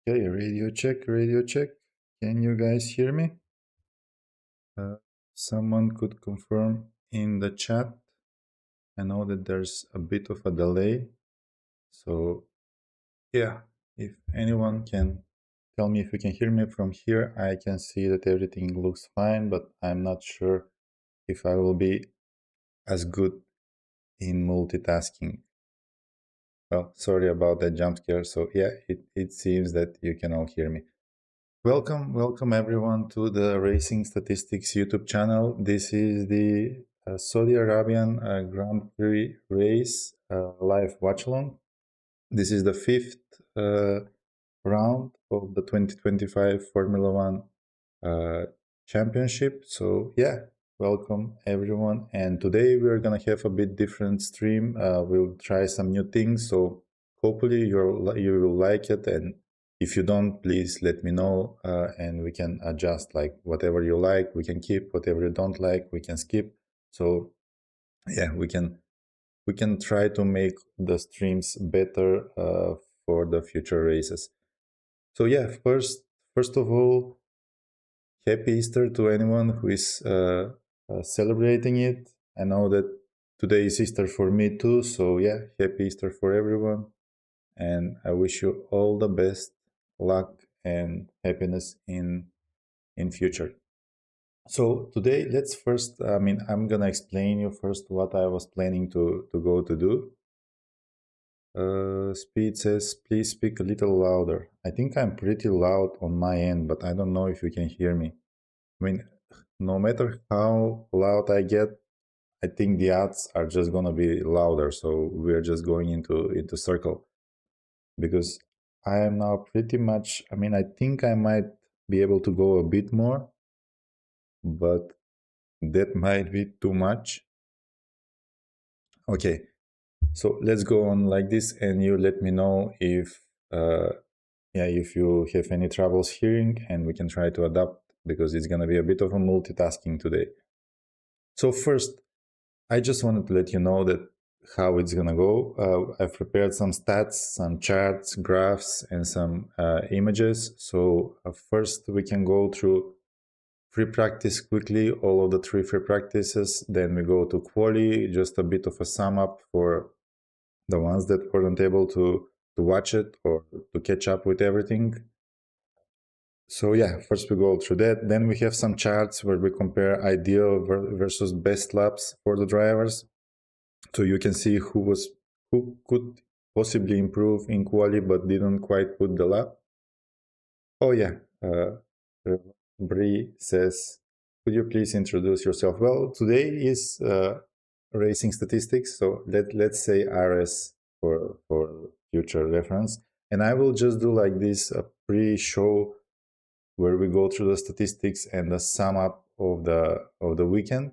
Okay, radio check, radio check. Can you guys hear me? Uh, Someone could confirm in the chat. I know that there's a bit of a delay. So, yeah, if anyone can tell me if you can hear me from here, I can see that everything looks fine, but I'm not sure if I will be as good in multitasking. Well, sorry about that jump scare. So, yeah, it seems that you can all hear me. Welcome everyone to the Racing Statistics YouTube channel. This is the Saudi Arabian Grand Prix race live watchalong. This is the fifth round of the 2025 Formula One uh, championship. So yeah, welcome everyone. And today we're gonna have a bit different stream. We'll try some new things. So hopefully you will like it. And if you don't, please let me know, and we can adjust. Like whatever you like, we can keep. Whatever you don't like, we can skip. So yeah, we can try to make the streams better for the future races. So yeah, first of all, happy Easter to anyone who is celebrating it. I know that today is Easter for me too, so yeah, happy Easter for everyone. And I wish you all the best luck and happiness in future. So today, let's first. I'm gonna explain you first what I was planning to go to do. Speed says, please speak a little louder. I think I'm pretty loud on my end, but I don't know if you can hear me. I mean, no matter how loud I get, I think the odds are just gonna be louder. So we're just going into circle because I am now pretty much. I mean, I think I might be able to go a bit more, but that might be too much. Okay, so let's go on like this, and you let me know if yeah, if you have any troubles hearing, and we can try to adapt because it's gonna be a bit of a multitasking today. So first, I just wanted to let you know that how it's gonna go. I've prepared some stats, some charts, graphs, and some images. So first we can go through free practice quickly, all of the three free practices. Then we go to quali, just a bit of a sum up for the ones that weren't able to watch it or to catch up with everything. So yeah, first we go through that. Then we have some charts where we compare ideal versus best laps for the drivers. So you can see who could possibly improve in quali but didn't quite put the lap. Oh yeah, Bree says, could you please introduce yourself? Well, today is racing statistics, so let's say RS for future reference. And I will just do like this a pre-show where we go through the statistics and the sum up of the weekend,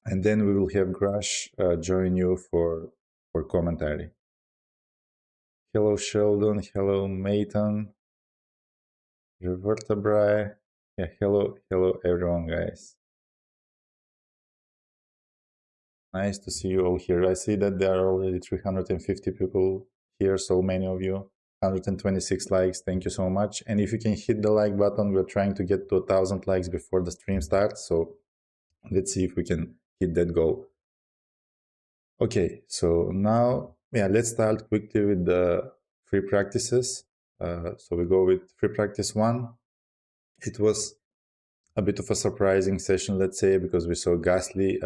and then we will have Grash join you for commentary. Hello Sheldon, hello Mayton, Revertebrae. Yeah, hello everyone, guys. Nice to see you all here. I see that there are already 350 people here, so many of you. 126 likes, thank you so much. And if you can hit the like button, we're trying to get to 1,000 likes before the stream starts, so let's see if we can hit that goal. Okay, so now, yeah, let's start quickly with the free practices. So we go with free practice 1. It was a bit of a surprising session, let's say, because we saw Gasly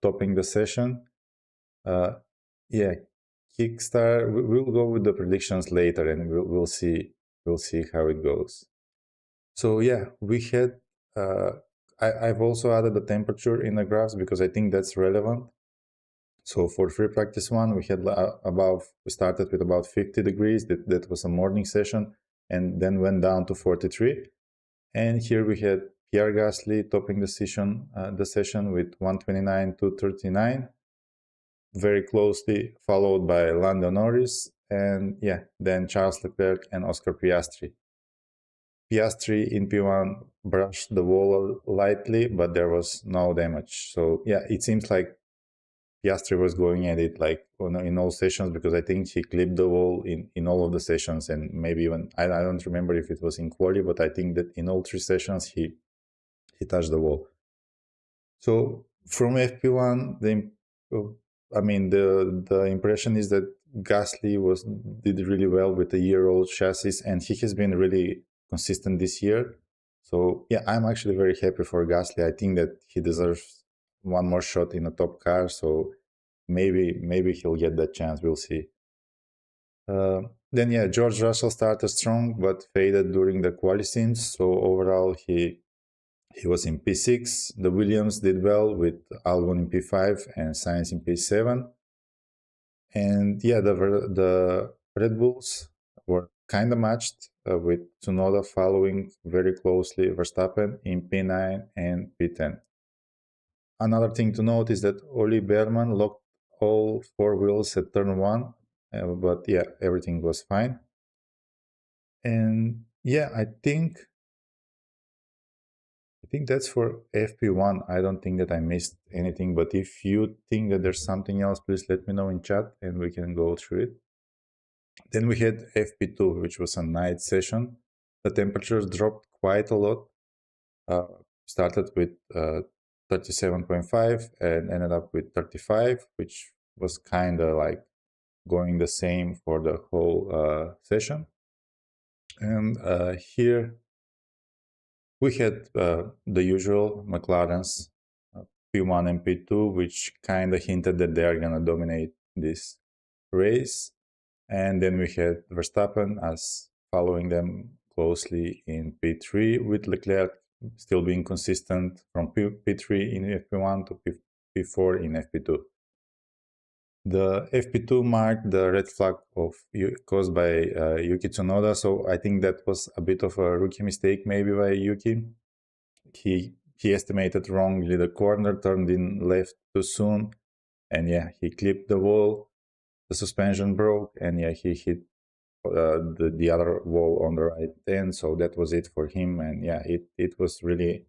topping the session. Yeah, Kickstar. We'll go with the predictions later, and we'll see how it goes. So yeah, we had. I've also added the temperature in the graphs because I think that's relevant. So for free practice 1, we had we started with about 50 degrees. That was a morning session, and then went down to 43. And here we had Pierre Gasly topping the session with 129 to 39, very closely followed by Lando Norris, and yeah, then Charles Leclerc and Oscar Piastri. Piastri in P1 brushed the wall lightly, but there was no damage. So yeah, it seems like Piastri was going at it like in all sessions, because I think he clipped the wall in all of the sessions, and maybe even I don't remember if it was in quali, but I think that in all three sessions he touched the wall. So from FP1, I mean the impression is that Gasly did really well with the year-old chassis, and he has been really consistent this year. So yeah, I'm actually very happy for Gasly. I think that he deserves one more shot in a top car. So maybe he'll get that chance. We'll see. Then yeah, George Russell started strong but faded during the quali scenes. So overall, he was in P6. The Williams did well with Albon in P5 and Sainz in P7. And yeah, the Red Bulls were kind of matched with Tsunoda following very closely Verstappen in P9 and P10. Another thing to note is that Oli Behrman locked all four wheels at turn one, but yeah, everything was fine. And yeah, I think that's for FP1. I don't think that I missed anything, but if you think that there's something else, please let me know in chat and we can go through it. Then we had FP2, which was a night session. The temperatures dropped quite a lot. Started with 37.5 and ended up with 35, which was kind of like going the same for the whole session. And here we had the usual McLarens, P1 and P2, which kind of hinted that they are going to dominate this race. And then we had Verstappen as following them closely in P3, with Leclerc still being consistent from P3 in FP1 to P4 in FP2. The FP2 marked the red flag caused by Yuki Tsunoda, so I think that was a bit of a rookie mistake maybe by Yuki. He estimated wrongly the corner, turned in left too soon, and yeah, he clipped the wall. The suspension broke, and yeah, he hit the other wall on the right end. So that was it for him, and yeah, it was really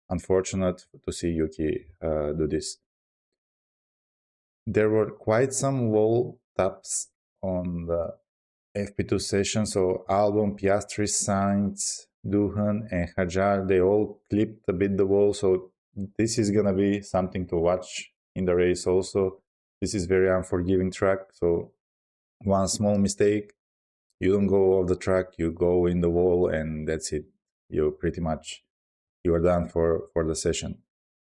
unfortunate to see Yuki do this. There were quite some wall taps on the FP2 session. So Albon, Piastri, Sainz, Duhan, and Hajar, they all clipped a bit the wall. So this is gonna be something to watch in the race also. This is very unforgiving track. So one small mistake, you don't go off the track, you go in the wall, and that's it. You are done for the session.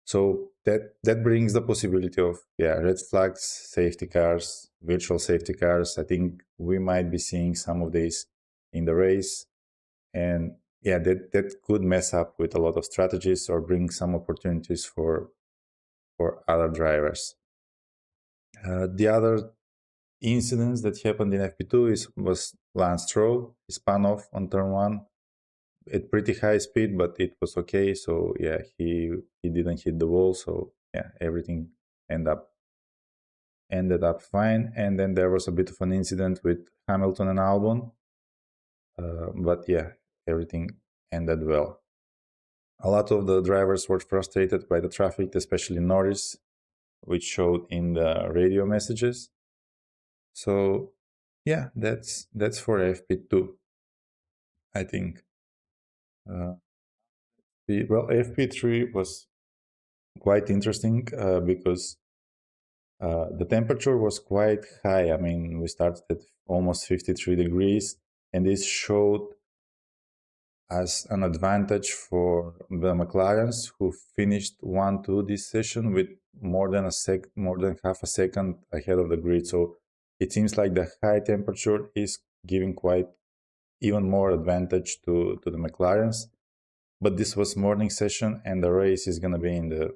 So that brings the possibility of red flags, safety cars, virtual safety cars. I think we might be seeing some of these in the race, and yeah, that could mess up with a lot of strategies or bring some opportunities for other drivers. The other incidents that happened in FP2 was Lance Stroll. He spun off on turn one at pretty high speed, but it was okay. So yeah, he didn't hit the wall. So yeah, everything ended up fine. And then there was a bit of an incident with Hamilton and Albon, but yeah, everything ended well. A lot of the drivers were frustrated by the traffic, especially Norris, which showed in the radio messages. So yeah, that's for FP2, I think. FP3 was quite interesting because the temperature was quite high. I mean, we started at almost 53 degrees, and this showed as an advantage for the McLarens, who finished 1-2 this session with more than half a second ahead of the grid. So it seems like the high temperature is giving quite even more advantage to the McLarens. But this was morning session, and the race is going to be in the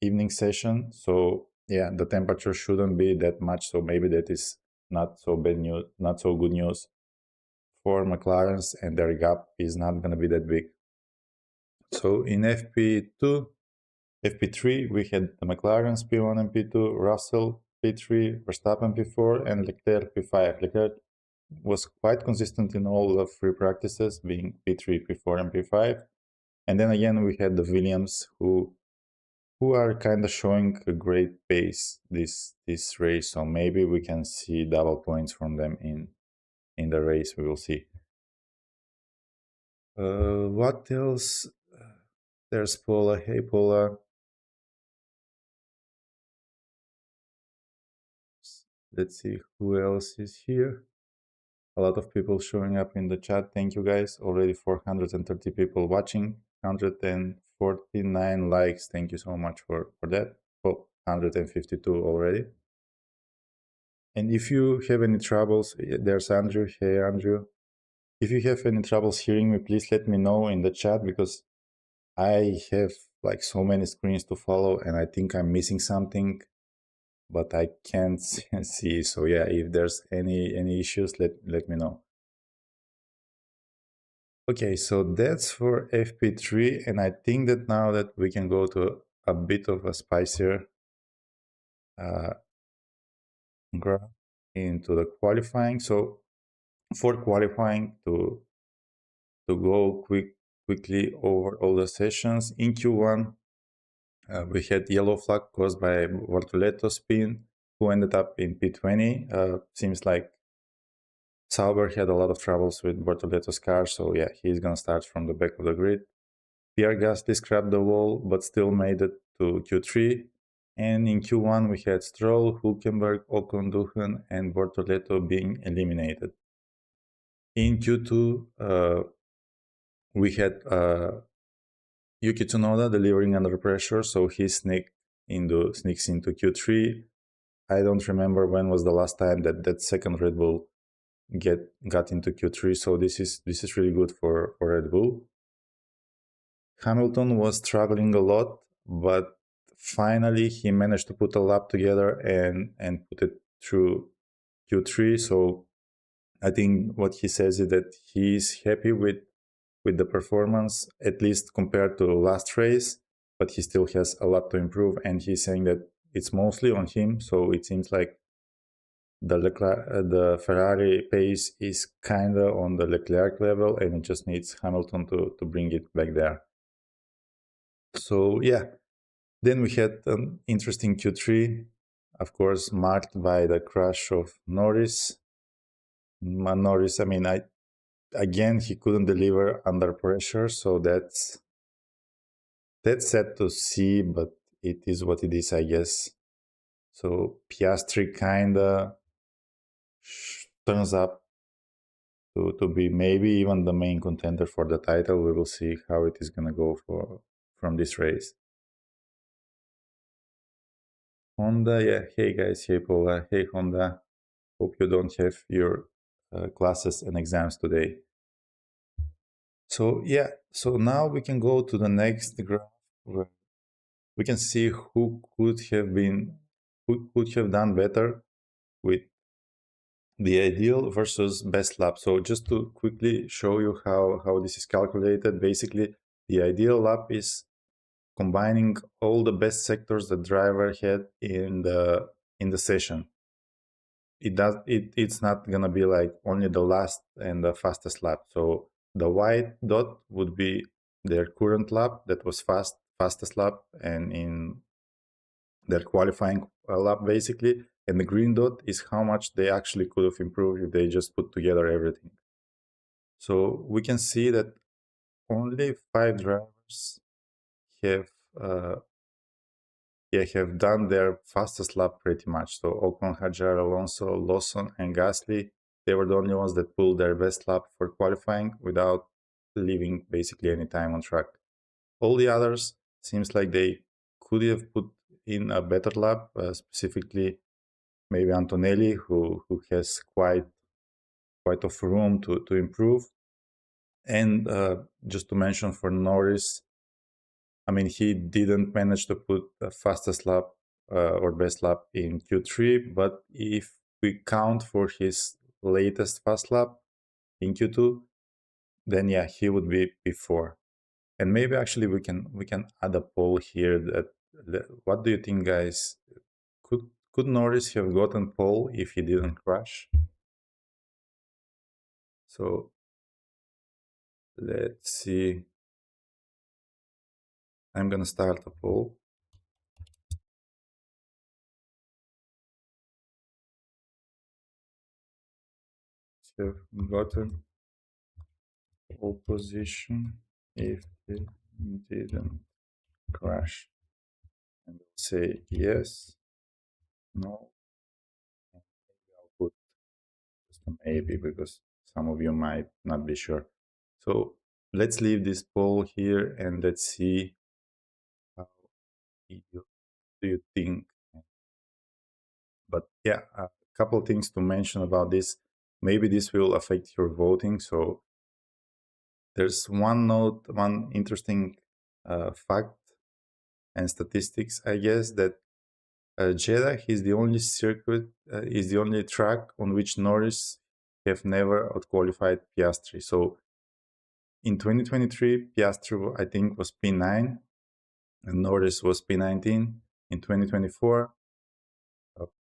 evening session. So yeah, the temperature shouldn't be that much. So maybe that is not so bad news, not so good news for McLarens, and their gap is not going to be that big. So in FP2, FP3, we had the McLarens P1 and P2, Russell P3, Verstappen P4, and Leclerc P5. Leclerc was quite consistent in all the free practices, being P3, P4, and P5. And then again, we had the Williams, who who are kind of showing a great pace this race. So maybe we can see double points from them in the race. We will see. What else? There's Paula. Hey, Paula. Let's see who else is here. A lot of people showing up in the chat. Thank you guys. Already 430 people watching. 149 likes. Thank you so much for that. Oh, 152 already. And if you have any troubles, there's Andrew. Hey, Andrew. If you have any troubles hearing me, please let me know in the chat because I have like so many screens to follow and I think I'm missing something, but I can't see. So yeah, if there's any issues, let me know. Okay, so that's for FP3, and I think that now that we can go to a bit of a spicier uh, graph into the qualifying. So for qualifying, to go quickly over all the sessions in Q1, we had yellow flag caused by Bortoleto spin, who ended up in P20. Seems like Sauber had a lot of troubles with Bortoleto's car, so yeah, he's gonna start from the back of the grid. Pierre Gasly scrapped the wall, but still made it to Q3. And in Q1, we had Stroll, Hülkenberg, Ocon, Duhan, and Bortoleto being eliminated. In Q2, we had Yuki Tsunoda delivering under pressure, so he sneaks into Q3. I don't remember when was the last time that second Red Bull got into Q3, so this is really good for Red Bull. Hamilton was struggling a lot, but finally he managed to put a lap together and put it through Q3. So I think what he says is that he's happy with the performance, at least compared to last race, but he still has a lot to improve. And he's saying that it's mostly on him. So it seems like the Ferrari pace is kind of on the Leclerc level, and it just needs Hamilton to bring it back there. So yeah, then we had an interesting Q3, of course, marked by the crash of Norris. Norris, I mean, again he couldn't deliver under pressure, so that's sad to see, but it is what it is, I guess. So Piastri kinda turns up to be maybe even the main contender for the title. We will see how it is gonna go from this race. Honda, yeah. Hey guys, hey Paula, hey Honda. Hope you don't have your classes and exams today. So yeah, so now we can go to the next graph where we can see who could have done better with the ideal versus best lap. So just to quickly show you how this is calculated, basically the ideal lap is combining all the best sectors the driver had in the session. It's not gonna be like only the last and the fastest lap. So the white dot would be their current lap that was fastest lap and in their qualifying lap basically, and the green dot is how much they actually could have improved if they just put together everything. So we can see that only 5 drivers have uh, have done their fastest lap pretty much. So Ocon, Hajar, Alonso, Lawson, and Gasly, they were the only ones that pulled their best lap for qualifying without leaving basically any time on track. All the others seems like they could have put in a better lap, specifically maybe Antonelli, who has quite of room to improve. And just to mention for Norris, I mean, he didn't manage to put the fastest lap or best lap in Q3, but if we count for his latest fast lap in Q2, then yeah, he would be before. And maybe actually we can add a poll here that what do you think, guys? Could Norris have gotten pole if he didn't crash? So let's see. I'm gonna start a poll. have gotten pole position if it didn't crash? And I'll say yes, no, and maybe I'll put just a maybe because some of you might not be sure. So let's leave this poll here and let's see how you, do you think. But yeah, a couple things to mention about this. Maybe this will affect your voting. So there's one note, one interesting fact and statistics, I guess, that Jeddah is the only circuit, is the only track on which Norris have never outqualified Piastri. So in 2023, Piastri, I think, was P9 and Norris was P19. In 2024,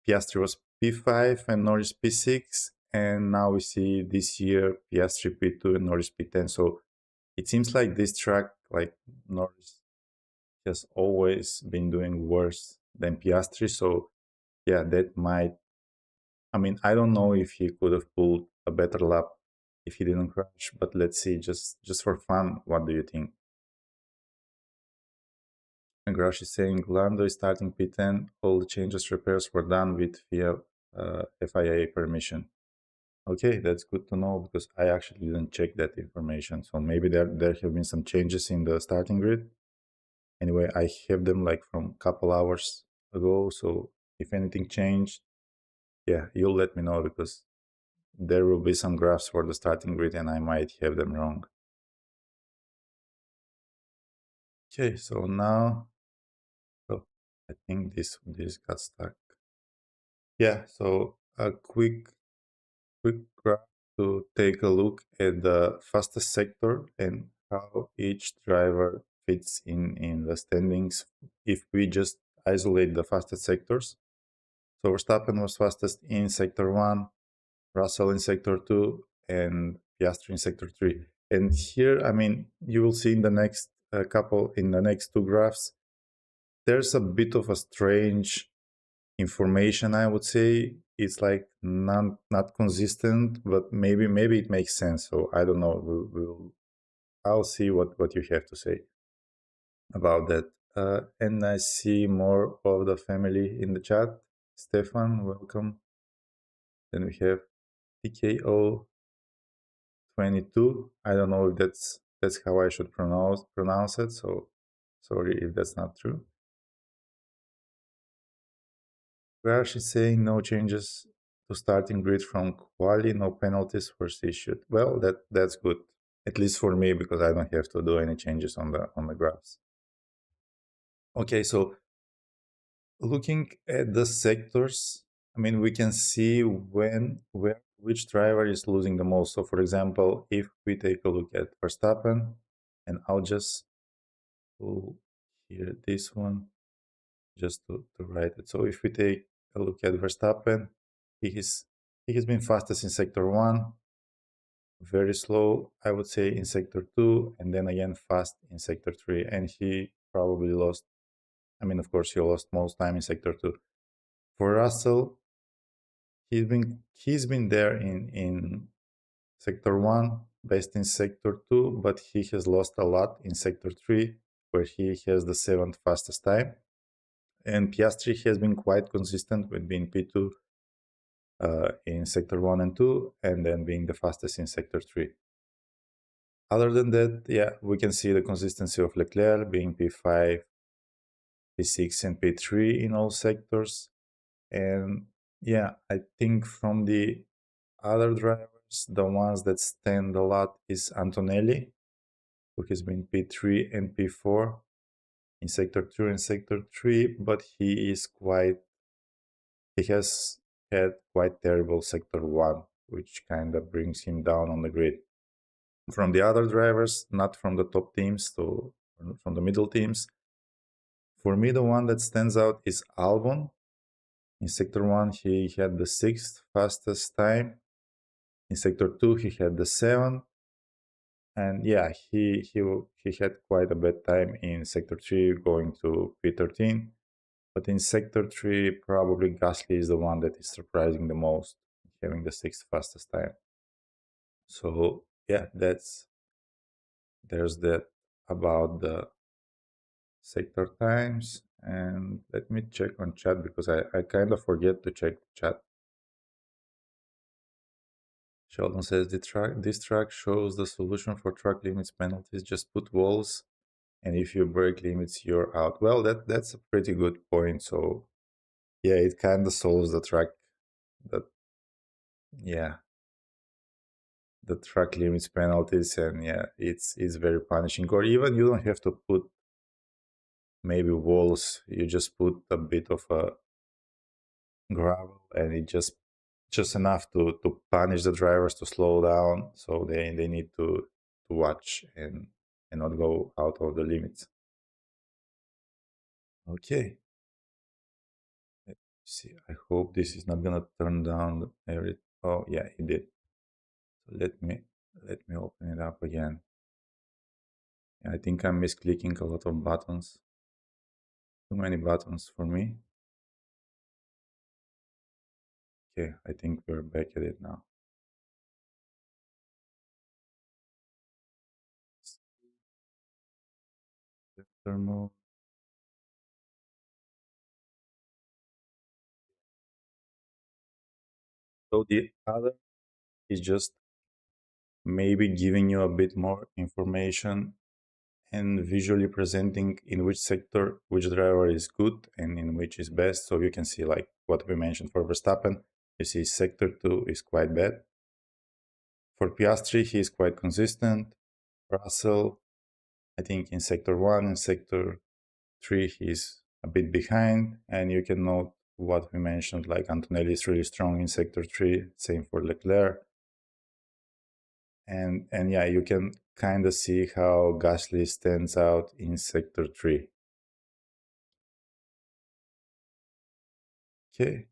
Piastri was P5 and Norris P6. And now we see this year Piastri P2 and Norris P10. So it seems like this track, like Norris, has always been doing worse than Piastri. So yeah, that might. I mean, I don't know if he could have pulled a better lap if he didn't crash. But let's see, just for fun, what do you think? And Grash is saying Lando is starting P10. All the changes repairs were done with via FIA permission. Okay, that's good to know because I actually didn't check that information. So maybe there have been some changes in the starting grid. Anyway, I have them like from a couple hours ago. So if anything changed, yeah, you'll let me know because there will be some graphs for the starting grid and I might have them wrong. Okay, so now, oh, I think this got stuck. Yeah, so a quick graph to take a look at the fastest sector and how each driver fits in the standings if we just isolate the fastest sectors. So Verstappen was fastest in sector 1, Russell in sector 2, and Piastri in sector 3. And here, I mean, you will see in the next in the next two graphs, there's a bit of a strange information, I would say. It's like not consistent, but maybe it makes sense. So I don't know. I'll see what you have to say about that. And I see more of the family in the chat. Stefan, welcome. Then we have TKO 22. I don't know if that's how I should pronounce it. So sorry if that's not true. Crash is saying no changes to starting grid from quali, no penalties were issued. Well, that's good, at least for me because I don't have to do any changes on the graphs. Okay, so looking at the sectors, I mean we can see which driver is losing the most. So for example, if we take a look at Verstappen, and I'll just pull here this one just to write it. So if we take a look at Verstappen, he has been fastest in sector 1, very slow, I would say, in sector 2, and then again fast in sector 3. And he probably lost, I mean, of course, he lost most time in sector 2. For Russell, he's been there in sector 1, best in sector 2, but he has lost a lot in sector 3, where he has the 7th fastest time. And Piastri has been quite consistent with being P2 in sector 1 and 2, and then being the fastest in sector 3. Other than that, yeah, we can see the consistency of Leclerc being P5, P6, and P3 in all sectors. And yeah, I think from the other drivers, the ones that stand a lot is Antonelli, who has been P3 and P4 in sector 2 and sector 3, but he has had quite terrible sector 1, which kind of brings him down on the grid. From the other drivers, not from the top teams, so from the middle teams, for me the one that stands out is Albon. In sector 1 he had the 6th fastest time. In sector 2 he had the 7th. And yeah, he had quite a bad time in sector 3 going to P13. But in sector 3, probably Gasly is the one that is surprising the most, having the 6th fastest time. So yeah, that's there's that about the sector times. And let me check on chat because I kind of forget to check chat. Sheldon says this track shows the solution for track limits penalties. Just put walls, and if you break limits, you're out. Well, that's a pretty good point. So yeah, it kind of solves the track. That yeah, the track limits penalties, and yeah, it's very punishing. Or even you don't have to put maybe walls. You just put a bit of a gravel, and it just enough to punish the drivers to slow down, so they need to watch and not go out of the limits. Okay, let's see. I hope this is not gonna turn down every. Oh yeah, it did. So let me open it up again. I think I'm misclicking a lot of buttons. Too many buttons for me. Okay, I think we're back at it now. Thermal. So the other is just maybe giving you a bit more information and visually presenting in which sector which driver is good and in which is best. So you can see like what we mentioned for Verstappen. You see sector 2 is quite bad. For Piastri, he is quite consistent. Russell, I think in sector 1 and sector 3 he's a bit behind. And you can note what we mentioned, like Antonelli is really strong in sector 3, same for Leclerc. And yeah, you can kind of see how Gasly stands out in sector 3. Okay.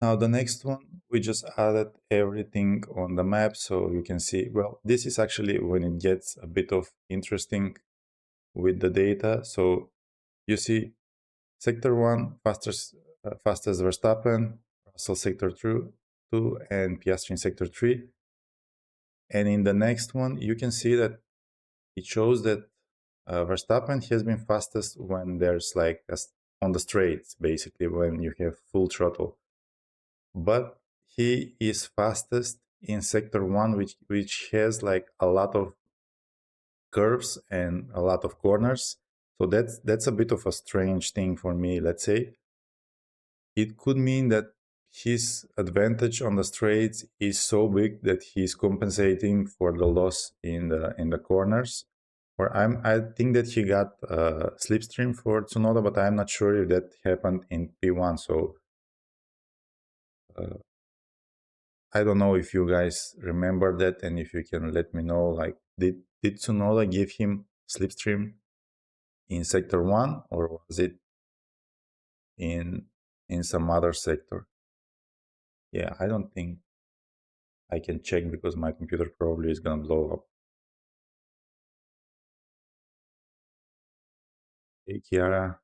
Now the next one, we just added everything on the map so you can see, well, this is actually when it gets a bit of interesting with the data. So you see sector 1, fastest Verstappen, Russell sector 2, and Piastri in sector 3. And in the next one, you can see that it shows that Verstappen has been fastest when there's like on the straights, basically when you have full throttle. But he is fastest in sector 1, which has like a lot of curves and a lot of corners. So that's a bit of a strange thing for me. Let's say it could mean that his advantage on the straights is so big that he's compensating for the loss in the corners. Or I think that he got a slipstream for Tsunoda, but I'm not sure if that happened in P1. So uh, I don't know if you guys remember that, and if you can let me know, like, did Tsunoda give him slipstream in sector 1, or was it in in some other sector? Yeah, I don't think I can check because my computer probably is gonna blow up. Hey, Kiara,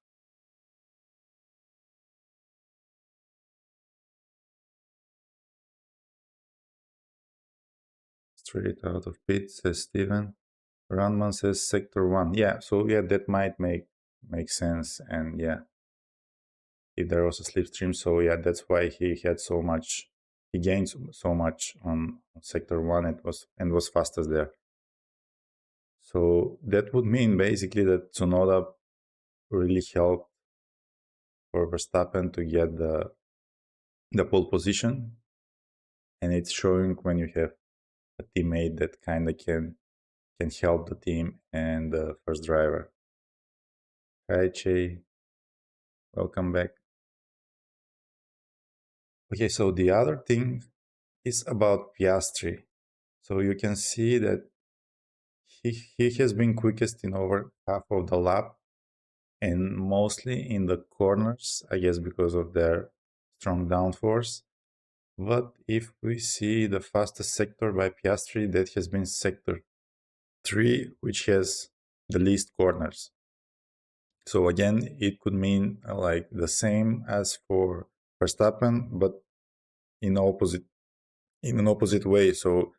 straight out of pit, says Steven. Runman says sector 1. Yeah, so yeah, that might make sense. And yeah, if there was a slipstream, so yeah, that's why he had so much. He gained so much on sector 1. It was fastest there. So that would mean basically that Tsunoda really helped for Verstappen to get the pole position, and it's showing when you have a teammate that kind of can help the team and the first driver. Hi Che, welcome back. Okay, so the other thing is about Piastri. So you can see that he has been quickest in over half of the lap, and mostly in the corners, I guess because of their strong downforce. But if we see the fastest sector by Piastri, that has been sector 3, which has the least corners. So again, it could mean like the same as for Verstappen, but in opposite in an opposite way. So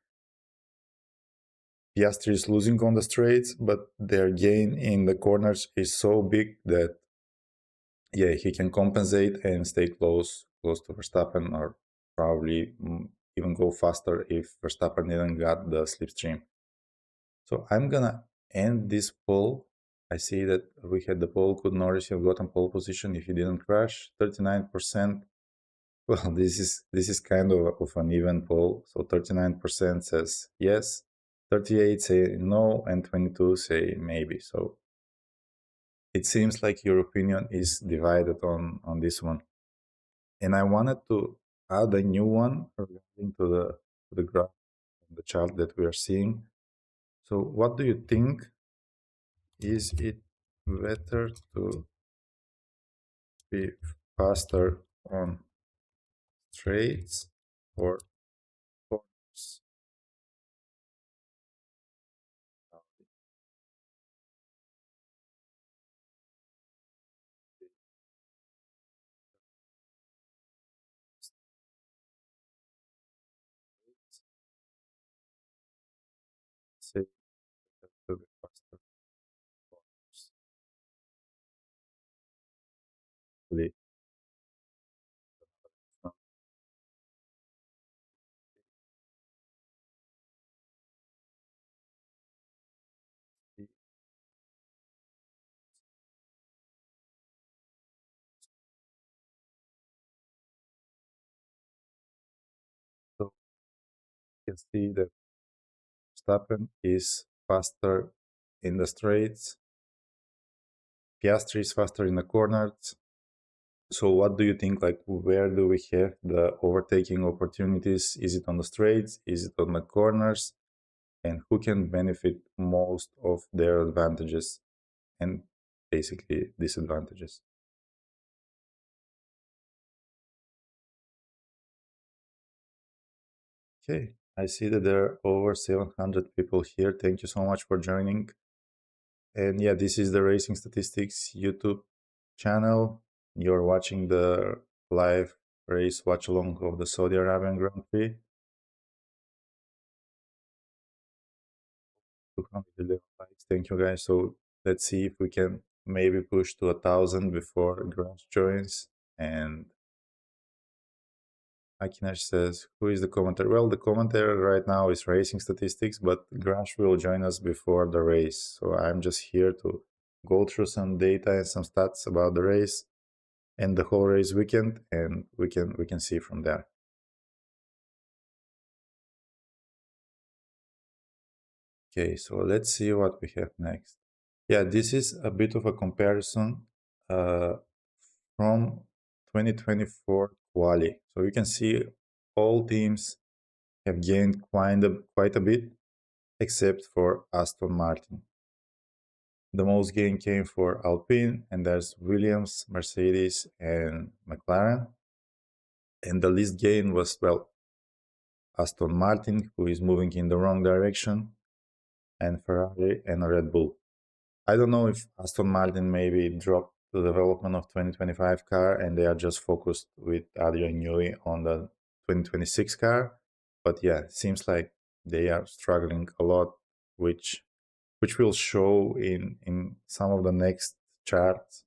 Piastri is losing on the straights, but their gain in the corners is so big that yeah, he can compensate and stay close to Verstappen, or probably even go faster if Verstappen didn't got the slipstream. So I'm gonna end this poll. I see that we had the poll. Could Norris have gotten pole position if he didn't crash? 39%. Well, this is kind of an even poll. So 39% says yes, 38 say no, and 22 say maybe. So it seems like your opinion is divided on this one. And I wanted to add a new one regarding to the graph and the chart that we are seeing. So what do you think? Is it better to be faster on straights or corners? Say to be faster corners. Really, not easy. So you can see that Verstappen is faster in the straights. Piastri is faster in the corners. So what do you think, like where do we have the overtaking opportunities? Is it on the straights? Is it on the corners? And who can benefit most of their advantages and basically disadvantages? Okay, I see that there are over 700 people here. Thank you so much for joining. And yeah, this is the Racing Statistics YouTube channel. You're watching the live race watch along of the Saudi Arabian Grand Prix. 211 likes. Thank you guys. So let's see if we can maybe push to 1,000 before Grant joins. And Akinash says, who is the commentator? Well, the commentator right now is Racing Statistics, but Gransh will join us before the race. So I'm just here to go through some data and some stats about the race and the whole race weekend, and we can see from there. Okay, so let's see what we have next. Yeah, this is a bit of a comparison uh, from 2024 quali. So you can see all teams have gained quite a bit, except for Aston Martin. The most gain came for Alpine, and there's Williams, Mercedes, and McLaren. And the least gain was, well, Aston Martin, who is moving in the wrong direction, and Ferrari and Red Bull. I don't know if Aston Martin maybe dropped the development of 2025 car and they are just focused with Adrian Newey on the 2026 car. But yeah, it seems like they are struggling a lot, which will show in some of the next charts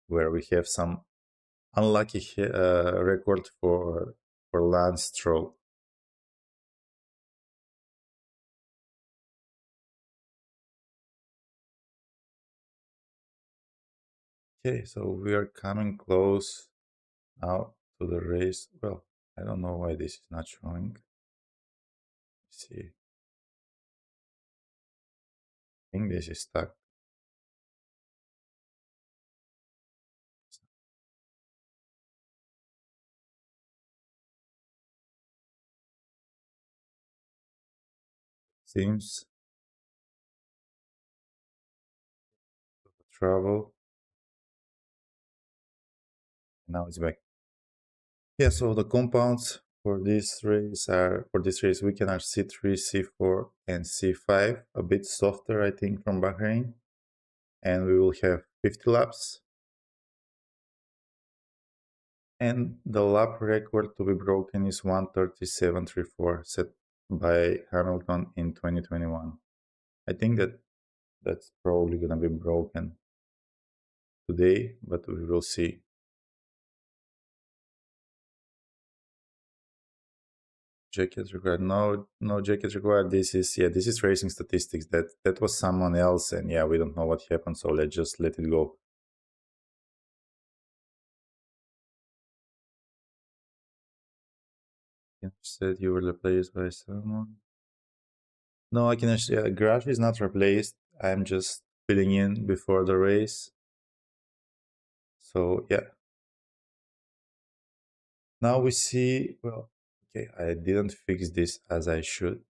where we have some unlucky record for Lance Stroll. Okay, so we are coming close now to the race. Well, I don't know why this is not showing. Let's see. I think this is stuck. Seems trouble. Now it's back. Yeah, so the compounds for this race weekend are C3, C4, and C5. A bit softer, I think, from Bahrain. And we will have 50 laps. And the lap record to be broken is 1:37.34, set by Hamilton in 2021. I think that that's probably going to be broken today, but we will see. Jacket required. No, no jacket required. This is racing statistics. That was someone else, and yeah, we don't know what happened, so let's just let it go. You said you were replaced by someone. No, I can actually. Garage is not replaced. I'm just filling in before the race. So yeah, now we see. Well, okay, I didn't fix this as I should.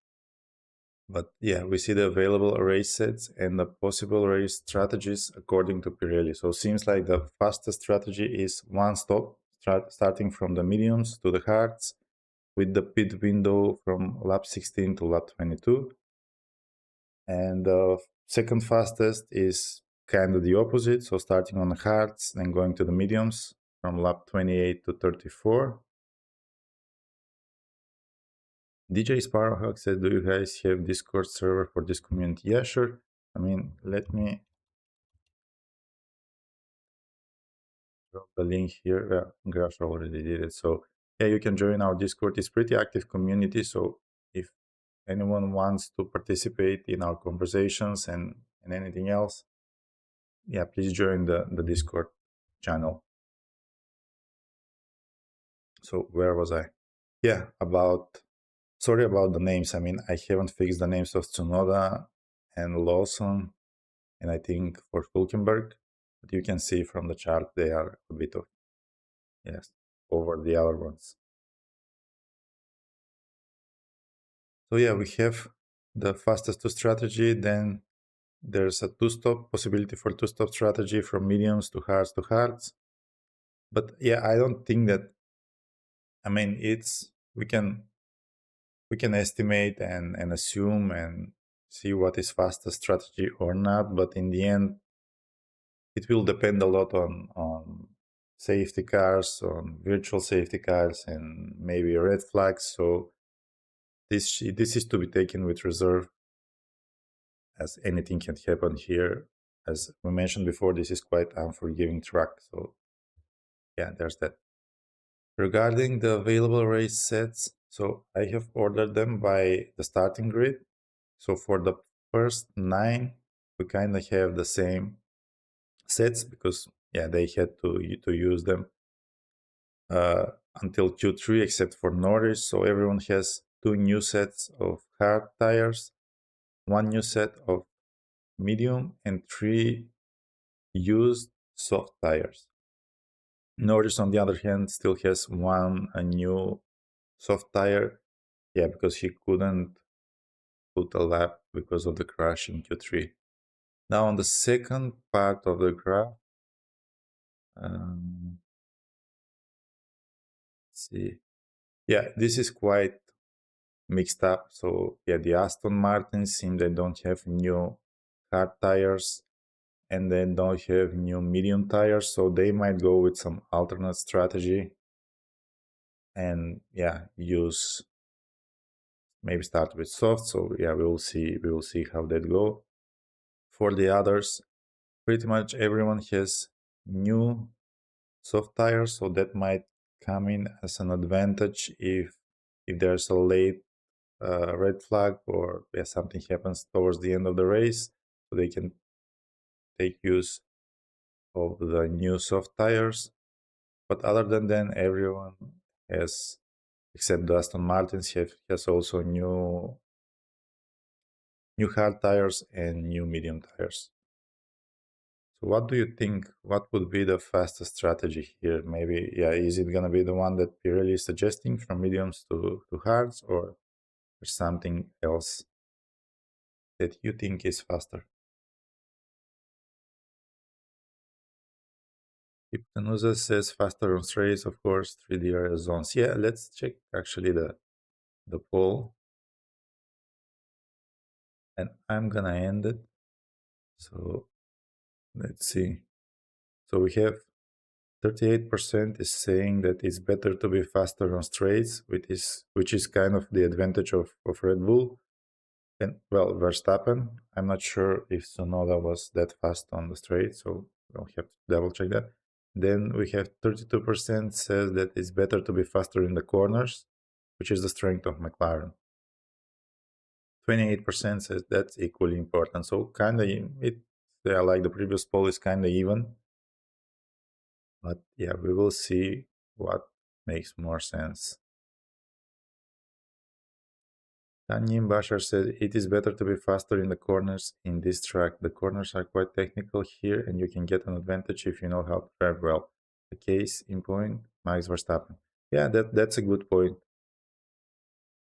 But yeah, we see the available race sets and the possible race strategies according to Pirelli. So it seems like the fastest strategy is one stop, starting from the mediums to the hards, with the pit window from lap 16 to lap 22. And the second fastest is kind of the opposite. So starting on the hards, then going to the mediums from lap 28 to 34. DJ Sparrowhawk said, "Do you guys have Discord server for this community?" Yeah, sure. I mean, let me drop the link here. Grash already did it. So yeah, you can join our Discord. It's pretty active community. So if anyone wants to participate in our conversations and anything else, yeah, please join the Discord channel. So where was I? Yeah, about sorry about the names. I mean, I haven't fixed the names of Tsunoda and Lawson, and I think for Hulkenberg. But you can see from the chart they are a bit of yes over the other ones. So yeah, we have the fastest two strategy. Then there's a two-stop possibility for two-stop strategy from mediums to hards to hards. But yeah, I don't think that. I mean, it's we can estimate and assume and see what is fastest strategy or not. But in the end, it will depend a lot on safety cars, on virtual safety cars, and maybe red flags. So this is to be taken with reserve, as anything can happen here. As we mentioned before, this is quite unforgiving track. So yeah, there's that. Regarding the available race sets, so I have ordered them by the starting grid. So for the first 9, we kind of have the same sets because yeah, they had to use them uh, until Q3, except for Norris. So everyone has 2 new sets of hard tires, 1 new set of medium, and 3 used soft tires. Norris, on the other hand, still has one a new soft tire. Yeah, because he couldn't put a lap because of the crash in Q3. Now, on the second part of the graph, let's see. Yeah, this is quite mixed up. So, yeah, the Aston Martins seem they don't have new hard tires and they don't have new medium tires. So, they might go with some alternate strategy and, yeah, use maybe start with soft. So, yeah, we will see how that go. For the others, pretty much everyone has new soft tires, so that might come in as an advantage if there's a late red flag or something happens towards the end of the race, so they can take use of the new soft tires. But other than that, everyone has, except the Aston Martins, has also new hard tires and new medium tires. So what do you think? What would be the fastest strategy here? Maybe, yeah, is it gonna be the one that Pirelli is suggesting from mediums to hards, or there's something else that you think is faster? Hypnosis says faster on straights, of course, 3D area zones. Yeah, let's check actually the poll, and I'm gonna end it. So let's see. So we have 38% is saying that it's better to be faster on straights, which is kind of the advantage of Red Bull. And well, Verstappen, I'm not sure if Sonoda was that fast on the straight, so we'll have to double check that. Then we have 32% says that it's better to be faster in the corners, which is the strength of McLaren. 28% says that's equally important. So kind of it, yeah, like the previous poll is kind of even. But yeah, we will see what makes more sense. Tanyim Bashar said it is better to be faster in the corners in this track. The corners are quite technical here and you can get an advantage if you know how to drive well. The case in point, Max Verstappen. Yeah, that's a good point.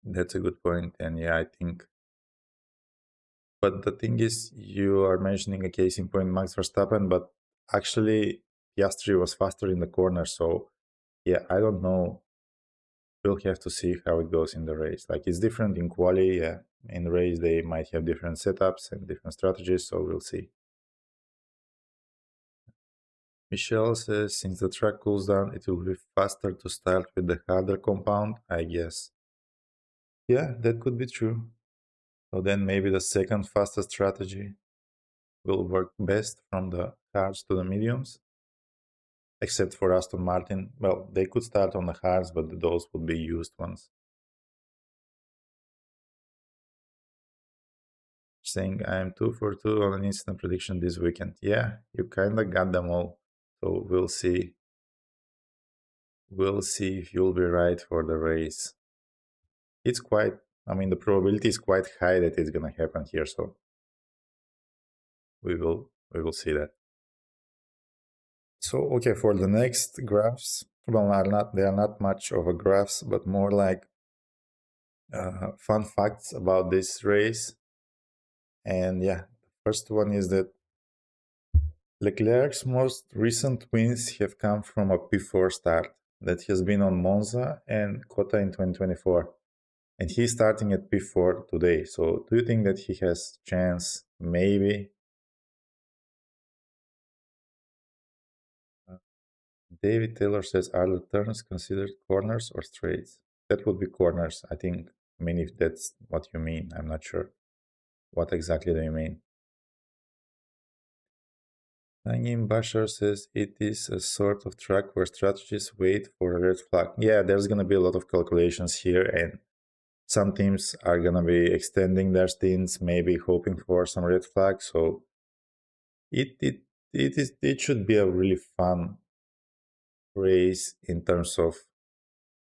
That's a good point. And yeah, I think, but the thing is, you are mentioning a case in point, Max Verstappen, but actually Piastri was faster in the corner. So yeah, I don't know. We'll have to see how it goes in the race. Like it's different in quali, yeah. In the race, they might have different setups and different strategies, so we'll see. Michelle says, since the track cools down, it will be faster to start with the harder compound, I guess. Yeah, that could be true. So then maybe the second fastest strategy will work best from the hards to the mediums, except for Aston Martin. Well, they could start on the hards, but those would be used ones. Saying I'm 2 for 2 on an instant prediction this weekend. Yeah, you kind of got them all. So we'll see. We'll see if you'll be right for the race. It's quite, I mean, the probability is quite high that it's gonna happen here. So we will see that. So okay, for the next graphs, well, they are not much of a graphs, but more like fun facts about this race. And yeah, the first one is that Leclerc's most recent wins have come from a P4 start that has been on Monza and Kota in 2024. And he's starting at P4 today. So do you think that he has chance? Maybe. Uh, David Taylor says, are the turns considered corners or straights? That would be corners. I think, I mean, if that's what you mean, I'm not sure. What exactly do you mean? Nangim Bashar says it is a sort of track where strategists wait for a red flag. Yeah, there's going to be a lot of calculations here, and some teams are going to be extending their stints, maybe hoping for some red flag. So it should be a really fun race in terms of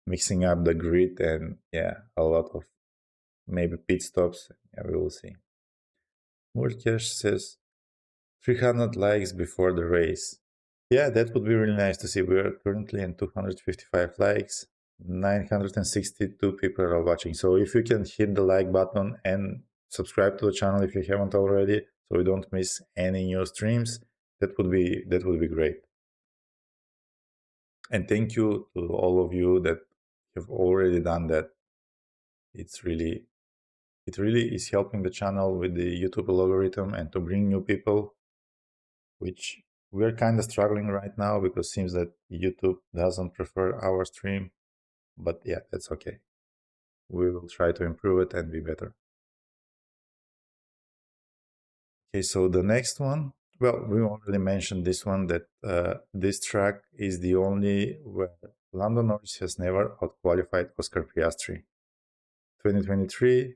mixing up the grid and yeah, a lot of maybe pit stops. Yeah, we will see. Murkesh says 300 likes before the race. Yeah, that would be really nice to see. We are currently at 255 likes. 962 people are watching. So if you can hit the like button and subscribe to the channel if you haven't already, so you don't miss any new streams, that would be great. And thank you to all of you that have already done that. It really is helping the channel with the YouTube algorithm and to bring new people, which we're kind of struggling right now because it seems that YouTube doesn't prefer our stream. But yeah, that's okay. We will try to improve it and be better. Okay, so the next one, well, we already mentioned this one, that this track is the only where Lando Norris has never outqualified Oscar Piastri. 2023,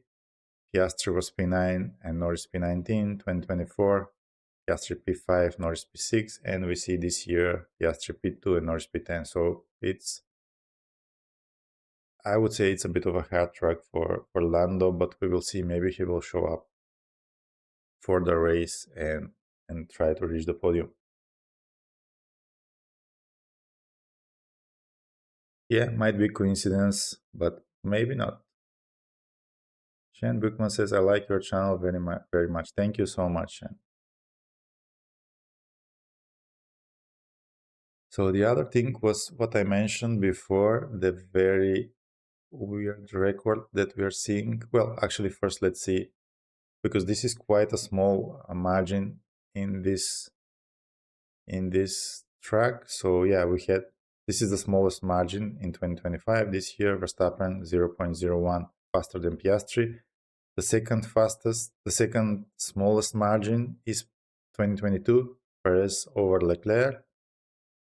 Piastri was P9 and Norris P19. 2024, Piastri P5, Norris P6, and we see this year Piastri P2 and Norris P10. So I would say it's a bit of a hard track for Lando, but we will see. Maybe he will show up for the race and try to reach the podium. Yeah, might be coincidence, but maybe not. Shen Bookman says, I like your channel very much. Thank you so much, Shen. So the other thing was what I mentioned before, the very weird record that we are seeing. Well, actually, first let's see, because this is quite a small margin in this track. So yeah, we had this is the smallest margin in 2025. This year, Verstappen 0.01 faster than Piastri. The second smallest margin is 2022, Perez over Leclerc.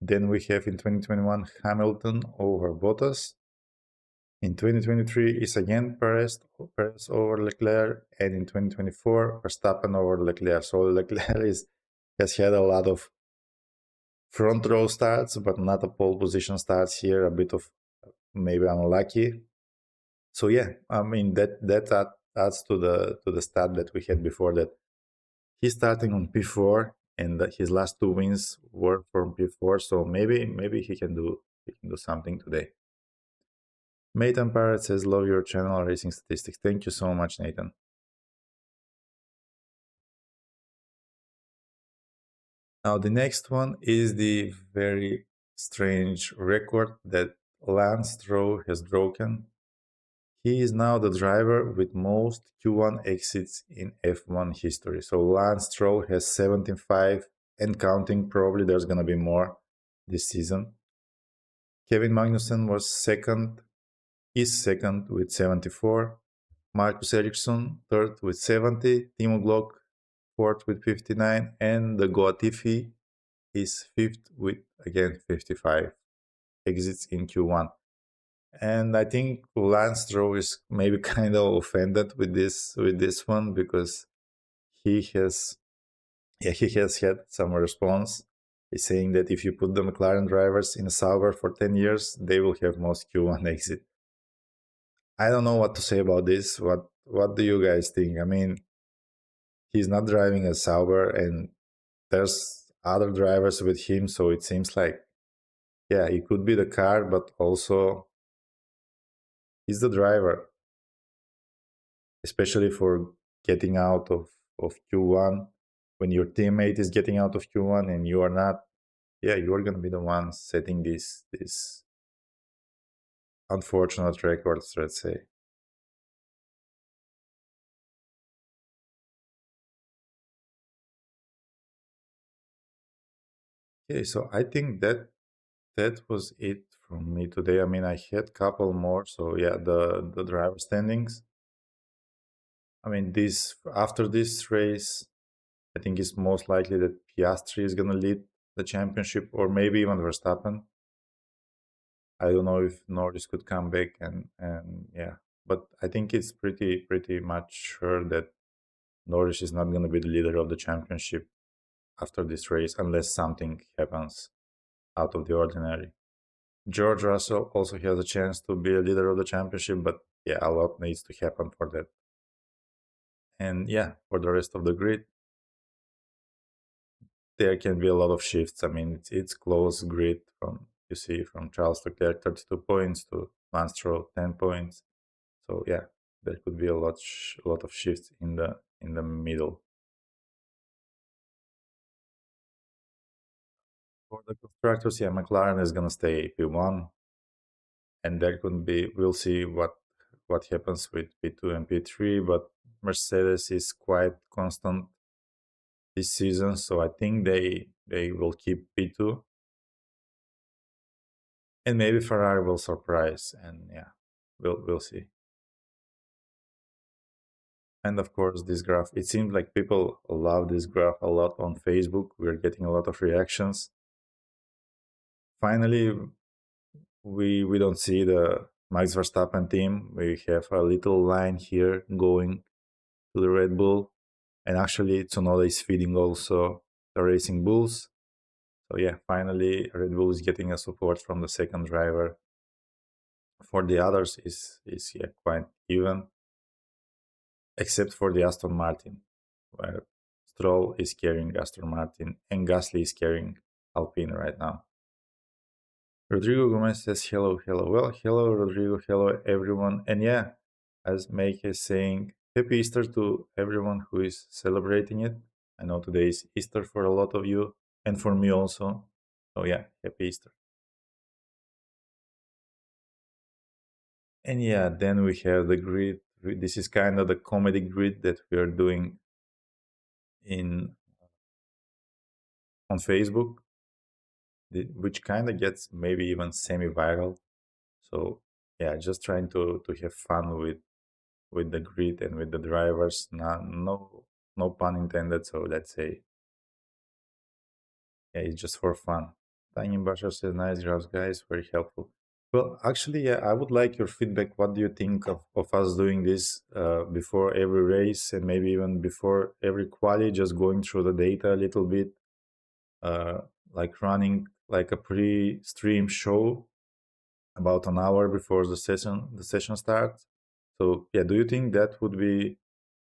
Then we have in 2021 Hamilton over Bottas. In 2023 is again Perez over Leclerc, and in 2024 Verstappen over Leclerc. So Leclerc has had a lot of front row starts, but not a pole position starts here. A bit of maybe unlucky. So yeah, I mean that adds to the stat that we had before, that he's starting on P4 and that his last two wins were from P4. So maybe he can do something today. Nathan Parrott says, "Love your channel, racing statistics." Thank you so much, Nathan. Now the next one is the very strange record that Lance Stroll has broken. He is now the driver with most Q1 exits in F1 history. So Lance Stroll has 75 and counting. Probably there's going to be more this season. Kevin Magnussen is second with 74. Marcus Ericsson, third with 70. Timo Glock, fourth with 59. And the Goatifi is fifth with, again, 55 exits in Q1. And I think Lance Stroll is maybe kind of offended with this one, because he has he has had some response. He's saying that if you put the McLaren drivers in Sauber for 10 years, they will have most Q1 exit. I don't know what to say about this. What do you guys think? I mean, he's not driving a Sauber, and there's other drivers with him, so it seems like, yeah, he could be the car, but also he's the driver, especially for getting out of Q1. When your teammate is getting out of Q1 and you are not, yeah, you are gonna be the one setting these unfortunate records, let's say. Okay, so I think that was it from me today. I mean, I had couple more. So yeah, the driver standings. I mean, this after this race, I think it's most likely that Piastri is gonna lead the championship, or maybe even Verstappen. I don't know if Norris could come back, and yeah, but I think it's pretty much sure that Norris is not gonna be the leader of the championship after this race, unless something happens out of the ordinary. George Russell also has a chance to be a leader of the championship, but yeah, a lot needs to happen for that. And yeah, for the rest of the grid, there can be a lot of shifts. I mean, it's close grid, from you see from Charles Leclerc 32 points to Lance Stroll 10 points. So yeah, there could be a lot of shifts in the middle. For the constructors, yeah, McLaren is gonna stay P1, and there could be, we'll see what happens with P2 and P3, but Mercedes is quite constant this season, so I think they will keep P2, and maybe Ferrari will surprise, and yeah, we'll see. And of course, this graph, it seems like people love this graph a lot on Facebook. We're getting a lot of reactions. Finally, we don't see the Max Verstappen team. We have a little line here going to the Red Bull, and actually Tsunoda is feeding also the Racing Bulls. So yeah, finally Red Bull is getting a support from the second driver. For the others is yeah, quite even, except for the Aston Martin, where Stroll is carrying Aston Martin and Gasly is carrying Alpine right now. Rodrigo Gomez says hello, hello. Well, hello Rodrigo, hello everyone. And yeah, as Make is saying, happy Easter to everyone who is celebrating it. I know today is Easter for a lot of you, and for me also. So yeah, happy Easter. And yeah, then we have the grid. This is kind of the comedy grid that we are doing in on Facebook. which kind of gets maybe even semi-viral. So yeah, just trying to have fun with the grid and with the drivers. No pun intended. So let's say yeah, it's just for fun. Tiny Basha says nice graphs, guys, very helpful. Well, actually, yeah, I would like your feedback. What do you think of us doing this before every race and maybe even before every quali, just going through the data a little bit, uh, like running like a pre-stream show about an hour before the session starts. So yeah, do you think that would be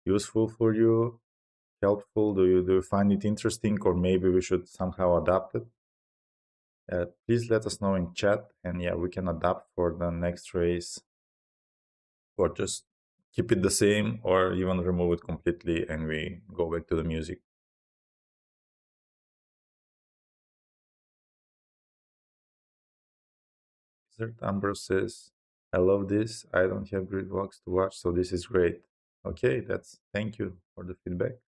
useful for you, helpful? Do you find it interesting, or maybe we should somehow adapt it? Please let us know in chat, and yeah, we can adapt for the next race, or just keep it the same, or even remove it completely and we go back to the music. Desert Ambrose says, I love this. I don't have grid walks to watch, so this is great. Okay, that's thank you for the feedback.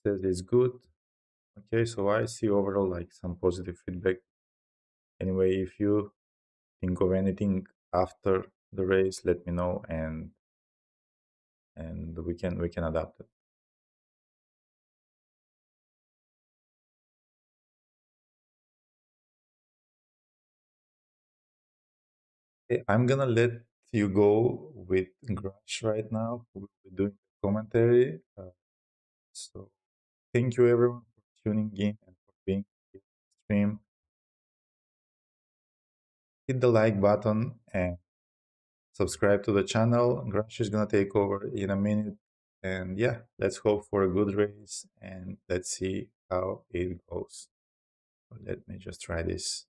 Says it's good. Okay, so I see overall like some positive feedback. Anyway, if you think of anything after the race, let me know, and we can adapt it. Okay, I'm gonna let you go with Grush right now, who will be doing the commentary. So thank you everyone for tuning in and for being here on the stream. Hit the like button and subscribe to the channel. Grush is gonna take over in a minute. And yeah, let's hope for a good race and let's see how it goes. Let me just try this.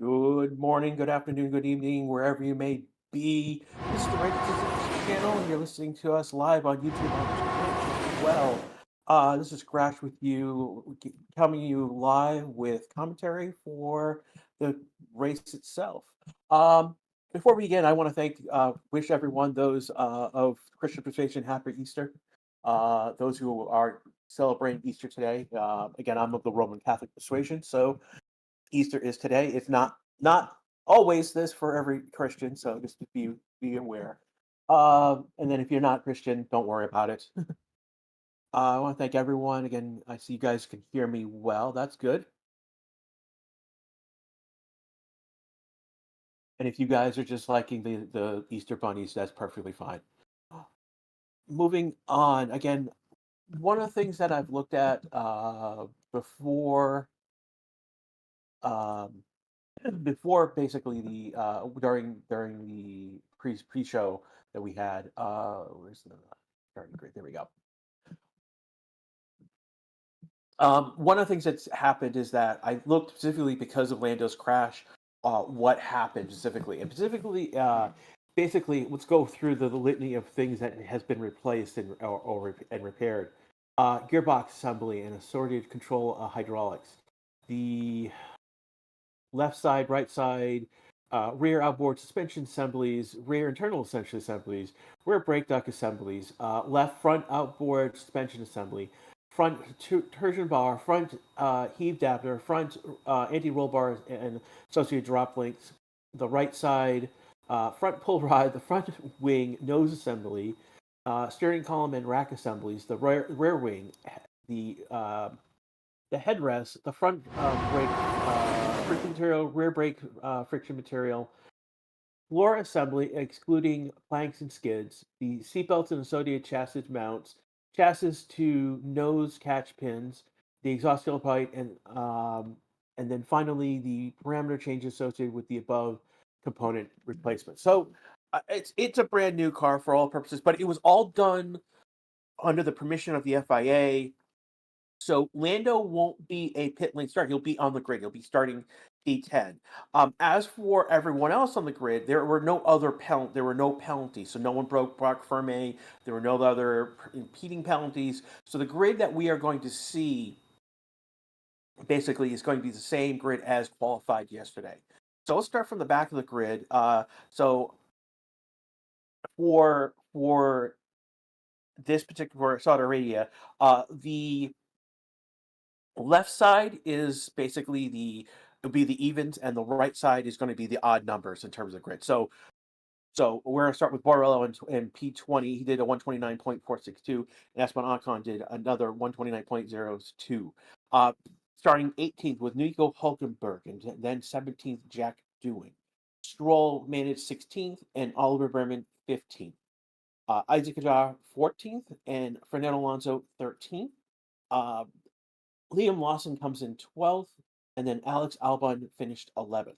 Good morning, good afternoon, good evening, wherever you may be. This is the Right Decisions channel, and you're listening to us live on YouTube on Twitch as well. This is Crash with you, coming you live with commentary for the race itself. Before we begin, I want to wish everyone, those of Christian persuasion, happy Easter. Those who are celebrating Easter today. Again, I'm of the Roman Catholic persuasion, so Easter is today. It's not always this for every Christian, so just to be aware. And then if you're not Christian, don't worry about it. I want to thank everyone again. I see you guys can hear me well. That's good. And if you guys are just liking the Easter bunnies, that's perfectly fine. Moving on again, one of the things that I've looked at um, before basically the during the pre-show that we had. Where's the starting grid? There we go. One of the things that's happened is that I looked specifically because of Lando's crash, what happened specifically, and specifically, basically, let's go through the litany of things that has been replaced and repaired. Gearbox assembly and assorted control hydraulics. The left side, right side, rear outboard suspension assemblies, rear internal suspension assemblies, rear brake duct assemblies, left front outboard suspension assembly, front torsion bar, front heave adapter, front anti-roll bars and associated drop links, the right side, front pull rod, the front wing nose assembly, steering column and rack assemblies, the rear wing, the headrest, the front brake friction material, rear brake friction material, floor assembly excluding planks and skids, the seatbelts and associated chassis mounts, chassis to nose catch pins, the exhaust tailpipe, and then finally the parameter changes associated with the above component replacement. So it's a brand new car for all purposes, but it was all done under the permission of the FIA. So Lando won't be a pit lane start. He'll be on the grid. He'll be starting P10. As for everyone else on the grid, there were no penalties. So no one broke Brock Ferme. There were no other impeding penalties. So the grid that we are going to see basically is going to be the same grid as qualified yesterday. So let's start from the back of the grid. So for this particular Saudi Arabia, the left side is basically it'll be the evens, and the right side is going to be the odd numbers in terms of grid. So we're going to start with Borrello in P20. He did a 129.462, and Esteban Ocon did another 129.02. Uh, Starting 18th with Nico Hulkenberg, and then 17th, Jack Doohan. Stroll managed 16th, and Oliver Berman 15th. Isaac Hadjar 14th, and Fernando Alonso 13th. Uh, Liam Lawson comes in 12th, and then Alex Albon finished 11th.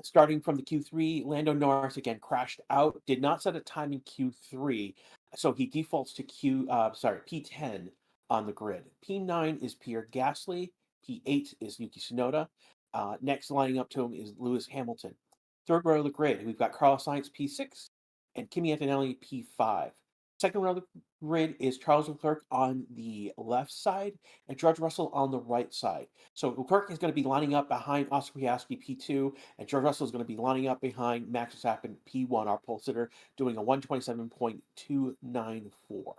Starting from the Q3, Lando Norris again crashed out, did not set a time in Q3, so he defaults to P10 on the grid. P9 is Pierre Gasly, P8 is Yuki Tsunoda. Next lining up to him is Lewis Hamilton. Third row of the grid, we've got Carlos Sainz P6 and Kimi Antonelli P5. Second row of the grid is Charles Leclerc on the left side and George Russell on the right side. So Leclerc is going to be lining up behind Oscar Piastri P2, and George Russell is going to be lining up behind Max Verstappen P1, our pole sitter, doing a 127.294.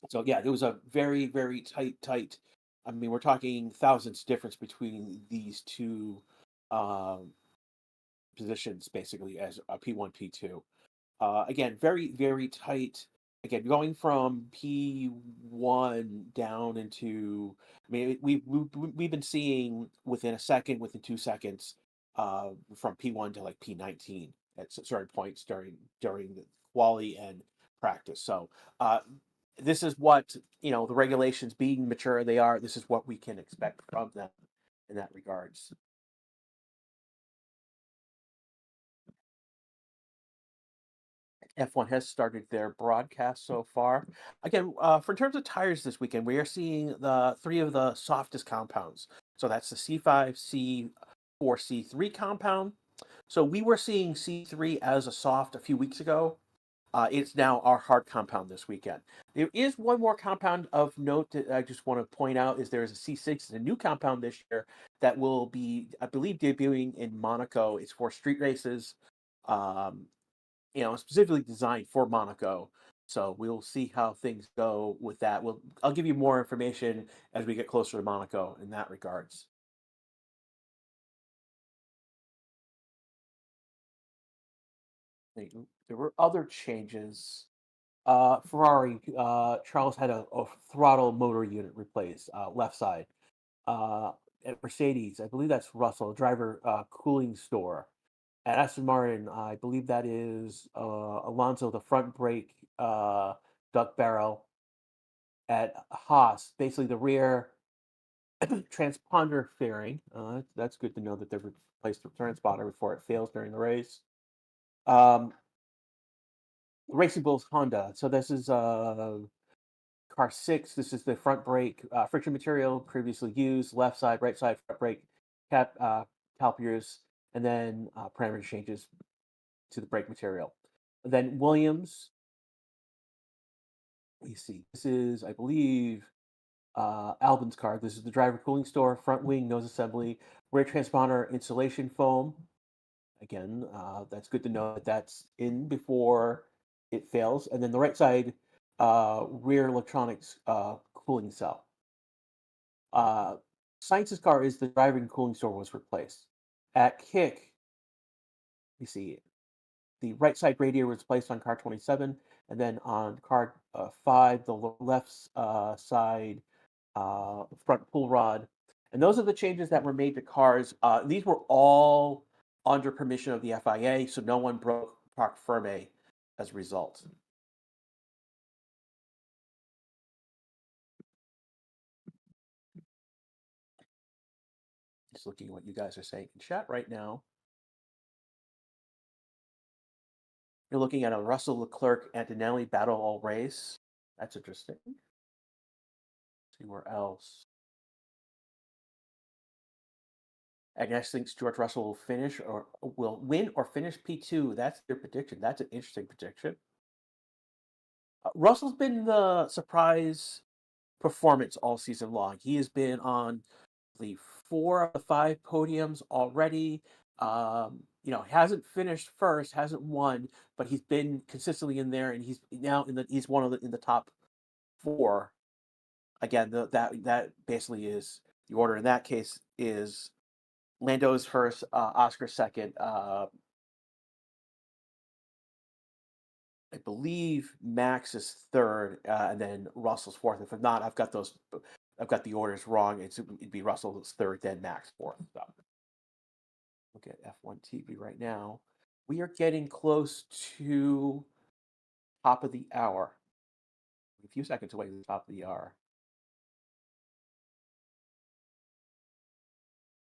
So yeah, it was a very, very tight. I mean, we're talking thousands difference between these two positions, basically, as a P1, P2. Again, very, very tight. Again, going from P1 down into, I mean, we've been seeing within a second, within 2 seconds, from P1 to like P19 at certain points during the quali and practice. So, this is what the regulations being mature they are. This is what we can expect from them in that regards. F1 has started their broadcast so far. Again, for in terms of tires this weekend, we are seeing the three of the softest compounds. So that's the C5, C4, C3 compound. So we were seeing C3 as a soft a few weeks ago. It's now our hard compound this weekend. There is one more compound of note that I just want to point out is there is a C6, a new compound this year that will be, I believe, debuting in Monaco. It's for street races. Um, specifically designed for Monaco. So we'll see how things go with that. I'll give you more information as we get closer to Monaco in that regards. There were other changes. Ferrari, Charles had a throttle motor unit replaced, left side. At Mercedes, I believe that's Russell, driver cooling store. At Aston Martin, I believe that is Alonso, the front brake duct barrel. At Haas, basically the rear transponder fairing. That's good to know that they've replaced the transponder before it fails during the race. Um, Racing Bulls Honda. So this is car 6. This is the front brake friction material previously used, left side, right side front brake calipers, and then parameter changes to the brake material. And then Williams. Let me see. This is, I believe, Albin's car. This is the driver cooling store, front wing nose assembly, rear transponder insulation foam. Again, that's good to know that that's in before it fails. And then the right side, rear electronics cooling cell. Science's car is the driving cooling store was replaced. At Kick, you see the right side radiator was placed on car 27, and then on car 5, the left side front pull rod. And those are the changes that were made to cars. These were all under permission of the FIA, so no one broke parc ferme as a result. Just looking at what you guys are saying in chat right now. You're looking at a Russell Leclerc Antonelli battle all race. That's interesting. Let's see where else. Agnes thinks George Russell will finish or will win or finish P2. That's their prediction. That's an interesting prediction. Russell's been the surprise performance all season long. He has been on the 4 of the 5 podiums already. Hasn't finished first, hasn't won, but he's been consistently in there, and he's one of the in the top 4. Again, that basically is the order in that case is Lando's first, Oscar second, I believe Max is third, and then Russell's fourth. If I'm not, I've got the orders wrong. It'd be Russell's third, then Max fourth. So look at F1 TV right now. We are getting close to top of the hour. A few seconds away from the top of the hour.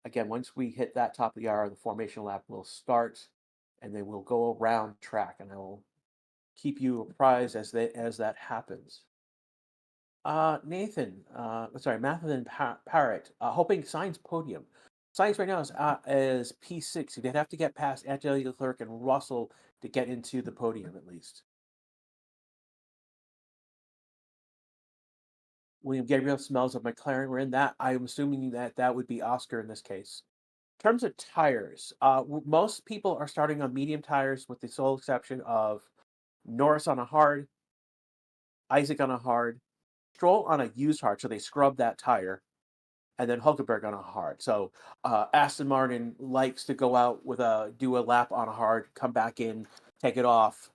Again, once we hit that top of the hour, the formation lap will start, and then we'll go around track, and I will keep you apprised as that happens. Nathan, sorry, Matthew Parrott, hoping Science podium. Science right now is P6. You'd have to get past Angela Leclerc and Russell to get into the podium at least. William Gabriel smells of McLaren. We're in that. I'm assuming that would be Oscar in this case. In terms of tires, most people are starting on medium tires, with the sole exception of Norris on a hard, Isaac on a hard, Stroll on a used hard, so they scrub that tire, and then Hulkenberg on a hard. So Aston Martin likes to go out do a lap on a hard, come back in, take it off.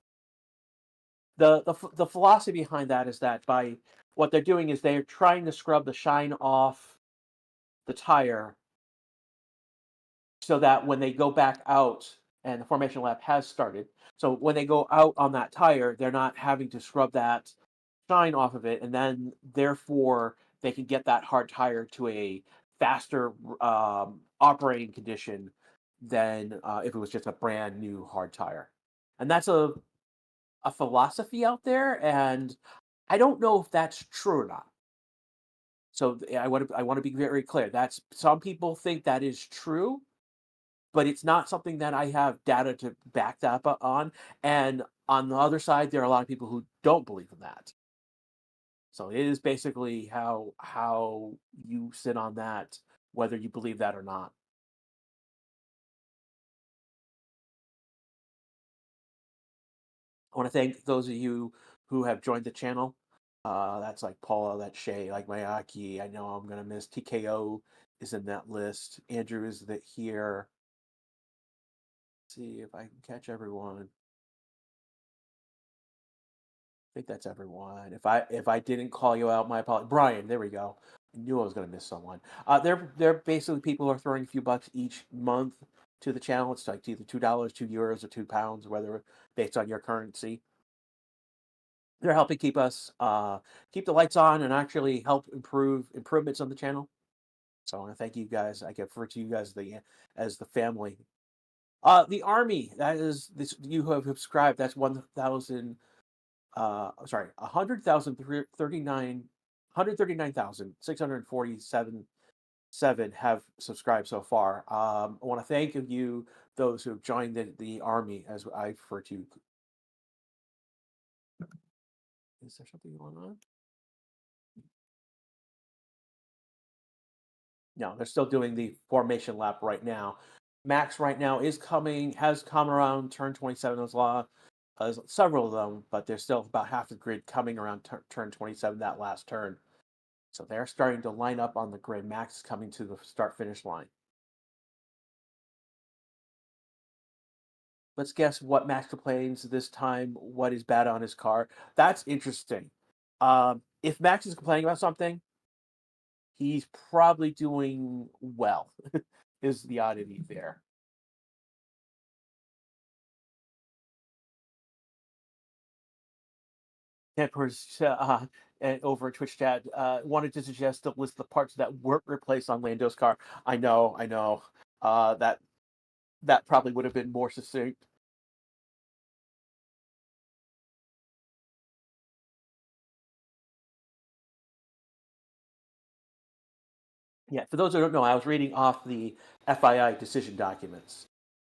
The philosophy behind that is that by what they're doing is they're trying to scrub the shine off the tire, so that when they go back out and the formation lap has started, so when they go out on that tire, they're not having to scrub that shine off of it, and then therefore they can get that hard tire to a faster operating condition than if it was just a brand new hard tire. And that's a philosophy out there, and I don't know if that's true or not. So I want to be very clear. That's Some people think that is true, but it's not something that I have data to back that up on. And on the other side, there are a lot of people who don't believe in that. So it is basically how you sit on that, whether you believe that or not. I want to thank those of you who have joined the channel. That's like Paula, that's Shay, like Mayaki. I know I'm gonna miss TKO is in that list. Andrew is here. Let's see if I can catch everyone. I think that's everyone. If I didn't call you out, my apologies. Brian, there we go. I knew I was going to miss someone. They're basically people who are throwing a few bucks each month to the channel. It's like either $2, €2, or £2, whether based on your currency. They're helping keep us keep the lights on and actually help improvements on the channel. So I want to thank you guys. I refer to you guys as the family. The army, that is this you who have subscribed. That's 1,000. Sorry, 139,647 have subscribed so far. I want to thank you, those who have joined the army, as I refer to. Is there something going on? No, they're still doing the formation lap right now. Max right now has come around turn 27 as law. Several of them, but there's still about half the grid coming around turn 27, that last turn. So they're starting to line up on the grid. Max is coming to the start finish line. Let's guess what Max complains this time. What is bad on his car? That's interesting. If Max is complaining about something, he's probably doing well. Is the oddity there? Tempers over at Twitch chat wanted to suggest to list the parts that weren't replaced on Lando's car. I know, I know. That probably would have been more succinct. Yeah, for those who don't know, I was reading off the FII decision documents.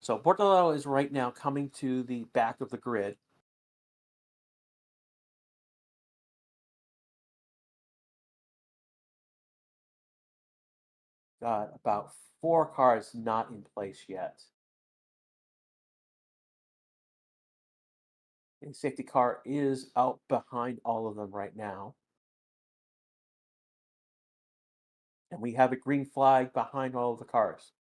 So Portolo is right now coming to the back of the grid. got about 4 cars not in place yet. The safety car is out behind all of them right now. And we have a green flag behind all of the cars.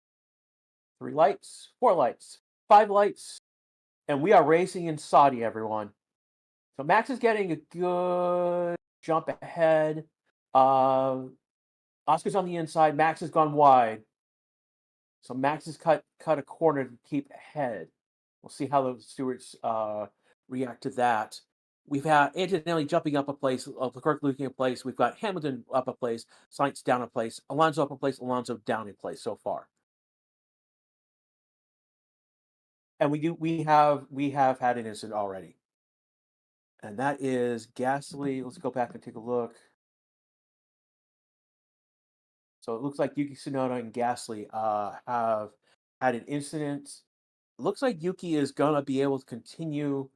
3 lights, 4 lights, 5 lights, and we are racing in Saudi, everyone. So Max is getting a good jump ahead. Uh, Oscar's on the inside. Max has gone wide. So Max has cut a corner to keep ahead. We'll see how the stewards react to that. We've had Antonelli jumping up a place, Leclerc losing a place. We've got Hamilton up a place, Sainz down a place, Alonso up a place, Alonso down a place so far. And we have had an incident already, and that is Gasly. Let's go back and take a look. So it looks like Yuki Tsunoda and Gasly have had an incident. Looks like Yuki is gonna be able to continue.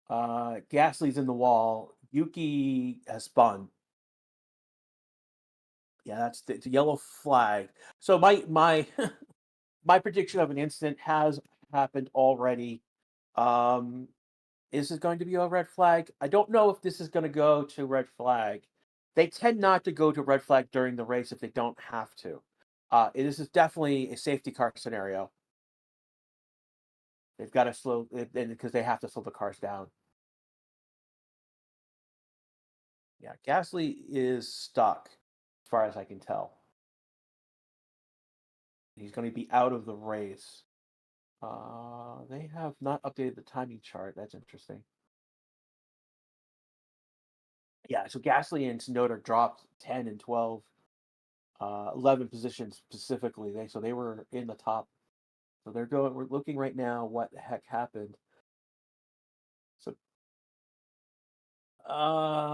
Gasly's in the wall. Yuki has spun. Yeah, it's a yellow flag. So my my prediction of an incident has happened already. Um, is it going to be a red flag? I don't know if this is going to go to red flag. They tend not to go to red flag during the race if they don't have to. This is definitely a safety car scenario. They've got to slow it because they have to slow the cars down. Yeah, Gasly is stuck, as far as I can tell. He's going to be out of the race. They have not updated the timing chart. That's interesting. Yeah, so Gasly and Tsunoda dropped 10 and 12, 11 positions specifically. They were in the top. So they're going. We're looking right now what the heck happened. So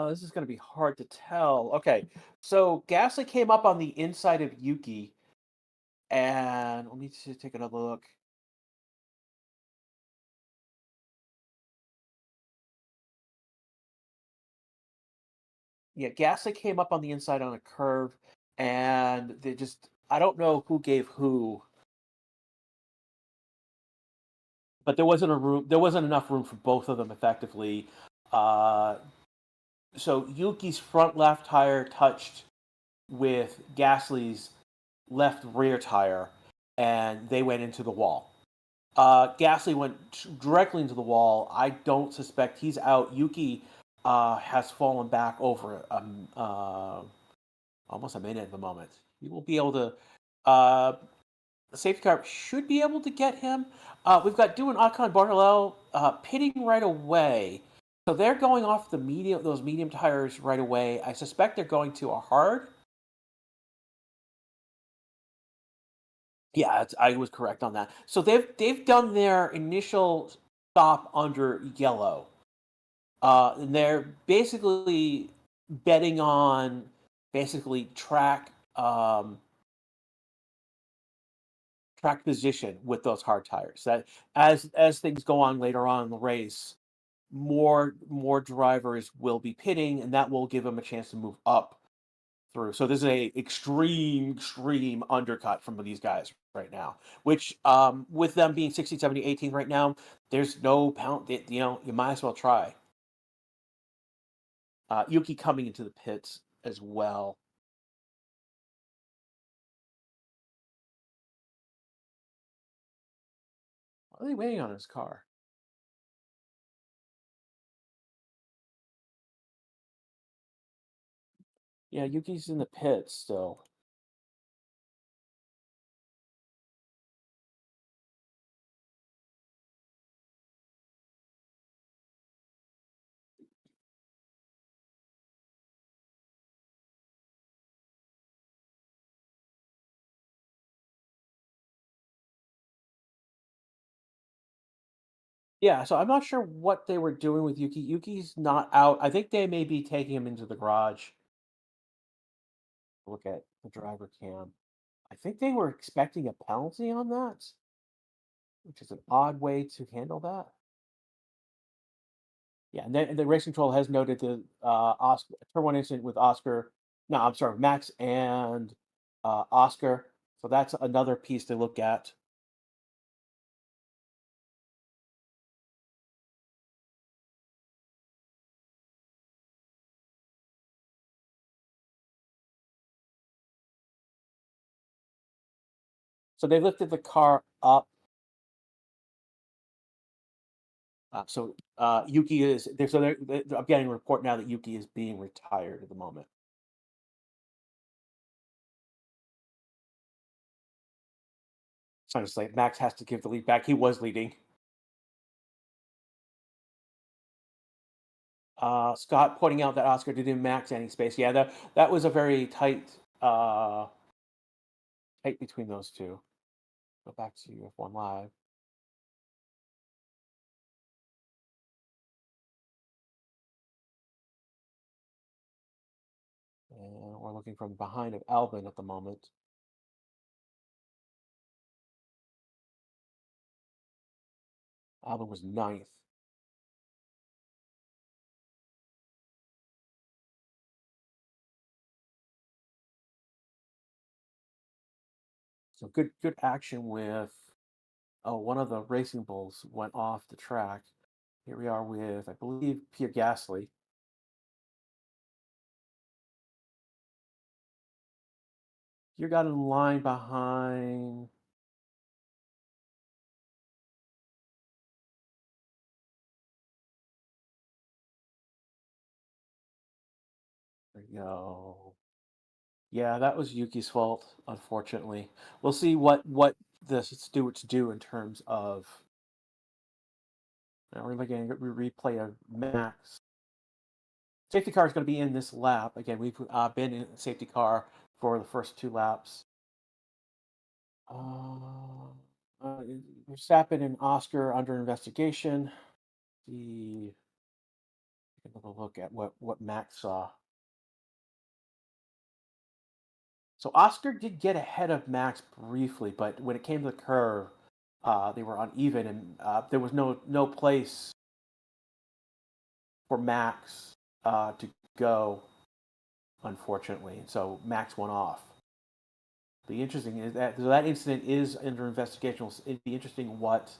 this is going to be hard to tell. Okay, so Gasly came up on the inside of Yuki, and let me just take another look. Yeah, Gasly came up on the inside on a curve, and they just I don't know who gave who, but there wasn't enough room for both of them effectively. Uh, so Yuki's front left tire touched with Gasly's left rear tire, and they went into the wall. Gasly went directly into the wall. I don't suspect he's out. Yuki has fallen back over almost a minute at the moment. He will be able to. The safety car should be able to get him. We've got Dewan Akon Bartolel pitting right away. So they're going off those medium tires right away. I suspect they're going to a hard. Yeah, I was correct on that. So they've done their initial stop under yellow, and they're basically betting on basically track position with those hard tires. That as things go on later on in the race, more drivers will be pitting, and that will give them a chance to move up through. So this is a extreme undercut from these guys right now, which with them being 60, 70, 18 right now, there's no pound, you might as well try. Yuki coming into the pits as well. What are they waiting on his car? Yeah, Yuki's in the pits still. Yeah, so I'm not sure what they were doing with Yuki. Yuki's not out. I think they may be taking him into the garage. Look at the driver cam. I think they were expecting a penalty on that, which is an odd way to handle that. Yeah, and then the race control has noted the Oscar turn one incident with Oscar. No, I'm sorry, Max and Oscar. So that's another piece to look at. So they lifted the car up. Yuki is there. So I'm getting a report now that Yuki is being retired at the moment. So it's like Max has to give the lead back. He was leading. Scott pointing out that Oscar didn't max any space. Yeah, that was a very tight between those two. Go back to F1 Live. And we're looking from behind of Albin at the moment. Albin was ninth. So good action with one of the racing bulls went off the track. Here we are with, I believe, Pierre Gasly. You got in line behind. There you go. Yeah, that was Yuki's fault, unfortunately. We'll see what the stewards do in terms of. Now we're looking at replay of Max. Safety car is going to be in this lap. Again, we've been in safety car for the first two laps. Uh, Verstappen and Oscar under investigation. See, take another look at what Max saw. So Oscar did get ahead of Max briefly, but when it came to the curve, they were uneven, and there was no place for Max to go, unfortunately. So Max went off. The interesting is that so that incident is under investigation. It'd be interesting what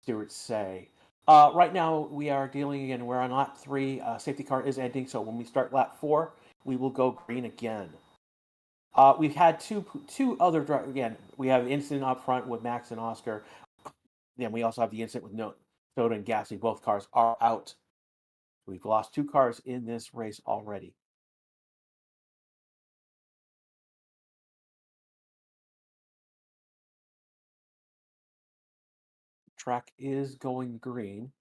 stewards say. Right now, we are dealing again. We're on lap three. Safety car is ending, so when we start lap four, we will go green again. We've had two other again. We have an incident up front with Max and Oscar. Then we also have the incident with Soda and Gasly. Both cars are out. We've lost two cars in this race already. Track is going green.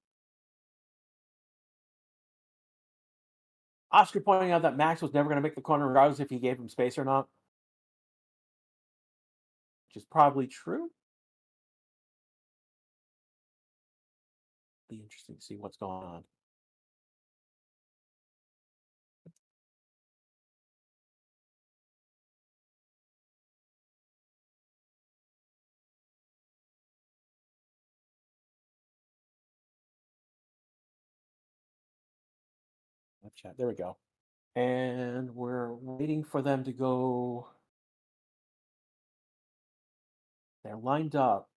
Oscar pointing out that Max was never going to make the corner regardless if he gave him space or not, which is probably true. Be interesting to see what's going on. Chat. There we go. And we're waiting for them to go. They're lined up.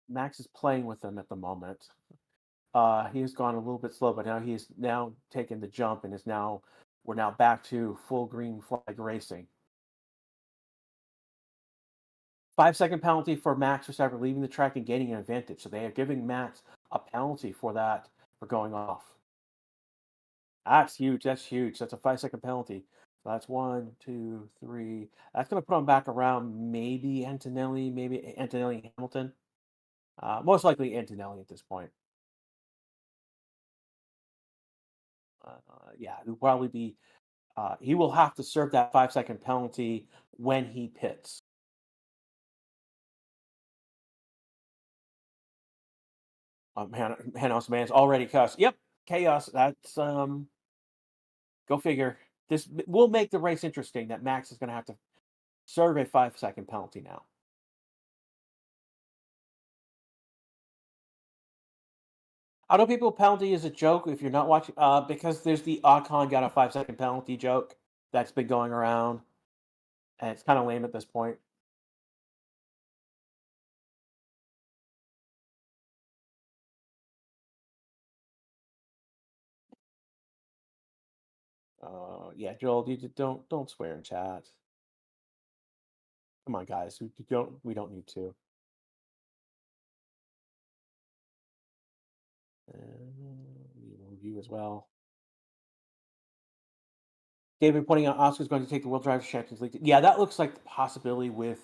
Max is playing with them at the moment. He's gone a little bit slow, but now he's now taken the jump and we're now back to full green flag racing. 5-second penalty for Max Verstappen leaving the track and gaining an advantage. So they are giving Max a penalty for that for going off. That's huge. That's huge. That's a 5-second penalty. So that's 1, 2, 3. That's going to put him back around maybe Antonelli, Hamilton. Most likely Antonelli at this point. Yeah, it'll probably be. He will have to serve that 5-second penalty when he pits. Hanos Man's already cussed. Yep, chaos. That's go figure. This will make the race interesting. That Max is going to have to serve a 5-second penalty now. Auto people penalty is a joke if you're not watching, because there's the Ocon got a 5-second penalty joke that's been going around, and it's kind of lame at this point. Yeah, Joel, don't swear in chat. Come on, guys, we don't need to. We will review as well. David pointing out Oscar's going to take the World Drivers' Champions League. Yeah, that looks like the possibility with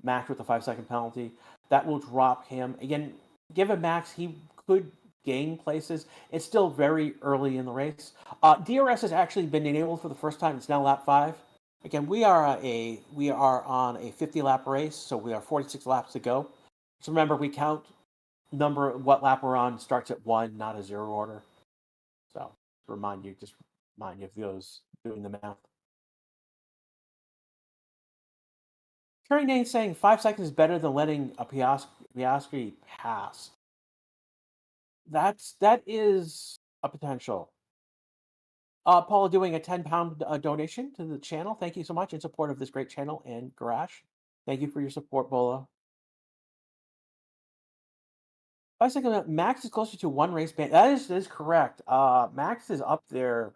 Max with the 5-second penalty. That will drop him. Again, given Max, he could gain places. It's still very early in the race. DRS has actually been enabled for the first time. It's now lap 5. Again, we are on a 50 lap race, so we are 46 laps to go. So remember, we count what lap we're on starts at 1, not a 0 order. So remind you of those doing the math. Kerry Nane saying 5 seconds is better than letting a Piastri pass. That is a potential. Paula doing a £10 donation to the channel. Thank you so much in support of this great channel and garage. Thank you for your support, Paula. 5 seconds. Max is closer to one race ban. That is correct. Max is up there.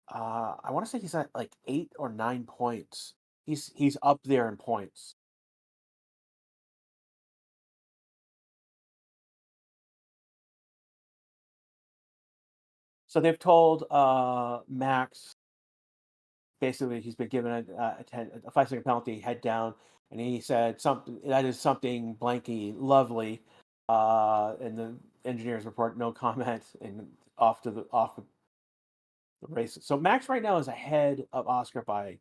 I want to say he's at like 8 or 9 points. He's up there in points. So they've told Max basically he's been given a 5 second penalty, head down, and he said something that is something blanky lovely. And the engineers report no comment and off the race. So Max right now is ahead of Oscar by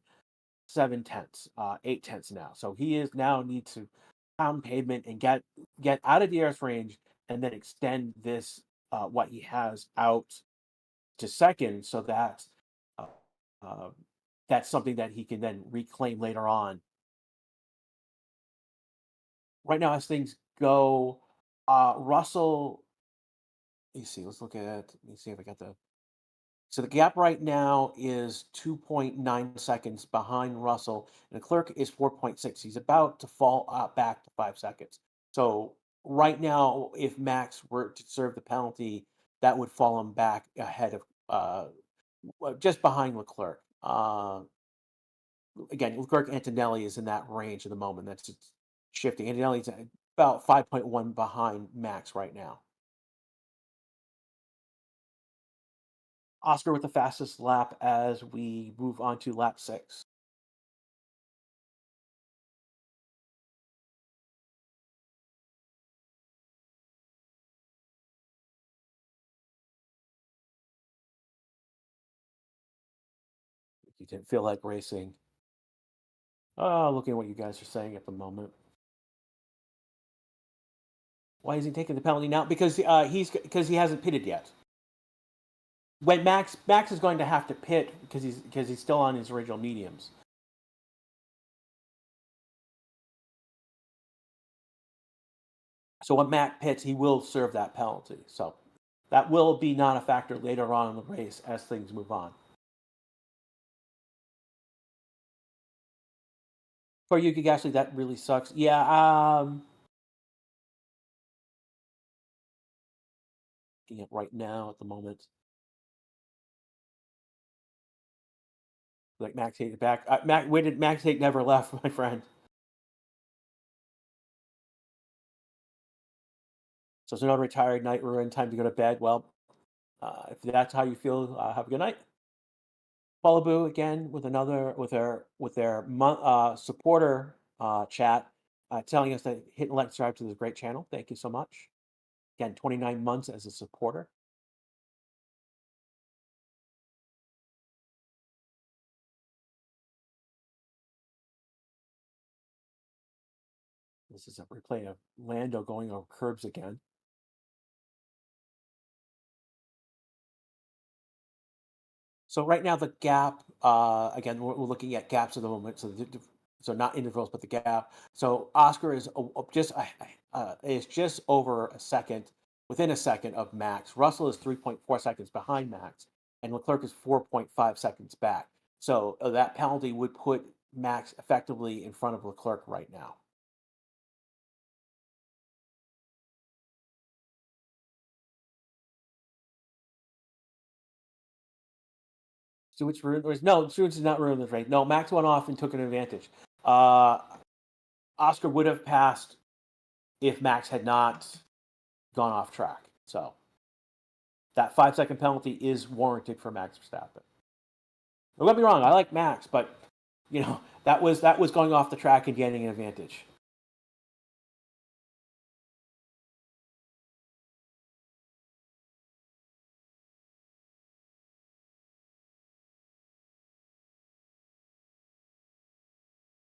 7 tenths, 8 tenths now. So he is now needs to pound pavement and get out of DRS range and then extend this what he has out to second, so that uh, uh, that's something that he can then reclaim later on. Right now, as things go, Russell. Let me see. Let's look at. Let me see if I got the. So the gap right now is 2.9 seconds behind Russell, and Leclerc is 4.6. He's about to fall back to 5 seconds. So right now, if Max were to serve the penalty, that would fall him back ahead of just behind Leclerc. Again, Leclerc Antonelli is in that range at the moment. That's just shifting. Antonelli's about 5.1 behind Max right now. Oscar with the fastest lap as we move on to lap 6. You didn't feel like racing. Looking at what you guys are saying at the moment. Why is he taking the penalty now? Because he hasn't pitted yet. When Max is going to have to pit because he's still on his original mediums. So when Matt pits, he will serve that penalty. So that will be not a factor later on in the race as things move on. For Yuki Gasly, that really sucks. Yeah, looking at right now at the moment. Like Max Tate back. Where did Max Tate never left, my friend? So it's another retired night. We're in time to go to bed. Well, if that's how you feel, have a good night. Boo again with another with their supporter chat, telling us to hit and like subscribe to this great channel. Thank you so much. Again, 29 months as a supporter. This is a replay of Lando going over curbs again. So right now the gap, again, we're looking at gaps at the moment. So not intervals, but the gap. So Oscar is just over a second within a second of Max. Russell is 3.4 seconds behind Max, and Leclerc is 4.5 seconds back. So that penalty would put Max effectively in front of Leclerc right now. Stewart ruined no, Stewart did not ruin the race. No, Max went off and took an advantage. Uh, Oscar would have passed if Max had not gone off track. So that 5 second penalty is warranted for Max Verstappen. Don't get me wrong, I like Max, but that was going off the track and getting an advantage.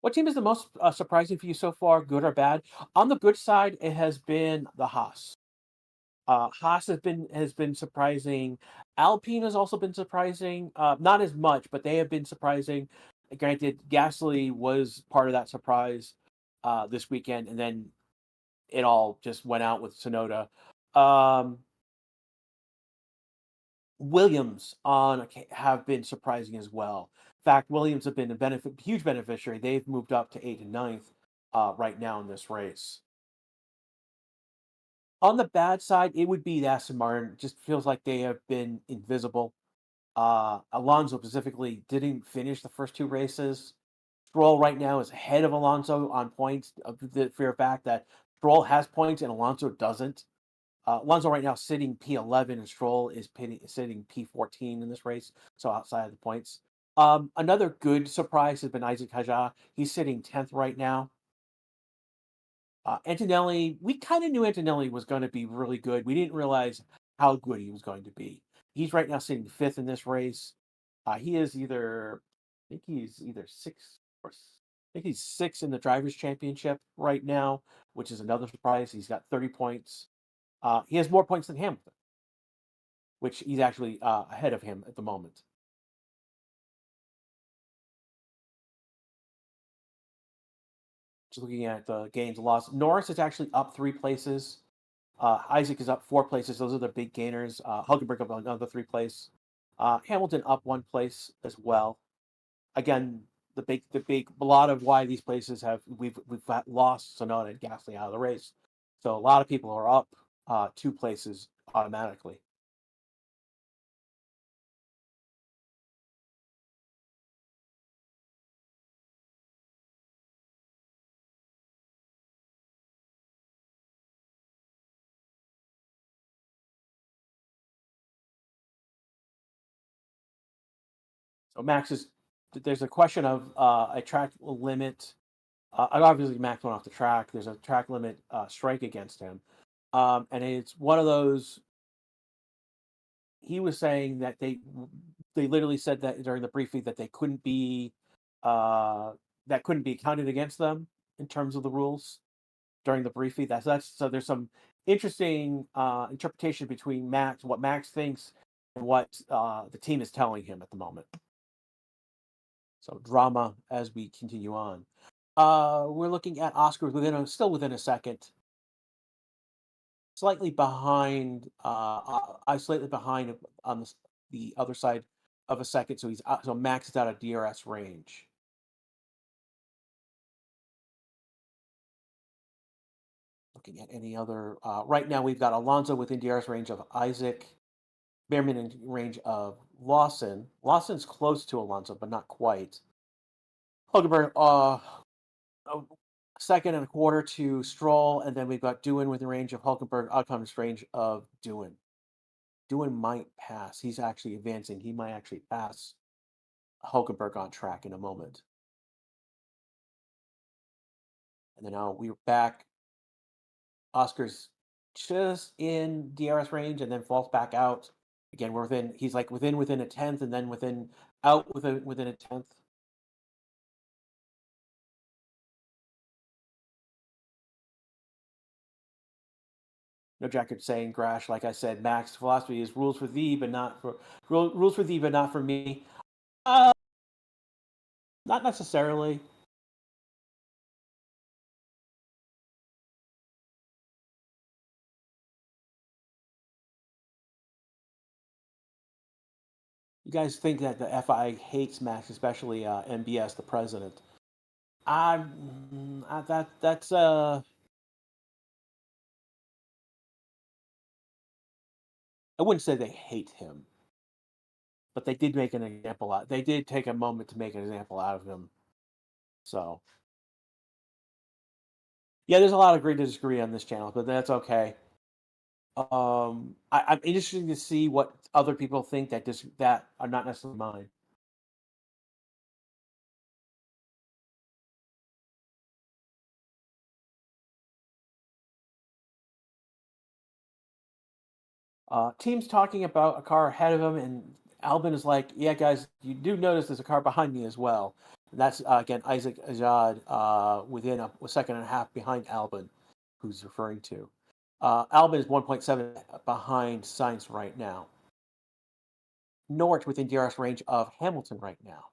What team is the most surprising for you so far, good or bad? On the good side, it has been the Haas. Haas has been surprising. Alpine has also been surprising. Not as much, but they have been surprising. Granted, Gasly was part of that surprise this weekend, and then it all just went out with Sonoda. Um, Williams have been surprising as well. In fact, Williams have been a huge beneficiary. They've moved up to eighth and ninth right now in this race. On the bad side, it would be Aston Martin. Just feels like they have been invisible. Alonso specifically didn't finish the first two races. Stroll right now is ahead of Alonso on points. The fair fact that Stroll has points and Alonso doesn't. Alonso right now sitting P11 and Stroll is sitting P14 in this race, so outside of the points. Another good surprise has been Isaac Hajar. He's sitting 10th right now. Antonelli, we kind of knew Antonelli was going to be really good. We didn't realize how good he was going to be. He's right now sitting fifth in this race. He is I think he's either six or I think he's six in the drivers' championship right now, which is another surprise. He's got 30 points. He has more points than Hamilton, which he's actually ahead of him at the moment. Just looking at the gains and loss, Norris is actually up 3 places. Isaac is up 4 places. Those are the big gainers. Hulkenberg up another 3 place. Hamilton up 1 place as well. Again, a lot of why these places we've lost Sonoda and Gasly out of the race. So a lot of people are up 2 places automatically. So Max is there's a question of a track limit. Obviously, Max went off the track. There's a track limit strike against him, and it's one of those. He was saying that they literally said that during the briefing that they couldn't be uh, that couldn't be counted against them in terms of the rules during the briefing. That's so there's some interesting interpretation between Max, what Max thinks, and what the team is telling him at the moment. So drama as we continue on. We're looking at Oscar still within a second, slightly behind. I slightly behind on the other side of a second, so Max is out of DRS range. Looking at any other right now, we've got Alonso within DRS range of Isaac, Behrman in range of Lawson. Lawson's close to Alonso, but not quite. Hulkenberg, a second and a quarter to Stroll, and then we've got Doohan within range of Hulkenberg, Ocon's range of Doohan. Doohan might pass. He's actually advancing. He might actually pass Hulkenberg on track in a moment. And then now we're back. Oscar's just in DRS range and then falls back out. Again, we're within. He's like within a tenth, and then within a tenth. No jacket saying Grash. Like I said, Max philosophy is rules for thee, but not for rules for thee, but not for me. Uh, Not necessarily. You guys think that the FI hates Max, especially MBS, the president. That's I wouldn't say they hate him, but they did make an example out. They did take a moment to make an example out of him. So yeah, there's a lot of agree to disagree on this channel, but that's okay. I'm interested to see what other people think that are not necessarily mine. Team's talking about a car ahead of him, and Albin is like, "Yeah, guys, you do notice there's a car behind me as well." And that's again Isaac Ajad within a second and a half behind Albin, who's referring to. Albin is 1.7 behind Sainz right now. Norwich within DRS range of Hamilton right now.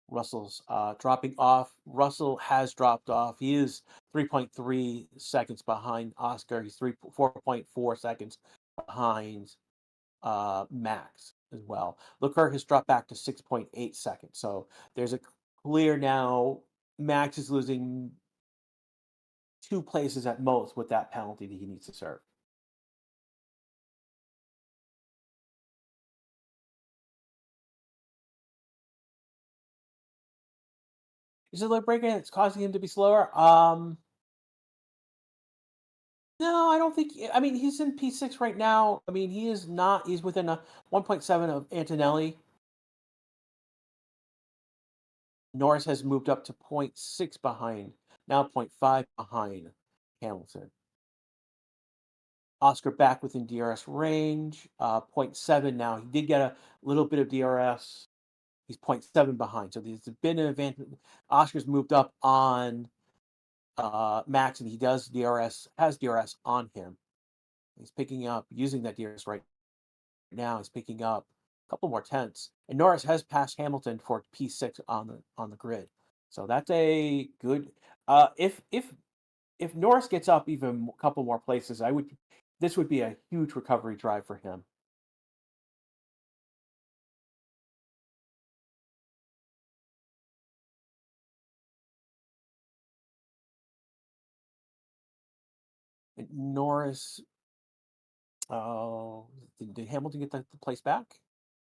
Russell's dropping off. Russell has dropped off. He is 3.3 seconds behind Oscar. He's 4.4 seconds behind Max as well. Leclerc has dropped back to 6.8 seconds. So there's a clear now. Max is losing 2 places at most with that penalty that he needs to serve. Is it like breaking? It's causing him to be slower. No, I don't think. I mean, he's in P6 right now. I mean, he is not. He's within a 1.7 of Antonelli. Norris has moved up to 0.6 behind, now 0.5 behind Hamilton. Oscar back within DRS range, 0.7 now. He did get a little bit of DRS. He's 0.7 behind. So there's been an advantage. Oscar's moved up on Max, and he has DRS on him. He's picking up, using that DRS right now. He's picking up a couple more tenths. And Norris has passed Hamilton for P6 on the grid. So that's a good if Norris gets up even a couple more places, this would be a huge recovery drive for him. And Norris, oh, did Hamilton get the place back?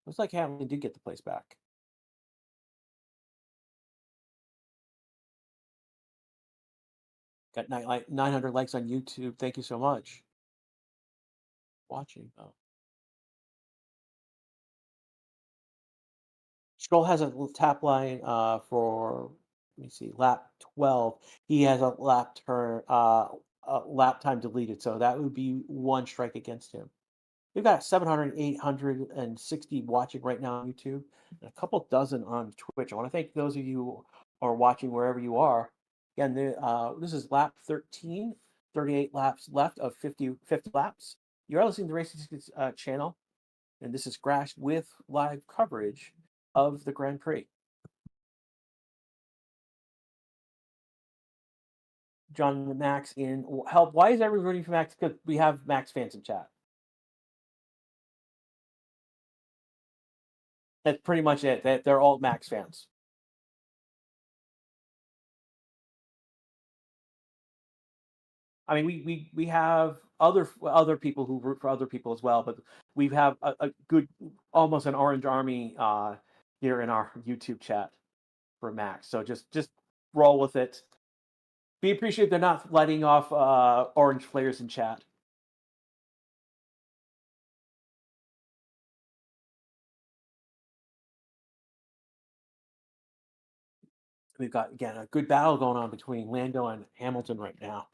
Looks like Hamilton did get the place back. Got like 900 likes on YouTube. Thank you so much watching. Oh. Stroll has a tap line for let me see, lap 12. He has a lap time deleted, so that would be one strike against him. We've got 700, 860 watching right now on YouTube, and a couple dozen on Twitch. I want to thank those of you who are watching wherever you are. Again, this is lap 13, 38 laps left of 50 laps. You're listening to the Racing Tickets channel, and this is Grash with live coverage of the Grand Prix. John Max in help. Why is everyone rooting for Max? Because we have Max fans in chat. That's pretty much it. They're all Max fans. I mean, we have other people who root for other people as well, but we have a good, almost an orange army here in our YouTube chat for Max. So just roll with it. We appreciate they're not letting off orange flares in chat. We've got again a good battle going on between Lando and Hamilton right now.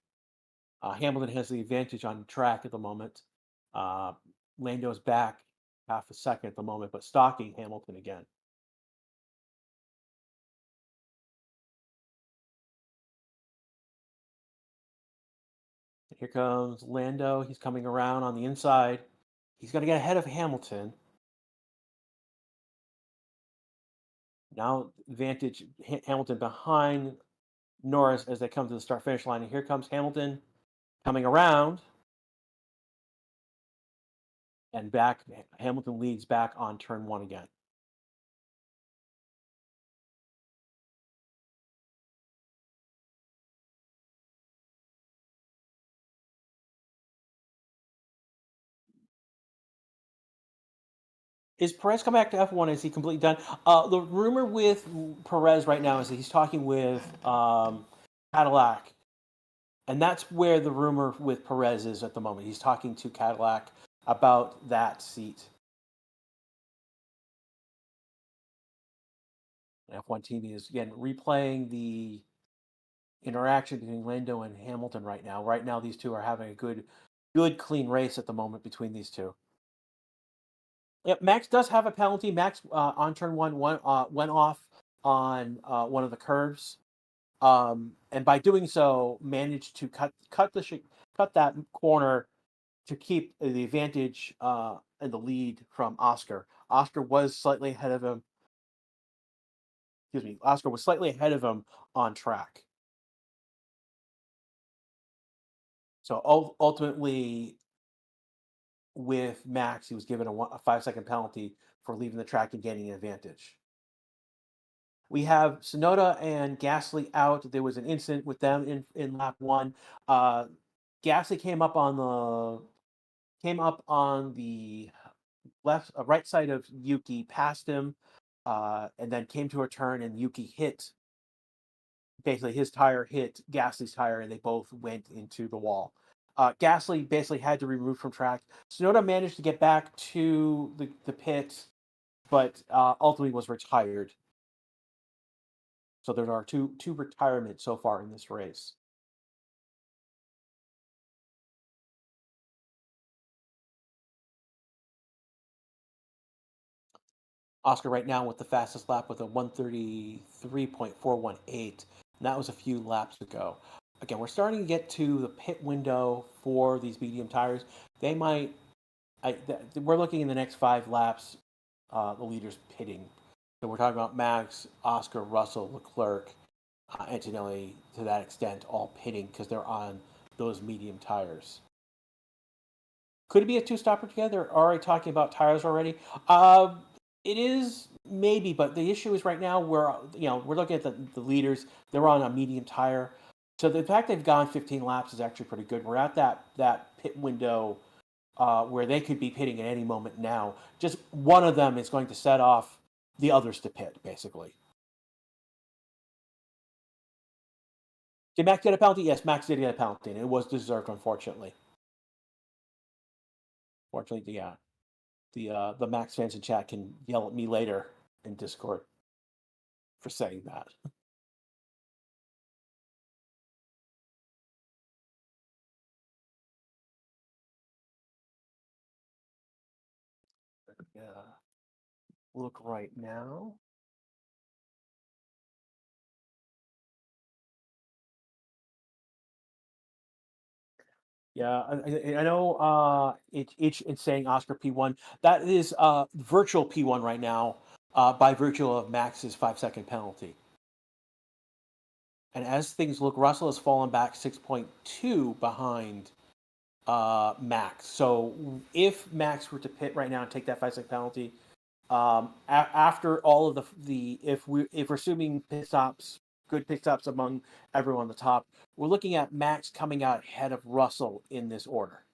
Hamilton has the advantage on track at the moment. Lando's back half a second at the moment, but stalking Hamilton again. Here comes Lando. He's coming around on the inside. He's going to get ahead of Hamilton. Now, advantage Hamilton behind Norris as they come to the start finish line. And here comes Hamilton coming around. and back Hamilton leads back on turn one again. Is Perez come back to F1? Is he completely done? The rumor with Perez right now is that he's talking with Cadillac, and that's where the rumor with Perez is at the moment. He's talking to Cadillac about that seat. F1 TV is again replaying the interaction between Lando and Hamilton right now. Right now, these two are having a good clean race at the moment between these two. Yep, Max does have a penalty. Max on turn one went off on one of the curves, and by doing so, managed to cut that corner to keep the advantage and the lead from Oscar. Oscar was slightly ahead of him. Excuse me. Oscar was slightly ahead of him on track. So ultimately, with Max, he was given a 5-second penalty for leaving the track and gaining an advantage. We have Sonoda and Gasly out. There was an incident with them in lap one. Uh, Gasly came up on the right side of Yuki, passed him, and then came to a turn, and Yuki hit. Basically, his tire hit Gasly's tire, and they both went into the wall. Gasly basically had to be removed from track. Sonoda managed to get back to the pit, but ultimately was retired. So there are two retirements so far in this race. Oscar right now with the fastest lap with a 133.418. And that was a few laps ago. Again, we're starting to get to the pit window for these medium tires. They might. We're looking in the next 5 laps. The leaders pitting. So we're talking about Max, Oscar, Russell, Leclerc, Antonelli to that extent, all pitting because they're on those medium tires. Could it be a two-stopper together? Are we talking about tires already? It is maybe, but the issue is right now we're looking at the leaders. They're on a medium tire, so the fact they've gone 15 laps is actually pretty good. We're at that pit window where they could be pitting at any moment now. Just one of them is going to set off the others to pit, basically. Did Max get a penalty? Yes, Max did get a penalty, and it was deserved, unfortunately. Fortunately, yeah. The Max fans in chat can yell at me later in Discord for saying that. Yeah. Look right now. Yeah, I know. It's saying Oscar P1. That is virtual P1 right now, by virtue of Max's 5-second penalty. And as things look, Russell has fallen back 6.2 behind Max. So if Max were to pit right now and take that 5-second penalty, after all of if we're assuming good pit stops among everyone on the top, we're looking at Max coming out ahead of Russell in this order.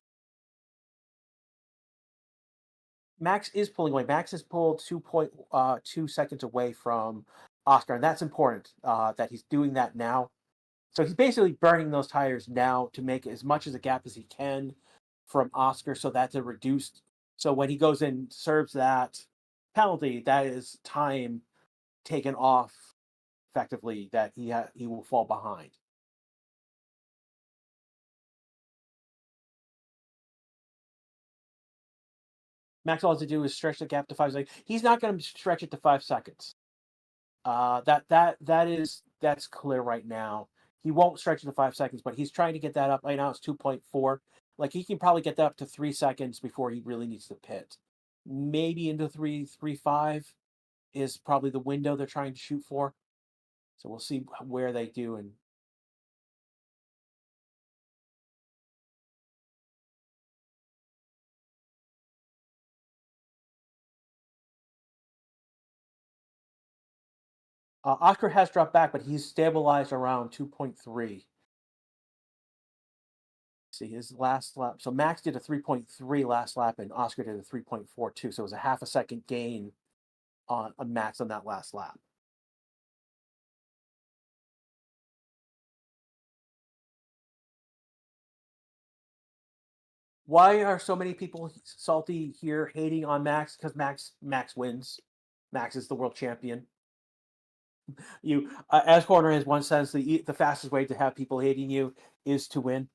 Max is pulling away. Max is pulled 2.2 seconds away from Oscar, and that's important that he's doing that now. So he's basically burning those tires now to make as much as a gap as he can from Oscar, so that's a reduced. So when he goes and serves that penalty, that is time taken off effectively that he will fall behind. Max all has to do is stretch the gap to 5 seconds. He's not going to stretch it to 5 seconds. That's clear right now. He won't stretch it to 5 seconds, but he's trying to get that up. Right now it's 2.4. Like he can probably get that up to 3 seconds before he really needs to pit. Maybe into 3.35 is probably the window they're trying to shoot for. So we'll see where they do. And Oscar has dropped back, but he's stabilized around 2.3. See his last lap. So Max did a 3.3 last lap, and Oscar did a 3.42. So it was a half a second gain on Max on that last lap. Why are so many people salty here, hating on Max? Because Max wins. Max is the world champion. You, as Corner has once says, the fastest way to have people hating you is to win.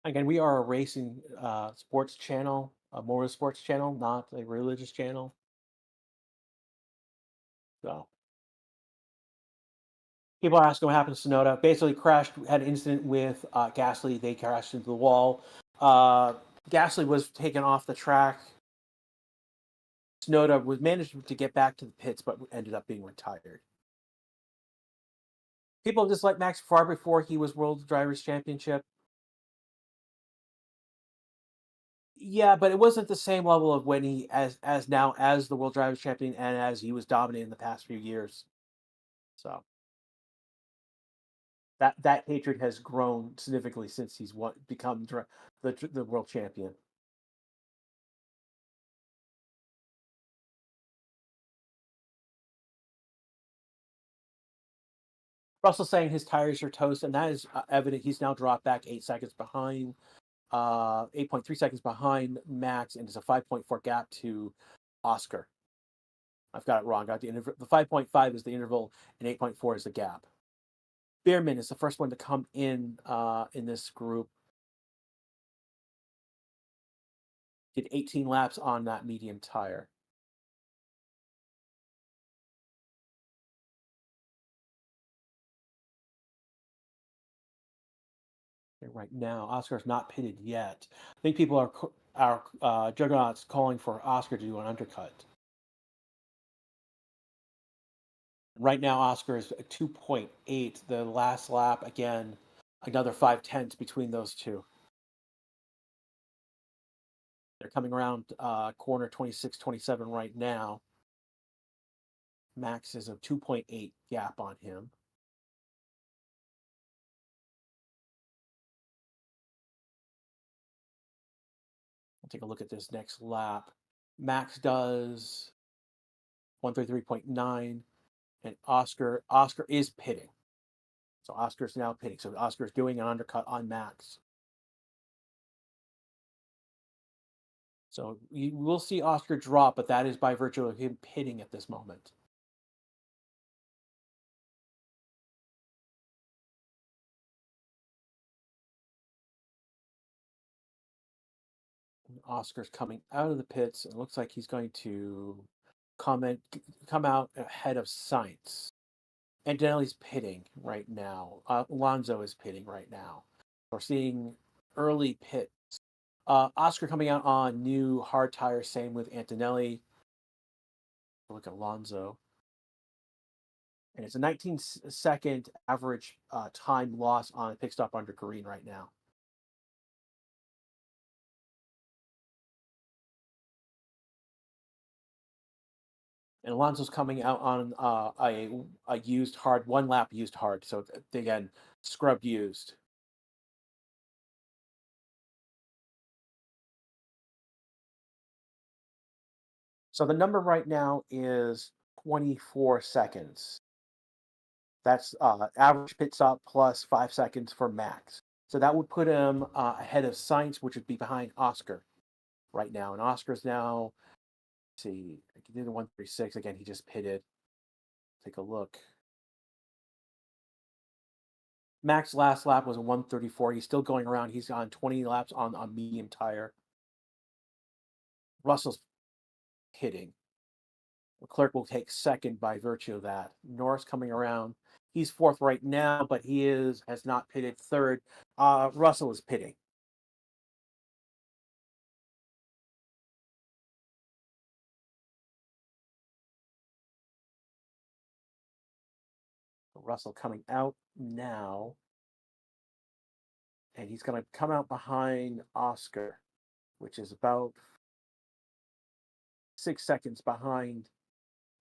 Again, we are a racing sports channel, a motor sports channel, not a religious channel. So people are asking what happened to Sonoda. Basically, crashed, had an incident with Gasly. They crashed into the wall. Uh, Gasly was taken off the track. Sonoda was managed to get back to the pits, but ended up being retired. People disliked Max far before he was World Drivers' Championship. Yeah, but it wasn't the same level of when he as now as the World Drivers' Champion and as he was dominating the past few years. So that hatred has grown significantly since he's become the world champion. Russell saying his tires are toast, and that is evident. He's now dropped back 8 seconds behind, 8.3 seconds behind Max, and it's a 5.4 gap to Oscar. I've got it wrong. Got the interval. The 5.5 is the interval, and 8.4 is the gap. Bierman is the first one to come in this group. Did 18 laps on that medium tire. Right now, Oscar's not pitted yet. I think people are Juggernauts calling for Oscar to do an undercut. Right now, Oscar is at 2.8. The last lap, again, another 5 tenths between those two. They're coming around corner 26, 27 right now. Max is a 2.8 gap on him. I'll take a look at this next lap. Max does 133.9, and Oscar is pitting. So Oscar's now pitting. So Oscar's doing an undercut on Max. So you will see Oscar drop, but that is by virtue of him pitting at this moment. Oscar's coming out of the pits. It looks like he's going to come out ahead of Sainz. Antonelli's pitting right now. Alonso is pitting right now. We're seeing early pits. Oscar coming out on new hard tires. Same with Antonelli. Look at Alonso. And it's a 19-second average time loss on a pit stop under green right now. And Alonso's coming out on a used hard, one lap used hard. So again, scrubbed used. So the number right now is 24 seconds. That's average pit stop plus 5 seconds for Max. So that would put him ahead of Sainz, which would be behind Oscar right now. And Oscar's now, let's see, he did a 136. Again, he just pitted. Take a look. Max last lap was a 134. He's still going around. He's on 20 laps on medium tire. Russell's hitting. Leclerc will take second by virtue of that. Norris coming around. He's fourth right now, but has not pitted third. Russell is pitting. Russell coming out now, and he's going to come out behind Oscar, which is about 6 seconds behind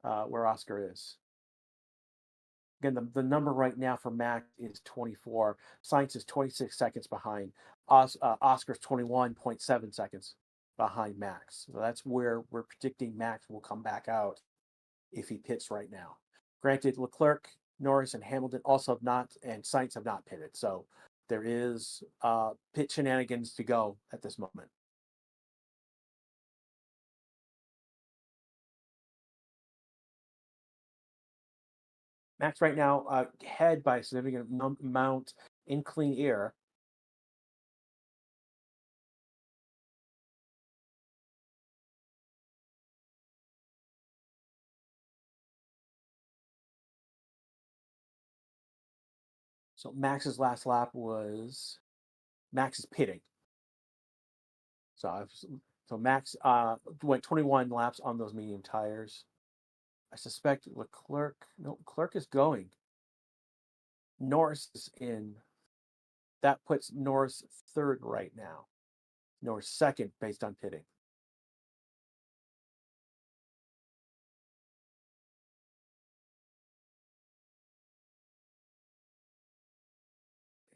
where Oscar is. Again, the number right now for Max is 24. Science is 26 seconds behind. Oscar's 21.7 seconds behind Max. So that's where we're predicting Max will come back out if he pits right now. Granted, Leclerc, Norris, and Hamilton also have not, and Sainz have not pitted. So there is pit shenanigans to go at this moment. Max right now ahead by a significant amount in clean air. So Max's last lap was Max is pitting. So Max went 21 laps on those medium tires. I suspect Leclerc. No, Leclerc is going. Norris is in. That puts Norris third right now. Norris second based on pitting.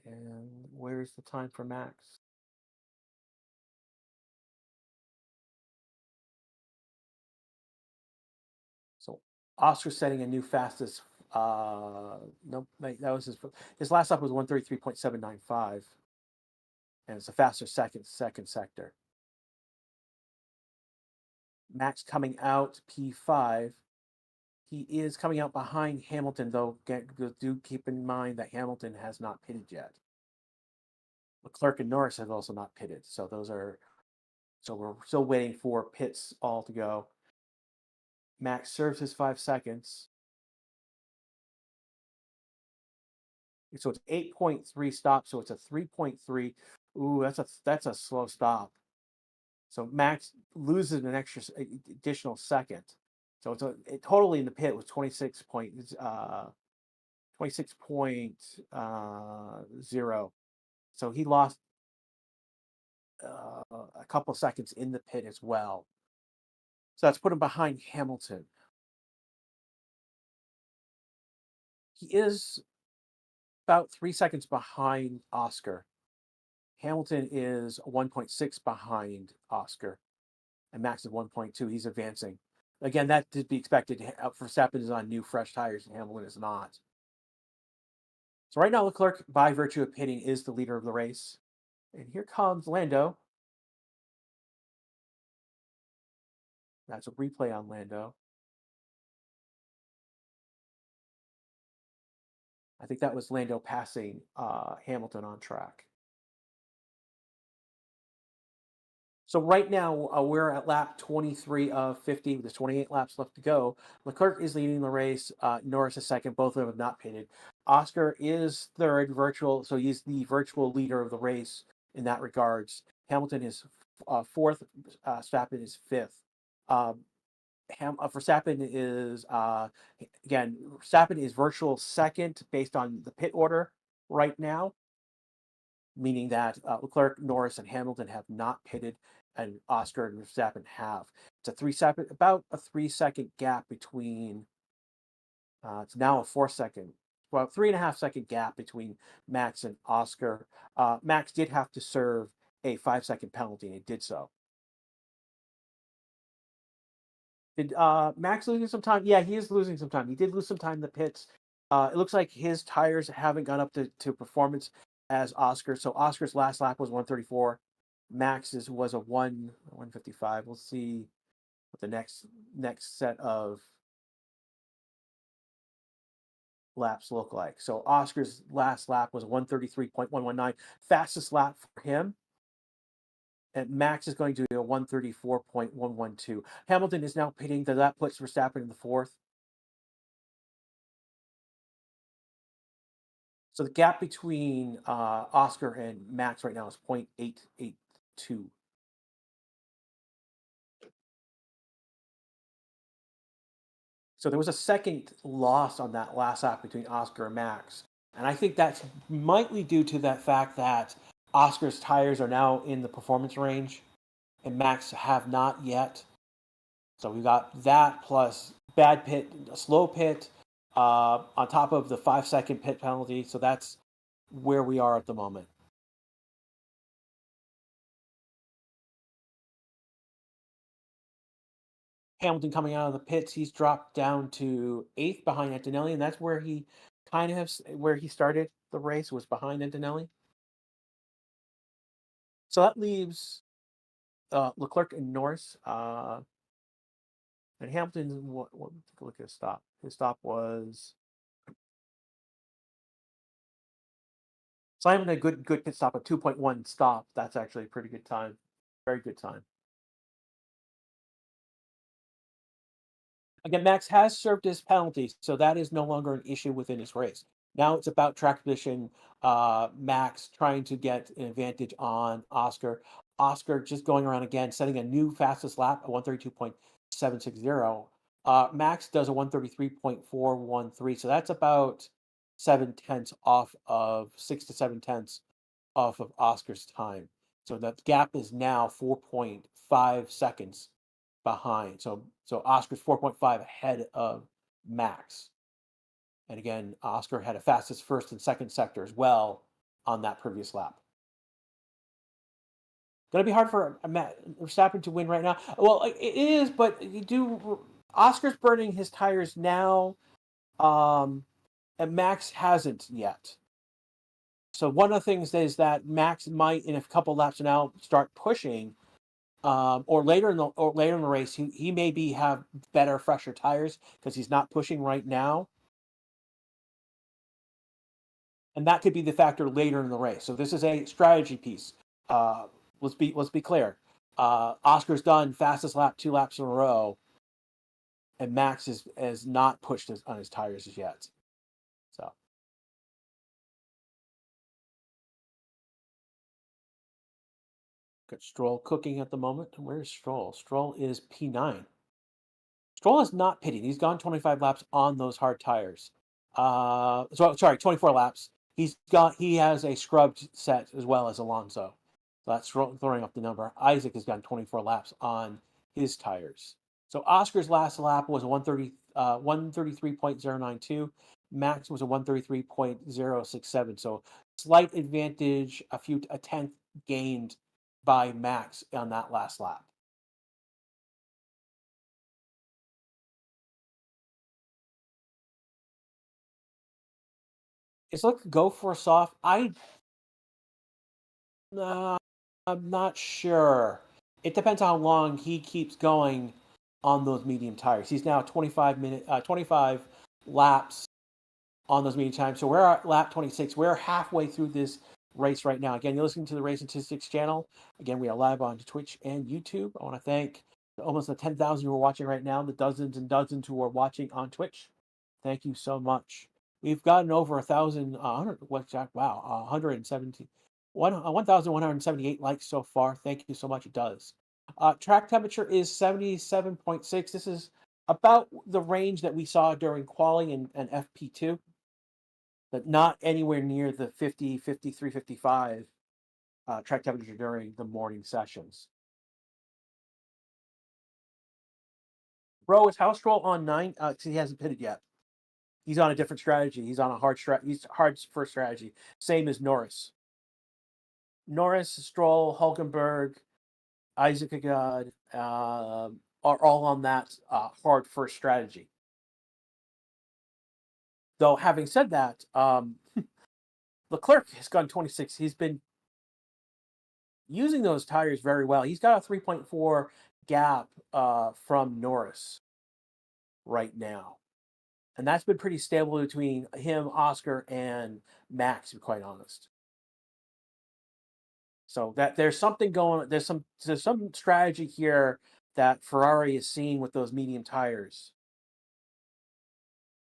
And where's the time for Max? So Oscar setting a new fastest. No, that was his last lap was 133.795, and it's a faster second sector. Max coming out P5. He is coming out behind Hamilton, though. Do keep in mind that Hamilton has not pitted yet. Leclerc and Norris have also not pitted, so we're still waiting for pits all to go. Max serves his 5 seconds. So it's 8.3 stops, so it's a 3.3. Ooh, that's a slow stop. So Max loses an additional second. So totally in the pit was 26.0. So he lost a couple seconds in the pit as well. So that's put him behind Hamilton. He is about 3 seconds behind Oscar. Hamilton is 1.6 behind Oscar, and Max is 1.2. He's advancing. Again, that did be expected. Verstappen is on new, fresh tires, and Hamilton is not. So right now, Leclerc, by virtue of pitting, is the leader of the race. And here comes Lando. That's a replay on Lando. I think that was Lando passing Hamilton on track. So right now we're at lap 23 of 50. There's 28 laps left to go. Leclerc is leading the race. Norris is second. Both of them have not pitted. Oscar is third, virtual. So he's the virtual leader of the race in that regards. Hamilton is fourth. Verstappen is fifth. Verstappen is again. Verstappen is virtual second based on the pit order right now, meaning that Leclerc, Norris, and Hamilton have not pitted, and Oscar and Verstappen have. It's about a 3 second gap between. It's now a 4 second, well, 3.5 second gap between Max and Oscar. Max did have to serve a 5 second penalty, and he did so. Did Max losing some time? Yeah, he is losing some time. He did lose some time in the pits. It looks like his tires haven't gone up to performance as Oscar. So Oscar's last lap was 134. Max's was a 155. We'll see what the next set of laps look like. So Oscar's last lap was 133.119, fastest lap for him. And Max is going to be a 134.112. Hamilton is now pitting. That puts Verstappen in the fourth. So the gap between Oscar and Max right now is 0.882. So there was a second loss on that last lap between Oscar and Max. And I think that's mightly due to that fact that Oscar's tires are now in the performance range and Max have not yet. So we got that plus bad pit, slow pit, on top of the 5 second pit penalty. So that's where we are at the moment. Hamilton coming out of the pits, he's dropped down to eighth behind Antonelli, and that's where he kind of where he started the race was behind Antonelli. So that leaves Leclerc and Norris. And Hamilton, what take a look at his stop. His stop was Simon a good pit stop, a 2.1 stop. That's actually a pretty good time, very good time. Again, Max has served his penalty, so that is no longer an issue within his race. Now it's about track position. Max trying to get an advantage on Oscar. Oscar just going around again, setting a new fastest lap at 132.760. Max does a 133.413, so that's about 7 tenths off of 6 to 7 tenths off of Oscar's time. So that gap is now 4.5 seconds behind. So Oscar's 4.5 ahead of Max. And again, Oscar had a fastest first and second sector as well on that previous lap. Going to be hard for Verstappen to win right now. Well, it is, but you do. Oscar's burning his tires now, and Max hasn't yet. So one of the things is that Max might, in a couple laps now, start pushing, or later in the race, he maybe have better, fresher tires because he's not pushing right now, and that could be the factor later in the race. So this is a strategy piece. Let's be clear. Oscar's done fastest lap 2 laps in a row, and Max is not pushed on his tires as yet. So got Stroll cooking at the moment. Where's Stroll? Stroll is P9. Stroll is not pitting. He's gone 25 laps on those hard tires. Sorry, 24 laps. He has a scrubbed set as well as Alonso. So that's throwing up the number. Isaac has gone 24 laps on his tires. So Oscar's last lap was a 133.092. Max was a 133.067. So slight advantage, a tenth gained by Max on that last lap. It's like go for a soft. Uh, I'm not sure. It depends how long he keeps going on those medium tires. He's now 25 laps on those medium tires. So we're at lap 26. We're halfway through this race right now. Again, you're listening to the Race Statistics channel. Again, we are live on Twitch and YouTube. I want to thank almost the 10,000 who are watching right now, the dozens and dozens who are watching on Twitch. Thank you so much. We've gotten over 1,000, 117, 1,178 likes so far. Thank you so much. It does. Track temperature is 77.6. This is about the range that we saw during quali and FP2, but not anywhere near the 50, 53, 55 track temperature during the morning sessions. Bro, is House Stroll on 9? He hasn't pitted yet. He's on a different strategy. He's on a he's hard first strategy. Same as Norris. Norris, Stroll, Hulkenberg, Isaac Agad are all on that hard first strategy. Though, having said that, Leclerc has gone 26. He's been using those tires very well. He's got a 3.4 gap from Norris right now. And that's been pretty stable between him, Oscar, and Max, to be quite honest. So that there's something going. There's some strategy here that Ferrari is seeing with those medium tires.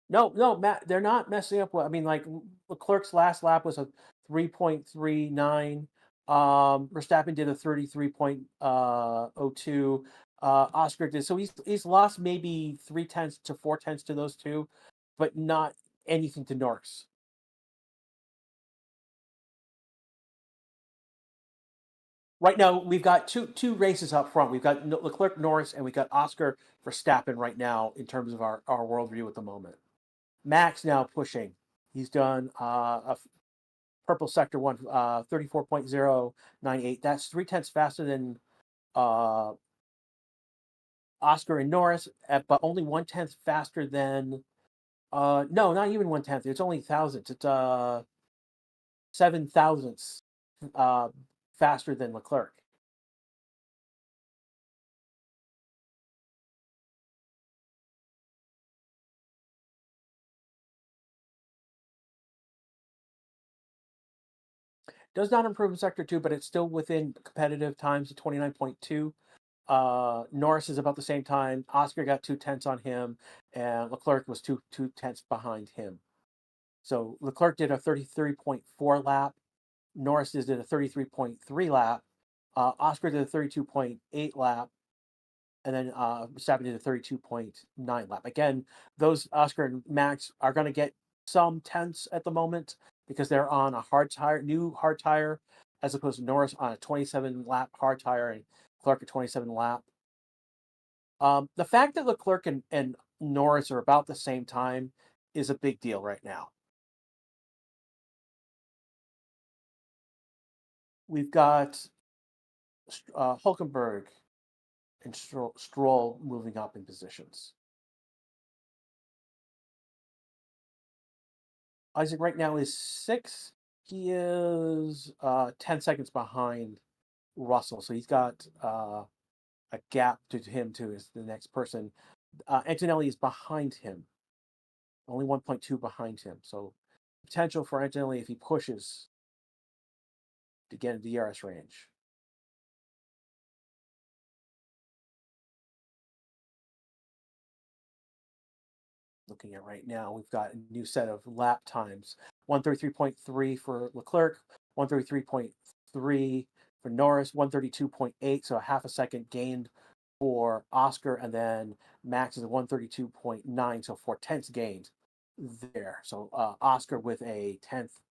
No, Matt, they're not messing up. I mean, like Leclerc's last lap was a 3.39. Verstappen did a 33.02. Oscar did. So he's lost maybe 3/10 to 4/10 to those two, but not anything to Norris. Right now, we've got two races up front. We've got Leclerc, Norris, and we've got Oscar Verstappen right now in terms of our worldview at the moment. Max now pushing. He's done a purple sector one, 34.098. That's 3/10 faster than uh, Oscar and Norris, but only 1/10 faster than. No, not even 1/10. It's only thousandths. It's 7 thousandths uh, faster than Leclerc. Does not improve in sector two, but it's still within competitive times at 29.2. Norris is about the same time. Oscar got 2/10 on him, and Leclerc was two tenths behind him. So Leclerc did a 33.4 lap. Norris did a 33.3 lap. Oscar did a 32.8 lap, and then Verstappen did a 32.9 lap. Again, those Oscar and Max are going to get some tenths at the moment because they're on a new hard tire, as opposed to Norris on a 27 lap hard tire and Clark a 27 lap. The fact that Leclerc and Norris are about the same time is a big deal right now. We've got Hulkenberg and Stroll moving up in positions. Isaac right now is 6. He is 10 seconds behind Russell, so he's got a gap to him to is the next person. Antonelli is behind him, only 1.2 behind him. So potential for Antonelli if he pushes to get into DRS range. Looking at right now, we've got a new set of lap times: 133.3 for Leclerc, 133.3 for Norris, 132.8, so a half a second gained for Oscar, and then Max is 132.9, so 4/10 gained there. So Oscar with a 10th.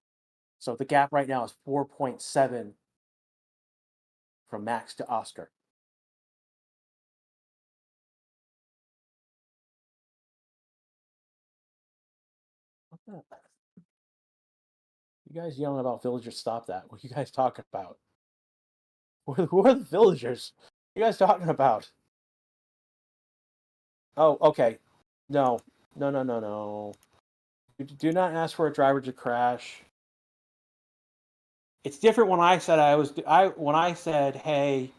So the gap right now is 4.7 from Max to Oscar. You guys yelling about villagers, stop that. What are you guys talking about? Who are the villagers? What are you guys talking about? Oh, okay. No, no, no, no, no. Do not ask for a driver to crash. It's different when I said when I said, hey,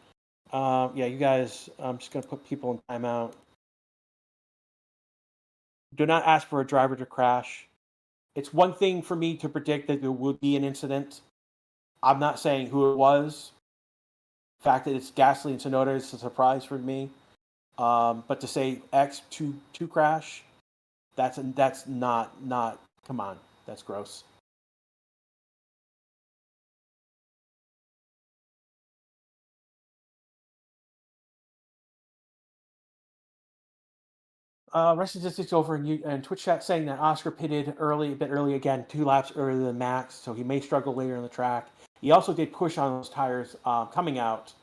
yeah, you guys, I'm just gonna put people in timeout. Do not ask for a driver to crash. It's one thing for me to predict that there would be an incident. I'm not saying who it was. The fact that it's Gasly and Tsunoda is a surprise for me. But to say X to crash, that's not. Come on, that's gross. Rest statistics over in Twitch chat saying that Oscar pitted a bit early again, 2 laps earlier than Max, so he may struggle later in the track. He also did push on those tires coming out,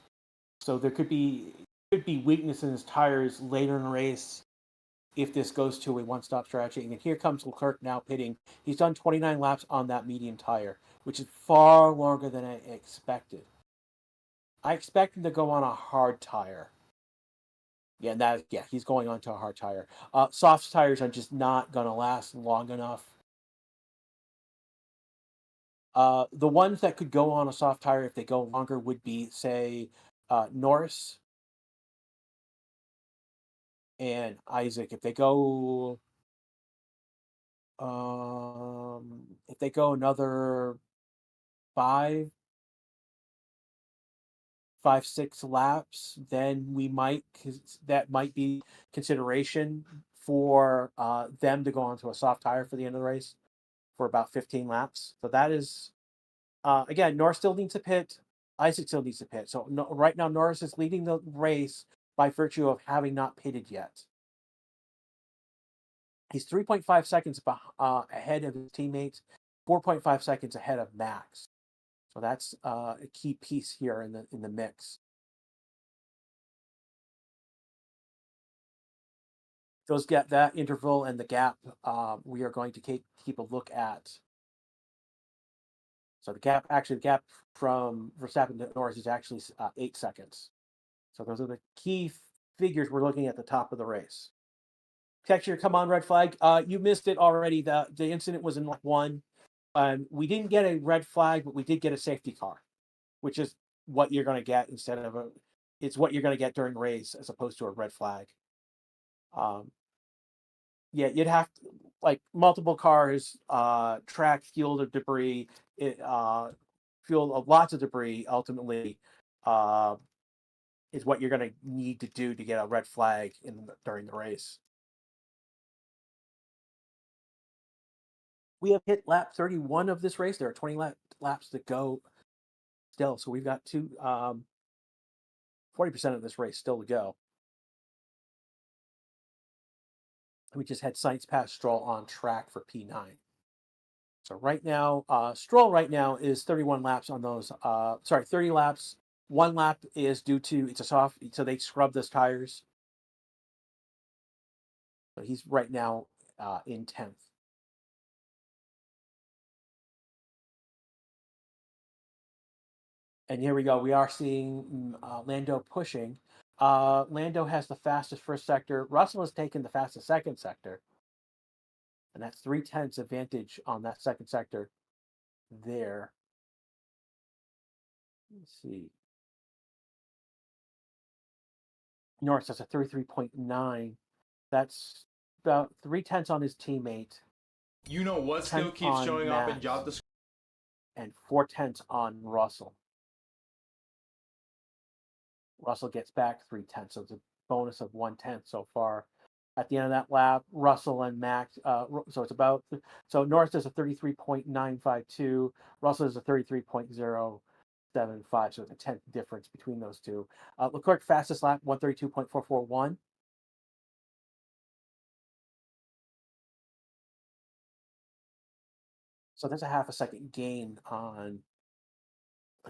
so there could be weakness in his tires later in the race if this goes to a one-stop strategy. And here comes Leclerc now pitting. He's done 29 laps on that medium tire, which is far longer than I expected. I expect him to go on a hard tire. Yeah, he's going on to a hard tire. Soft tires are just not gonna last long enough. The ones that could go on a soft tire if they go longer would be, say, Norris and Isaac. If they go another five, 6 laps, then that might be consideration for them to go onto a soft tire for the end of the race for about 15 laps. So that is again, Norris still needs to pit. Isaac still needs to pit. So right now, Norris is leading the race by virtue of having not pitted yet. He's 3.5 seconds ahead of his teammates, 4.5 seconds ahead of Max. So that's a key piece here in the mix. Those get that interval and the gap we are going to keep a look at. So the gap from Verstappen to Norris is actually 8 seconds. So those are the key figures we're looking at the top of the race. Texture, come on, red flag. You missed it already. The incident was in lap one. We didn't get a red flag, but we did get a safety car, which is what you're going to get instead of a. It's what you're going to get during the race as opposed to a red flag. Yeah, you'd have to, like multiple cars, track, fuel, or debris, fuel of lots of debris. Ultimately, uh, is what you're going to need to do to get a red flag during the race. We have hit lap 31 of this race. There are 20 laps to go still, so we've got 40% of this race still to go. We just had Sainz pass Stroll on track for P9. So right now, Stroll right now is 31 laps on those. 30 laps. 1 lap is due to it's a soft, so they scrub those tires. So he's right now in 10th. And here we go. We are seeing Lando pushing. Lando has the fastest first sector. Russell has taken the fastest second sector. And that's 0.3 advantage on that second sector there. Let's see. Norris has a 33.9. That's about 0.3 on his teammate. You know what still keeps showing up in job description? And 0.4 on Russell. Russell gets back 0.3, so it's a bonus of 0.1 so far. At the end of that lap, Russell and Max. So Norris does a 33.952. Russell does a 33.075. So it's a 10th difference between those two. Leclerc fastest lap 132.441. So that's a half a second gain on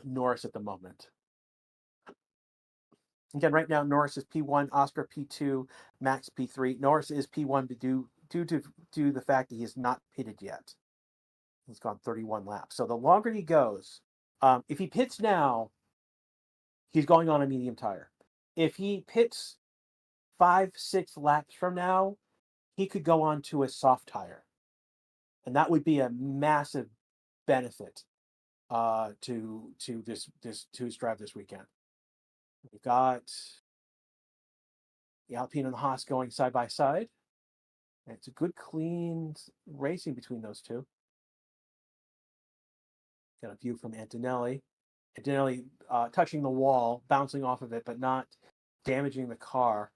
Norris at the moment. Again, right now Norris is P1, Oscar P2, Max P3. Norris is P1 due to the fact that he has not pitted yet. He's gone 31 laps. So the longer he goes, if he pits now, he's going on a medium tire. If he pits 5-6 laps from now, he could go on to a soft tire, and that would be a massive benefit to his drive this weekend. We've got the Alpine and the Haas going side by side. And it's a good, clean racing between those two. Got a view from Antonelli. Antonelli touching the wall, bouncing off of it, but not damaging the car.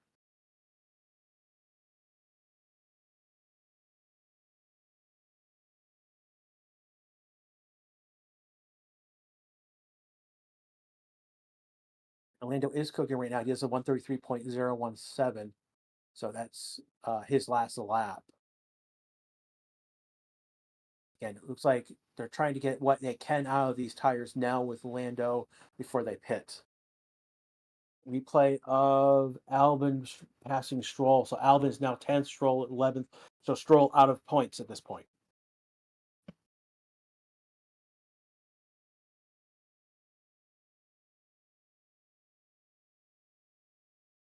Orlando is cooking right now. He has a 133.017. So that's his last lap. Again, it looks like they're trying to get what they can out of these tires now with Lando before they pit. Replay of Albon passing Stroll. So Albon is now 10th, Stroll at 11th. So Stroll out of points at this point.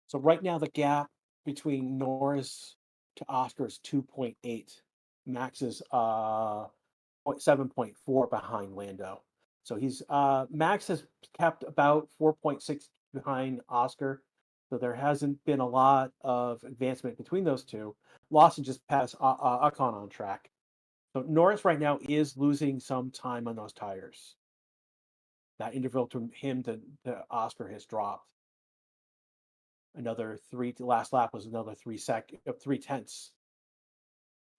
So right now the gap between Norris to Oscar is 2.8. Max is 7.4 behind Lando. So he's Max has kept about 4.6 behind Oscar. So there hasn't been a lot of advancement between those two. Lawson just passed Ocon on track. So Norris right now is losing some time on those tires. That interval to him to Oscar has dropped. Another three. The last lap was another 3/10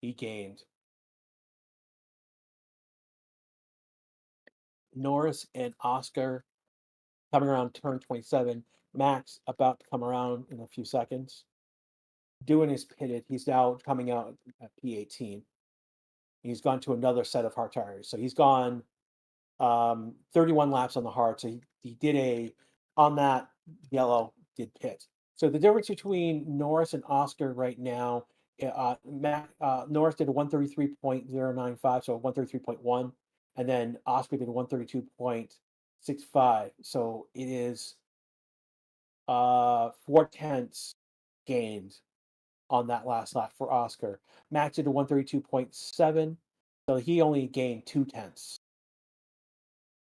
he gained. Norris and Oscar coming around turn 27. Max about to come around in a few seconds. Doing is pitted. He's now coming out at P18. He's gone to another set of hard tires. So he's gone 31 laps on the hard. So he did on that yellow, did pit. So the difference between Norris and Oscar right now, Norris did a 133.095, so 133.1, and then Oscar did a 132.65. So it is 4/10 gained on that last lap for Oscar. Max did a 132.7, so he only gained 2/10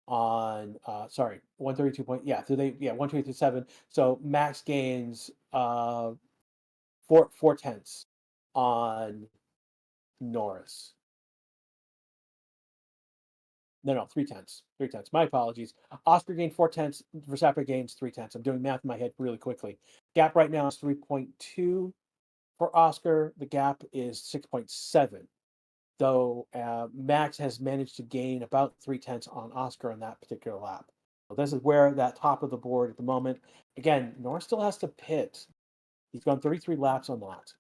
on 132 point, yeah, so 132.7. So Max gains 4/10 on Norris. No, 3/10. 3/10. My apologies. Oscar gained 4/10. Verstappen gains 3/10. I'm doing math in my head really quickly. Gap right now is 3.2 for Oscar. The gap is 6.7. Though Max has managed to gain about 3/10 on Oscar on that particular lap. So this is where that top of the board at the moment. Again, Norris still has to pit. He's gone 33 laps on that.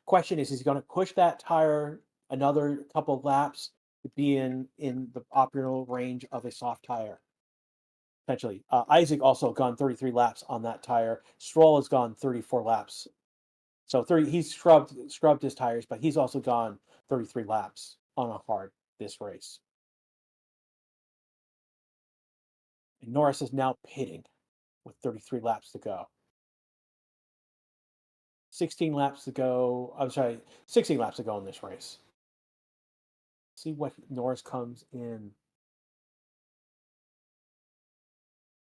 Question is he going to push that tire another couple of laps to be in the optimal range of a soft tire? Potentially. Isaac also gone 33 laps on that tire. Stroll has gone 34 laps. So 30, he's scrubbed his tires, but he's also gone 33 laps on a hard this race. And Norris is now pitting with 33 laps to go. 16 laps to go. I'm sorry, 16 laps to go in this race. See what Norris comes in.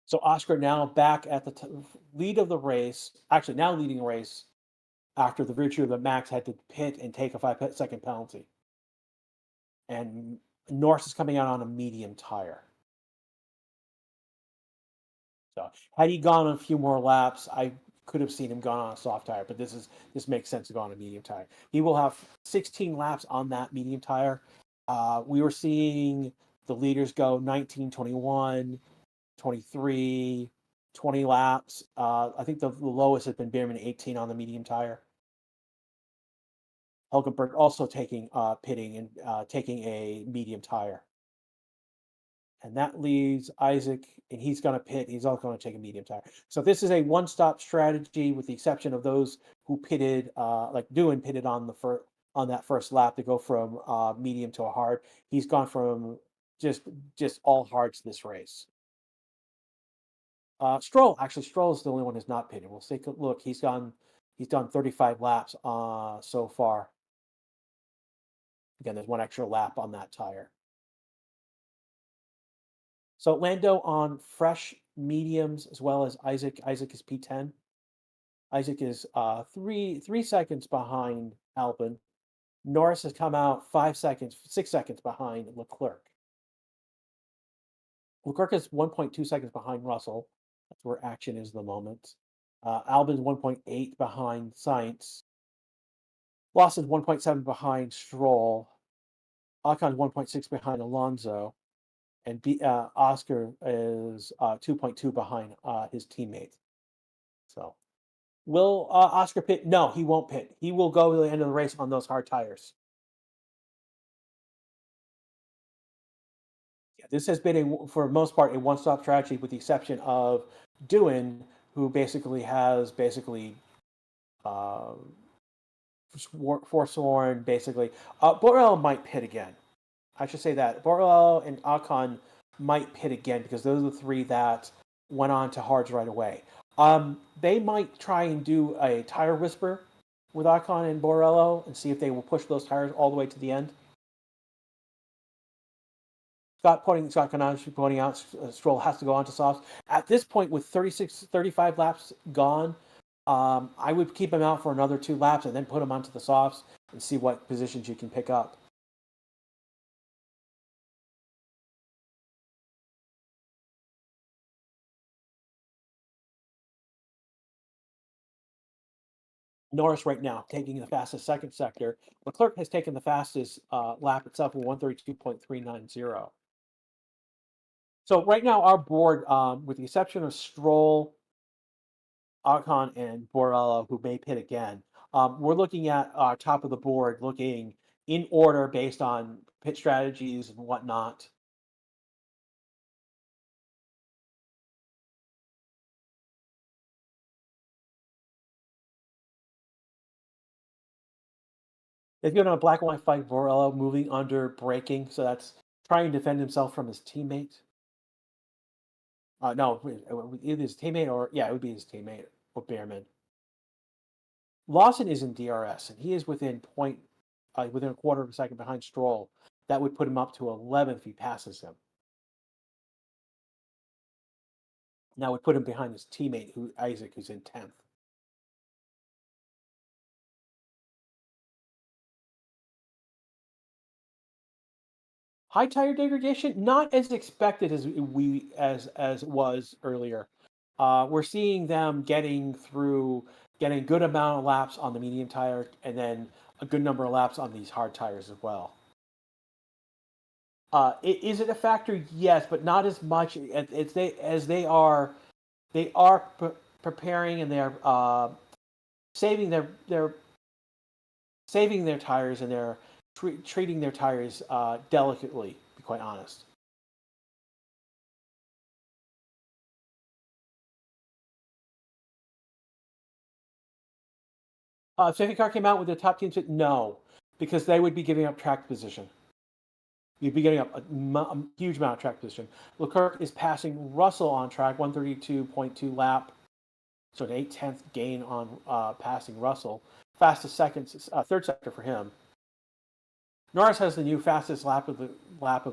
So Oscar now back at the lead of the race, actually now leading the race after the virtue of the Max had to pit and take a 5-second penalty. And Norris is coming out on a medium tire. So had he gone a few more laps, I could have seen him gone on a soft tire, but this makes sense to go on a medium tire. He will have 16 laps on that medium tire. We were seeing the leaders go 19, 21, 23, 20 laps. I think the lowest has been Bierman 18 on the medium tire. Hulkenberg also taking pitting and taking a medium tire. And that leaves Isaac, and he's going to pit. He's also going to take a medium tire. So this is a one-stop strategy, with the exception of those who pitted, like Doohan pitted on that first lap to go from medium to a hard. He's gone from just all hards this race. Stroll is the only one who's not pitted. We'll take a look. He's done 35 laps so far. Again, there's one extra lap on that tire. So Lando on fresh mediums, as well as Isaac. Isaac is P10. Isaac is 3 seconds behind Albon. Norris has come out 6 seconds behind Leclerc. Leclerc is 1.2 seconds behind Russell. That's where action is at the moment. Albon's 1.8 behind Sainz. Loss is 1.7 behind Stroll. Ocon's 1.6 behind Alonso. And Oscar is 2.2 behind his teammate. So, will Oscar pit? No, he won't pit. He will go to the end of the race on those hard tires. Yeah, this has been for the most part, a one-stop strategy, with the exception of Doohan, who has forsworn basically. Borrell might pit again. I should say that Borrell and Ocon might pit again, because those are the three that went on to hards right away. They might try and do a tire whisper with Ocon and Borrello and see if they will push those tires all the way to the end. Scott Canage pointing out Stroll has to go on to softs. At this point, with 35 laps gone, I would keep him out for another 2 laps and then put him onto the softs and see what positions you can pick up. Norris right now taking the fastest second sector. Leclerc has taken the fastest lap itself with 132.390. So right now, our board, with the exception of Stroll, Ocon, and Borello, who may pit again, we're looking at top of the board, looking in order based on pit strategies and whatnot. They've given a black and white fight. Borello moving under braking, so that's trying to defend himself from his teammate. No, either his teammate or yeah, it would be his teammate or Behrman. Lawson is in DRS, and he is within within a quarter of a second behind Stroll. That would put him up to 11th if he passes him. Now would put him behind his teammate, Isaac, who's in 10th. High tire degradation, not as expected as it was earlier. We're seeing them getting a good amount of laps on the medium tire, and then a good number of laps on these hard tires as well. Is it a factor? Yes, but not as much as they are. They are preparing, and they're saving their tires, and they're treating their tires delicately. To be quite honest. Safety car came out with the top team. No, because they would be giving up track position. You'd be giving up a huge amount of track position. Leclerc is passing Russell on track, 132.2 lap, so an 8/10 gain on passing Russell. Fastest third sector for him. Norris has the new fastest lap of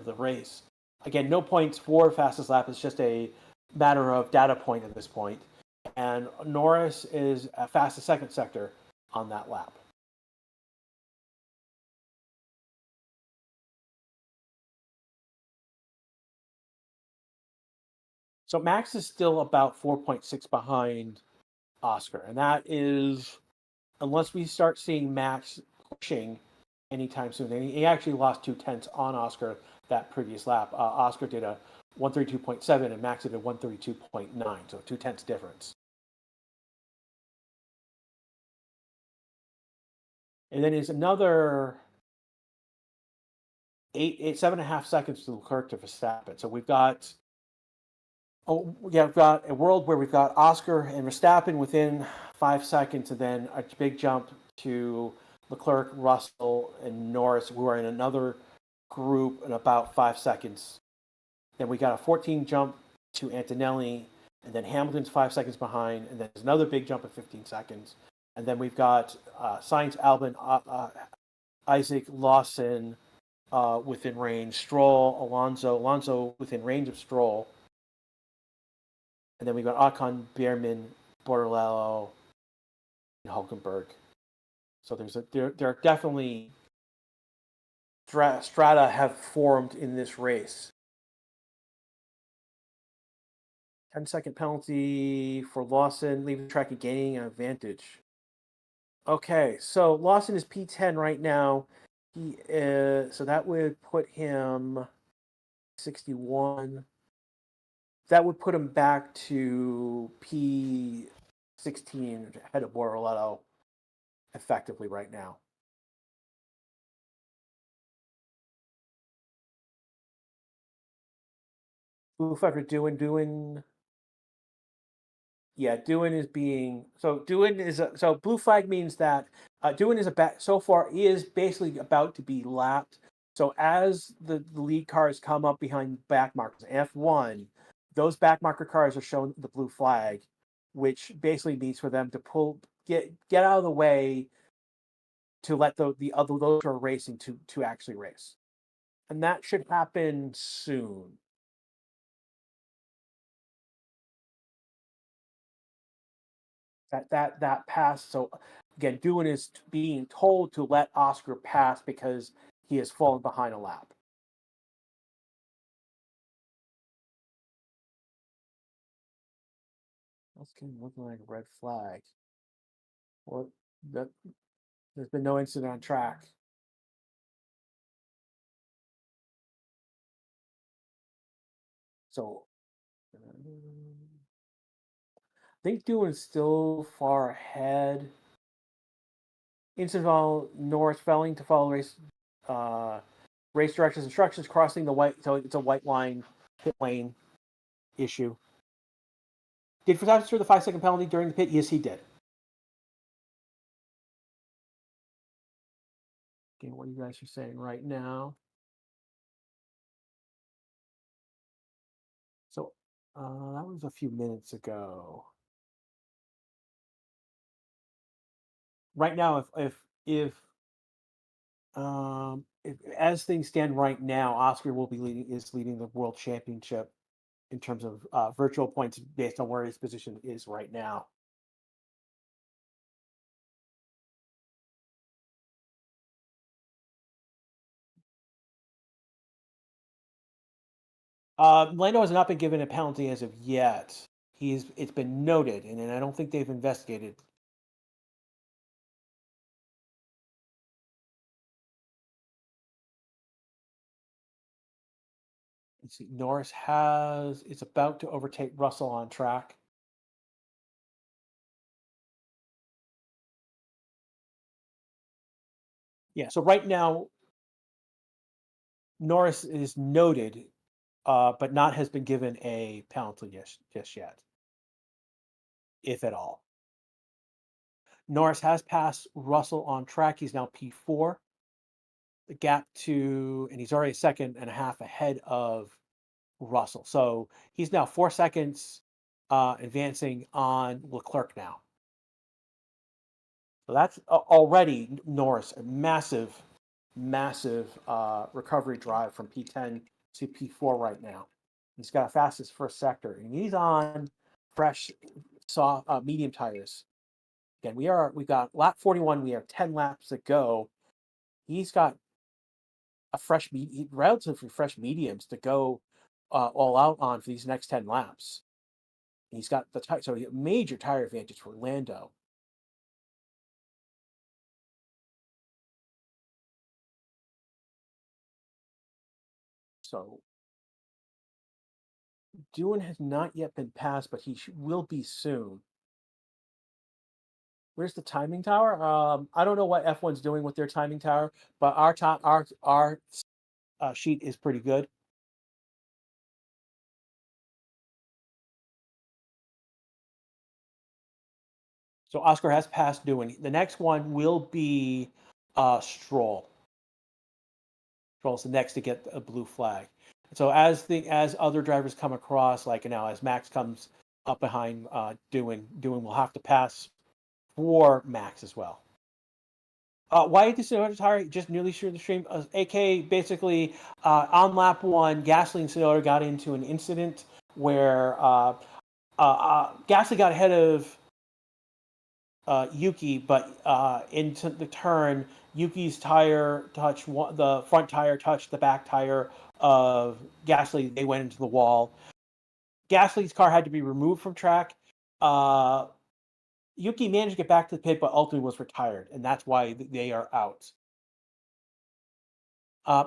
the race. Again, no points for fastest lap. It's just a matter of data point at this point. And Norris is fastest second sector on that lap. So Max is still about 4.6 behind Oscar, and that is unless we start seeing Max pushing anytime soon. And he actually lost 2/10 on Oscar that previous lap. Oscar did a 132.7 and Max did a 132.9, so 2/10 difference. And then is another 7.5 seconds to Leclerc to Verstappen. So we've got we've got a world where we've got Oscar and Verstappen within 5 seconds, and then a big jump to Leclerc, Russell, and Norris, who are in another group in about 5 seconds. Then we got a 14 jump to Antonelli, and then Hamilton's 5 seconds behind, and then there's another big jump of 15 seconds. And then we've got Sainz, Albon, Isaac, Lawson within range, Stroll, Alonso within range of Stroll. And then we've got Ocon, Behrman, Bordello, and Hulkenberg. So there are definitely strata have formed in this race. 10-second penalty for Lawson, leaving the track and gaining an advantage. Okay, so Lawson is P10 right now. So that would put him 61. That would put him back to P16 ahead of Bortoletto effectively right now. Blue flag for doing. Yeah, Doohan is being Doohan is so blue flag means that Doohan is so far is basically about to be lapped. So as the lead cars come up behind back markers, F1, those back marker cars are shown the blue flag, which basically means for them to get out of the way to let the other those who are racing to actually race, and that should happen soon. That pass. So again, Doohan is being told to let Oscar pass because he has fallen behind a lap. That's looking like a red flag. Well, there's been no incident on track. So I think Doohan's still far ahead. Instant Norris failing to follow race directions instructions, crossing the white. So it's a white line pit lane issue. Did Verstappen serve the 5-second penalty during the pit? Yes, he did. Okay, what you guys are saying right now. So that was a few minutes ago. Right now, if as things stand right now, Oscar will be leading the world championship in terms of virtual points based on where his position is right now. Lando has not been given a penalty as of yet. It's been noted, and I don't think they've investigated. Let's see, Norris is about to overtake Russell on track. Yeah, so right now Norris is noted, but has been given a penalty just yet, if at all. Norris has passed Russell on track. He's now P4. The gap and he's already a second and a half ahead of Russell. So he's now 4 seconds advancing on Leclerc now. So that's already Norris, a massive recovery drive from P10 to P4 right now. He's got a fastest first sector, and he's on fresh, soft, medium tires. Again, we've got lap 41. We have 10 laps to go. He's got relatively fresh mediums to go all out on for these next 10 laps. He's got so he major tire advantage for Lando. So Doohan has not yet been passed, but he will be soon. Where's the timing tower? I don't know what F1's doing with their timing tower, but our sheet is pretty good. So Oscar has passed Doohan. The next one will be Stroll. Stroll's the next to get a blue flag. So as other drivers come across, like now as Max comes up behind Doohan will have to pass for Max as well. Why did this tire just nearly sheared the stream? AK basically on lap 1, Gasly and Tsunoda got into an incident where Gasly got ahead of Yuki, but into the turn, Yuki's tire touched the front tire touched the back tire of Gasly. They went into the wall. Gasly's car had to be removed from track. Yuki managed to get back to the pit, but ultimately was retired, and that's why they are out.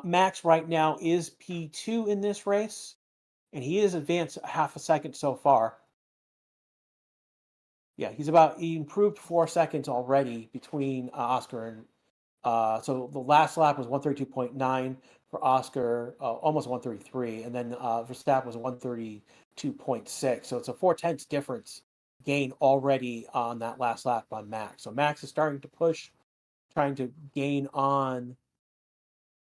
Max right now is P2 in this race, and he is advanced half a second so far. Yeah, he improved 4 seconds already between Oscar and so the last lap was 132.9 for Oscar, almost 133, and then Verstappen was 132.6. So it's a 4/10 difference gain already on that last lap on Max. So Max is starting to push, trying to gain on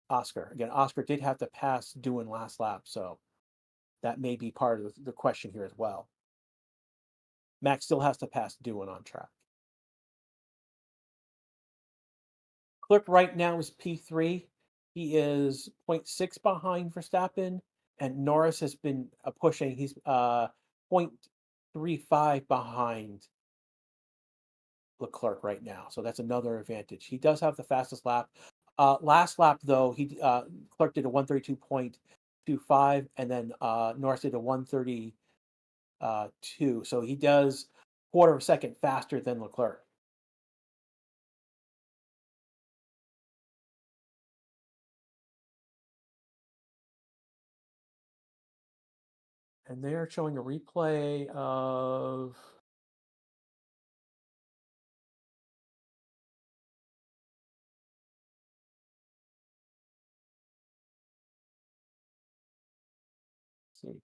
Oscar. Again, Oscar did have to pass Doohan last lap, so that may be part of the question here as well. Max still has to pass Doohan on track. Leclerc right now is P3. He is 0.6 behind Verstappen, and Norris has been pushing. He's 0.35 behind Leclerc right now, so that's another advantage. He does have the fastest lap. Last lap, though, Leclerc did a 132.25, and then Norris did a 132. So he does quarter of a second faster than Leclerc. And they're showing a replay of let's see.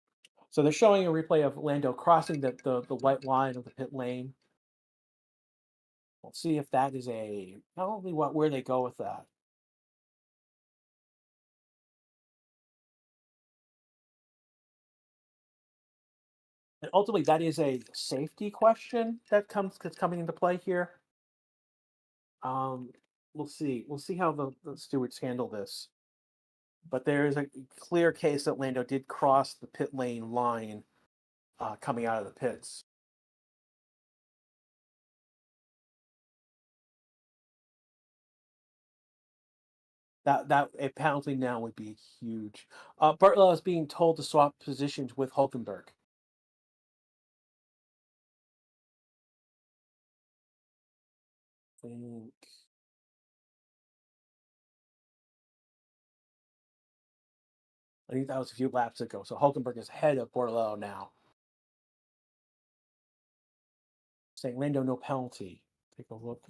So they're showing a replay of Lando crossing the white line of the pit lane. We'll see if that is probably where they go with that. And ultimately, that is a safety question that's coming into play here. Um, we'll see. We'll see how the stewards handle this. But there is a clear case that Lando did cross the pit lane line coming out of the pits. That a penalty now would be huge. Bartlett is being told to swap positions with Hulkenberg. I think that was a few laps ago. So Hulkenberg is ahead of Bordello now. Saying Lando no penalty. Take a look.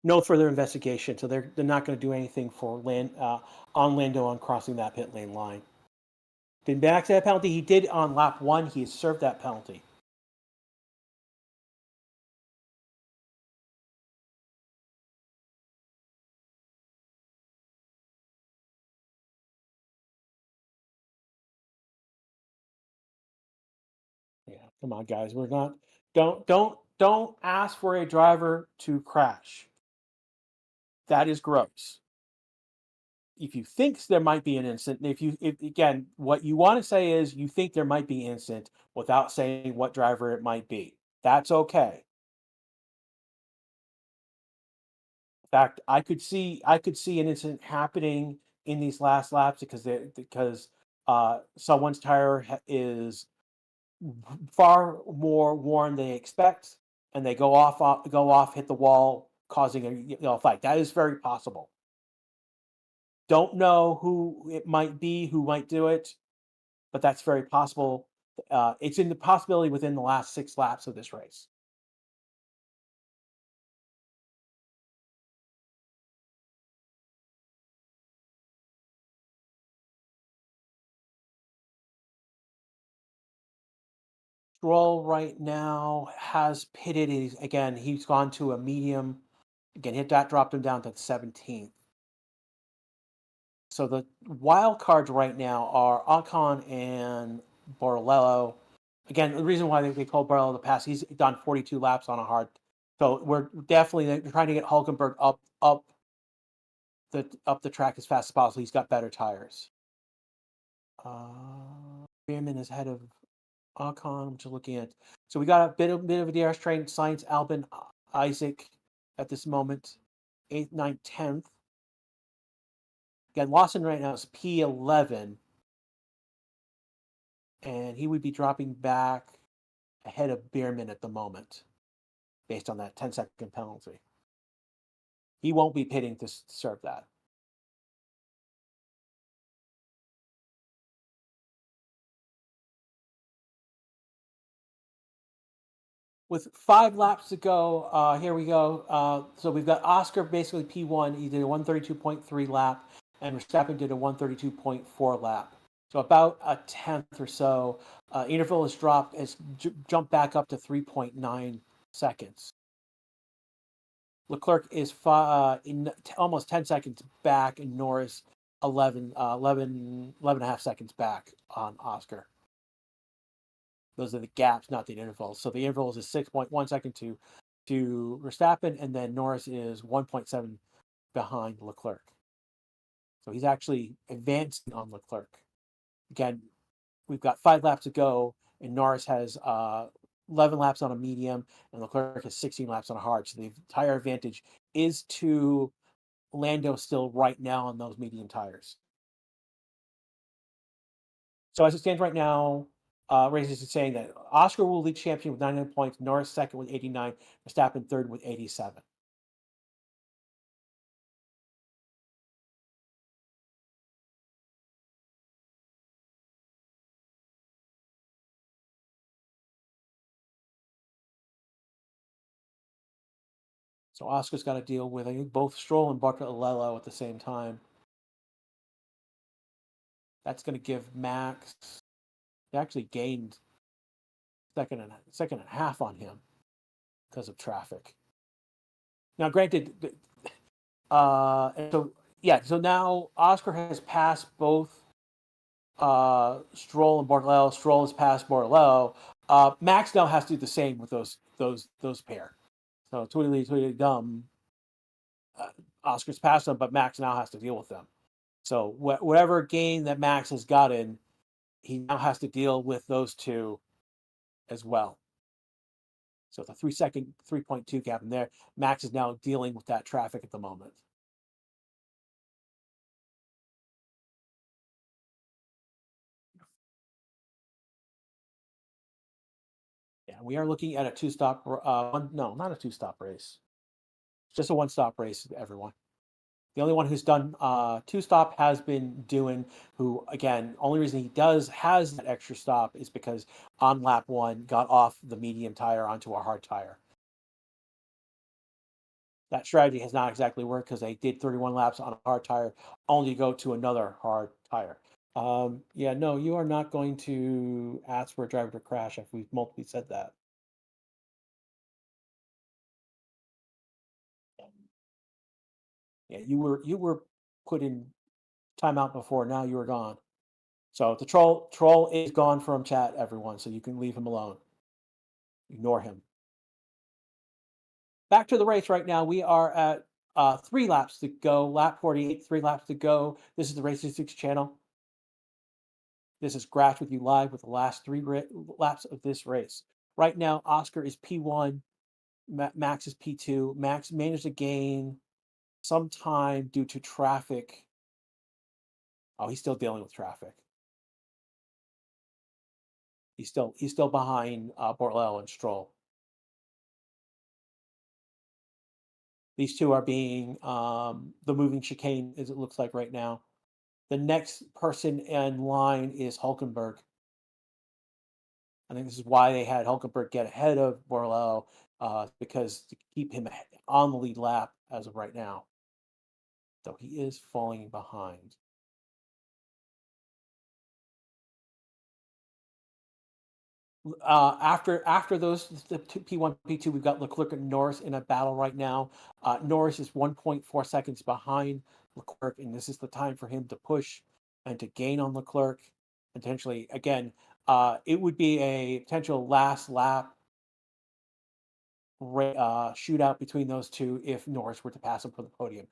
No further investigation. So they're not going to do anything for on Lando on crossing that pit lane line. Didn't back to that penalty. He did on lap 1. He has served that penalty. Yeah, come on, guys. We're not. Don't ask for a driver to crash. That is gross. If you think there might be an incident, if again, what you want to say is you think there might be an incident without saying what driver it might be. That's okay. In fact, I could see an incident happening in these last laps because someone's tire is far more worn than they expect, and they go off, hit the wall, causing a fight. That is very possible. Don't know who it might be, who might do it, but that's very possible. It's in the possibility within the last 6 laps of this race. Stroll right now has pitted. He's gone to a medium. Again, that dropped him down to 17th. So the wild cards right now are Ocon and Borrello. Again, the reason why they called Borrello the pass, he's done 42 laps on a hard. So we're definitely trying to get Hulkenberg up the track as fast as possible. He's got better tires. Bierman is ahead of Ocon. I'm just looking at. So we got a bit of a DRS train. Sainz, Albon, Isaac at this moment, 8th, 9th, 10th. Again, Lawson right now is P11, and he would be dropping back ahead of Bierman at the moment, based on that 10-second penalty. He won't be pitting to serve that. With 5 laps to go, here we go. So we've got Oscar basically P1. He did a 132.3 lap, and Verstappen did a 132.4 lap. So about a tenth or so. Interval has jumped back up to 3.9 seconds. Leclerc is almost 10 seconds back, and Norris 11 and a half seconds back on Oscar. Those are the gaps, not the intervals. So the intervals is 6.1 second to Verstappen, and then Norris is 1.7 behind Leclerc. So he's actually advancing on Leclerc. Again, we've got 5 laps to go, and Norris has 11 laps on a medium, and Leclerc has 16 laps on a hard. So the tire advantage is to Lando still right now on those medium tires. So as it stands right now, Races is saying that Oscar will lead champion with 99 points, Norris second with 89, Verstappen third with 87. So Oscar's got to deal with, I think, both Stroll and Bartolello at the same time. That's going to give Max. He actually gained second and a half on him because of traffic. Now, granted, so now Oscar has passed both Stroll and Bartolello. Stroll has passed Bartolello. Max now has to do the same with those pair. So Tweedly Dum, Oscar's passed them, but Max now has to deal with them. So whatever gain that Max has gotten, he now has to deal with those two as well. So the 3-second 3.2 gap in there. Max is now dealing with that traffic at the moment. Yeah, we are looking at a two-stop. No, not a two-stop race. It's just a one-stop race, everyone. The only one who's done two-stop has been Doohan, who, again, only reason he has that extra stop is because on lap 1 got off the medium tire onto a hard tire. That strategy has not exactly worked because they did 31 laps on a hard tire, only to go to another hard tire. Yeah, no, you are not going to ask for a driver to crash if we've multiply said that. Yeah, you were put in timeout before. Now you are gone. So the troll is gone from chat, everyone. So you can leave him alone. Ignore him. Back to the race right now. We are at 3 laps to go. Lap 48, 3 laps to go. This is the Race 6 channel. This is Grash with you live with the last 3 laps of this race. Right now, Oscar is P1. Max is P2. Max managed to gain some time due to traffic. Oh, he's still dealing with traffic. He's still behind Bortolello and Stroll. These two are being the moving chicane, as it looks like right now. The next person in line is Hulkenberg. I think this is why they had Hulkenberg get ahead of Bortolello, because to keep him on the lead lap as of right now. So he is falling behind. After those, the P1, P2, we've got Leclerc and Norris in a battle right now. Norris is 1.4 seconds behind Leclerc, and this is the time for him to push and to gain on Leclerc. Potentially, again, it would be a potential last lap shootout between those two if Norris were to pass him for the podium.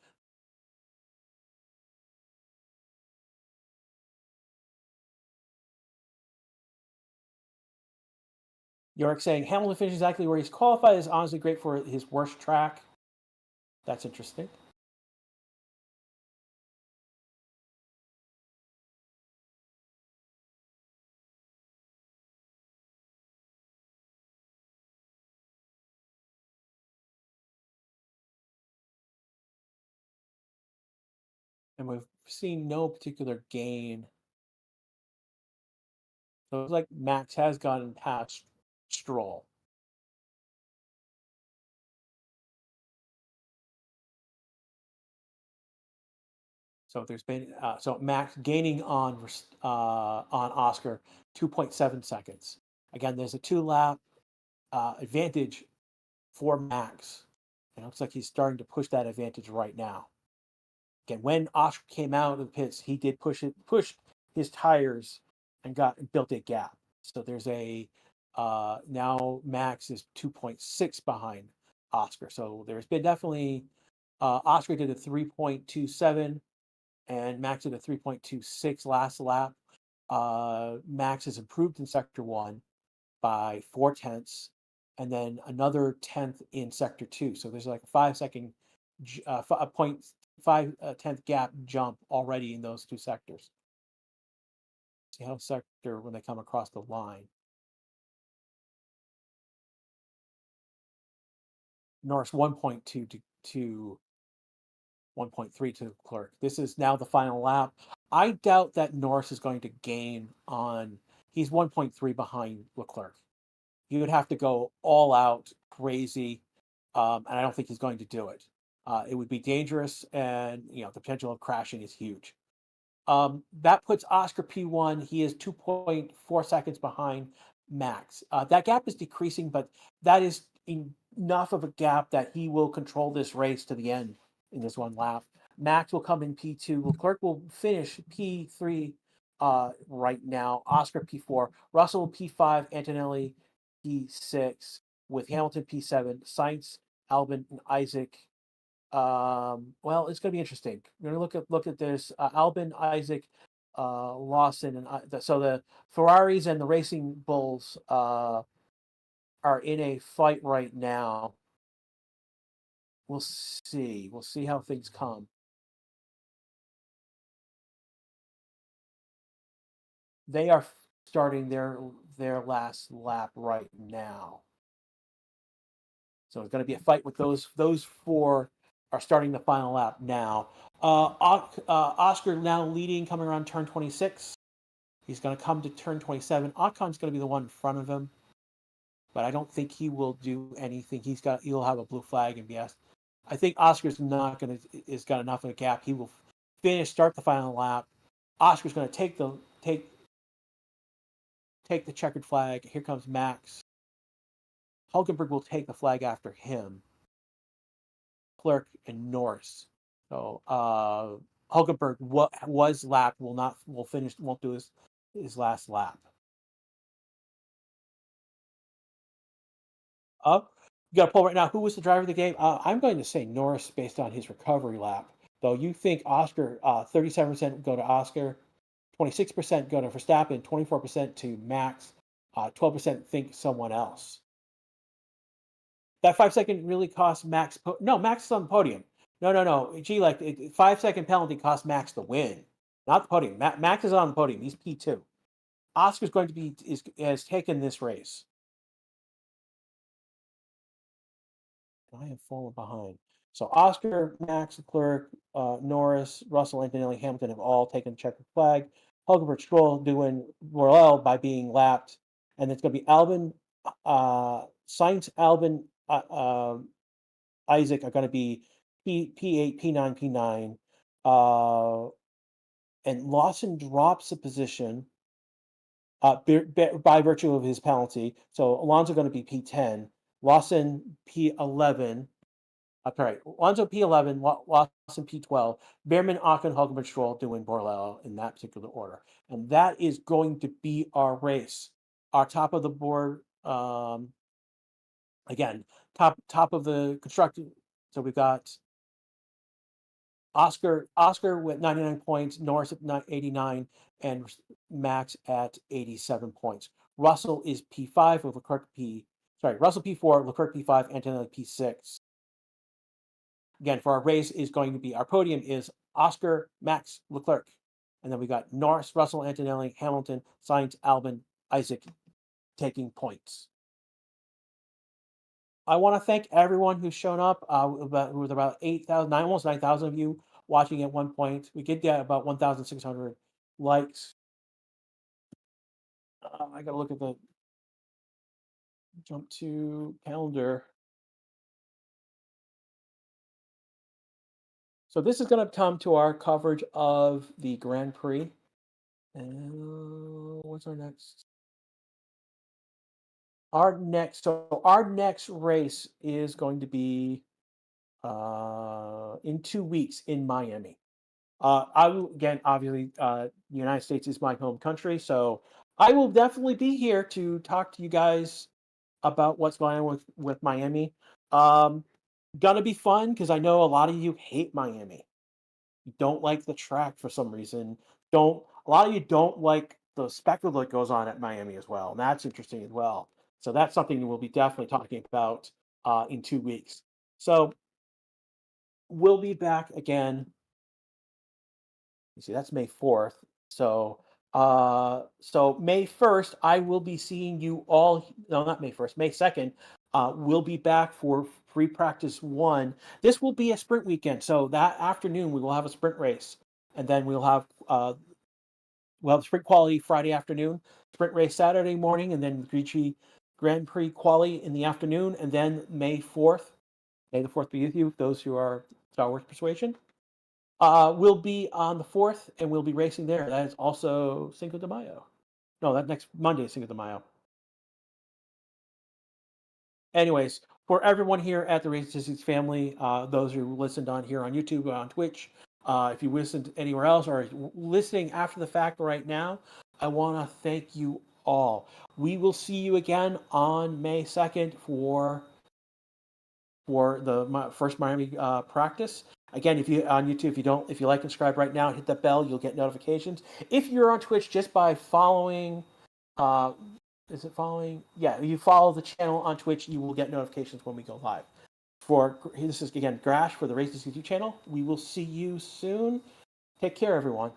York saying Hamilton finished exactly where he's qualified is honestly great for his worst track. That's interesting. And we've seen no particular gain. So it looks like Max has gotten past Stroll. So there's been so Max gaining on Oscar 2.7 seconds. Again, there's a 2-lap advantage for Max. And it looks like he's starting to push that advantage right now. Again, when Oscar came out of the pits, he did push his tires and built a gap. So there's a now Max is 2.6 behind Oscar. So there's been definitely Oscar did a 3.27 and Max did a 3.26 last lap. Max has improved in sector 1 by 0.4, and then another 10th in sector 2. So there's like a 5-second, 0.5 gap jump already in those 2 sectors. See how sector when they come across the line. Norris 1.2 to 1.3 to Leclerc. This is now the final lap. I doubt that Norris is going to gain on. He's 1.3 behind Leclerc. He would have to go all out crazy and I don't think he's going to do it. It would be dangerous, and the potential of crashing is huge. That puts Oscar P1. He is 2.4 seconds behind Max. That gap is decreasing, but that is enough of a gap that he will control this race to the end in this one lap. Max will come in P2. Leclerc will finish P3 right now. Oscar P4. Russell P5. Antonelli P6. With Hamilton P7. Sainz, Albon, and Isaac. Well, it's going to be interesting. We're going to look at this. Albon, Isaac, Lawson, and so the Ferraris and the Racing Bulls are in a fight right now. We'll see. We'll see how things come. They are starting their last lap right now. So it's going to be a fight with those four are starting the final lap now. Oscar now leading, coming around turn 26. He's going to come to turn 27. Ocon's going to be the one in front of him, but I don't think he will do anything. He'll have a blue flag and BS. I think Oscar's not going to is got enough of a gap. He will start the final lap. Oscar's going to take the checkered flag. Here comes Max. Hulkenberg will take the flag after him. Clerk and Norris. So Hulkenberg was lapped won't do his last lap. You got a poll right now. Who was the driver of the game? I'm going to say Norris based on his recovery lap. Though you think Oscar, 37% go to Oscar, 26% go to Verstappen, 24% to Max, 12% think someone else. That 5 second really cost Max. No, Max is on the podium. No. Gee, 5 second penalty cost Max the win, not the podium. Max is on the podium. He's P2. Oscar's going to has taken this race. I have fallen behind. So Oscar, Max, Leclerc, Norris, Russell, Antonelli, Hamilton have all taken checkered flag. Hulkenberg, Stroll doing Royale by being lapped, and it's going to be Albon, Sainz, Albon, Isaac are going to be P8, P9, P9, and Lawson drops a position by virtue of his penalty. So Alonso going to be P10. Lawson P11. Sorry, Alonso P11, Lawson P12, Behrman, Ocon, Hulkenberg, Stroll doing Borlello in that particular order. And that is going to be our race. Our top of the board, again, top of the constructed. So we've got Oscar with 99 points, Norris at 89, and Max at 87 points. Russell is P5 with Russell P4, Leclerc P5, Antonelli P6. Again, for our race is going to be, our podium is Oscar, Max, Leclerc. And then we got Norris, Russell, Antonelli, Hamilton, Sainz, Albon, Isaac taking points. I want to thank everyone who's shown up. With about 8,000, almost 9,000 of you watching at one point. We did get about 1,600 likes. I got to look at the jump to calendar. So this is going to come to our coverage of the Grand Prix. And what's our next? Our next race is going to be in 2 weeks in Miami. I will, again, obviously, the United States is my home country, so I will definitely be here to talk to you guys about what's going on with Miami. Gonna be fun because I know a lot of you hate Miami. You don't like the track for some reason. A lot of you don't like the spectacle that goes on at Miami as well, and that's interesting as well. So that's something we'll be definitely talking about in 2 weeks. So we'll be back again. You see, that's May 4th. So May 1st, I will be seeing you all. No, not May 1st, May 2nd. We'll be back for free practice 1. This will be a sprint weekend. So that afternoon we will have a sprint race. And then we'll have sprint quality Friday afternoon, sprint race Saturday morning, and then Grand Prix quali in the afternoon, and then May 4th May the 4th be with you, those who are Star Wars persuasion. We'll be on the 4th, and we'll be racing there. That is also Cinco de Mayo. No, that next Monday is Cinco de Mayo. Anyways, for everyone here at the Racing Statistics family, those who listened on here on YouTube, on Twitch, if you listened anywhere else or listening after the fact right now, I want to thank you all. We will see you again on May 2nd for the first Miami practice. Again, if you on YouTube, if you like and subscribe right now, hit that bell, you'll get notifications. If you're on Twitch, just by following, is it following? Yeah, if you follow the channel on Twitch, you will get notifications when we go live. This is again Grash for the Racing YouTube channel. We will see you soon. Take care, everyone.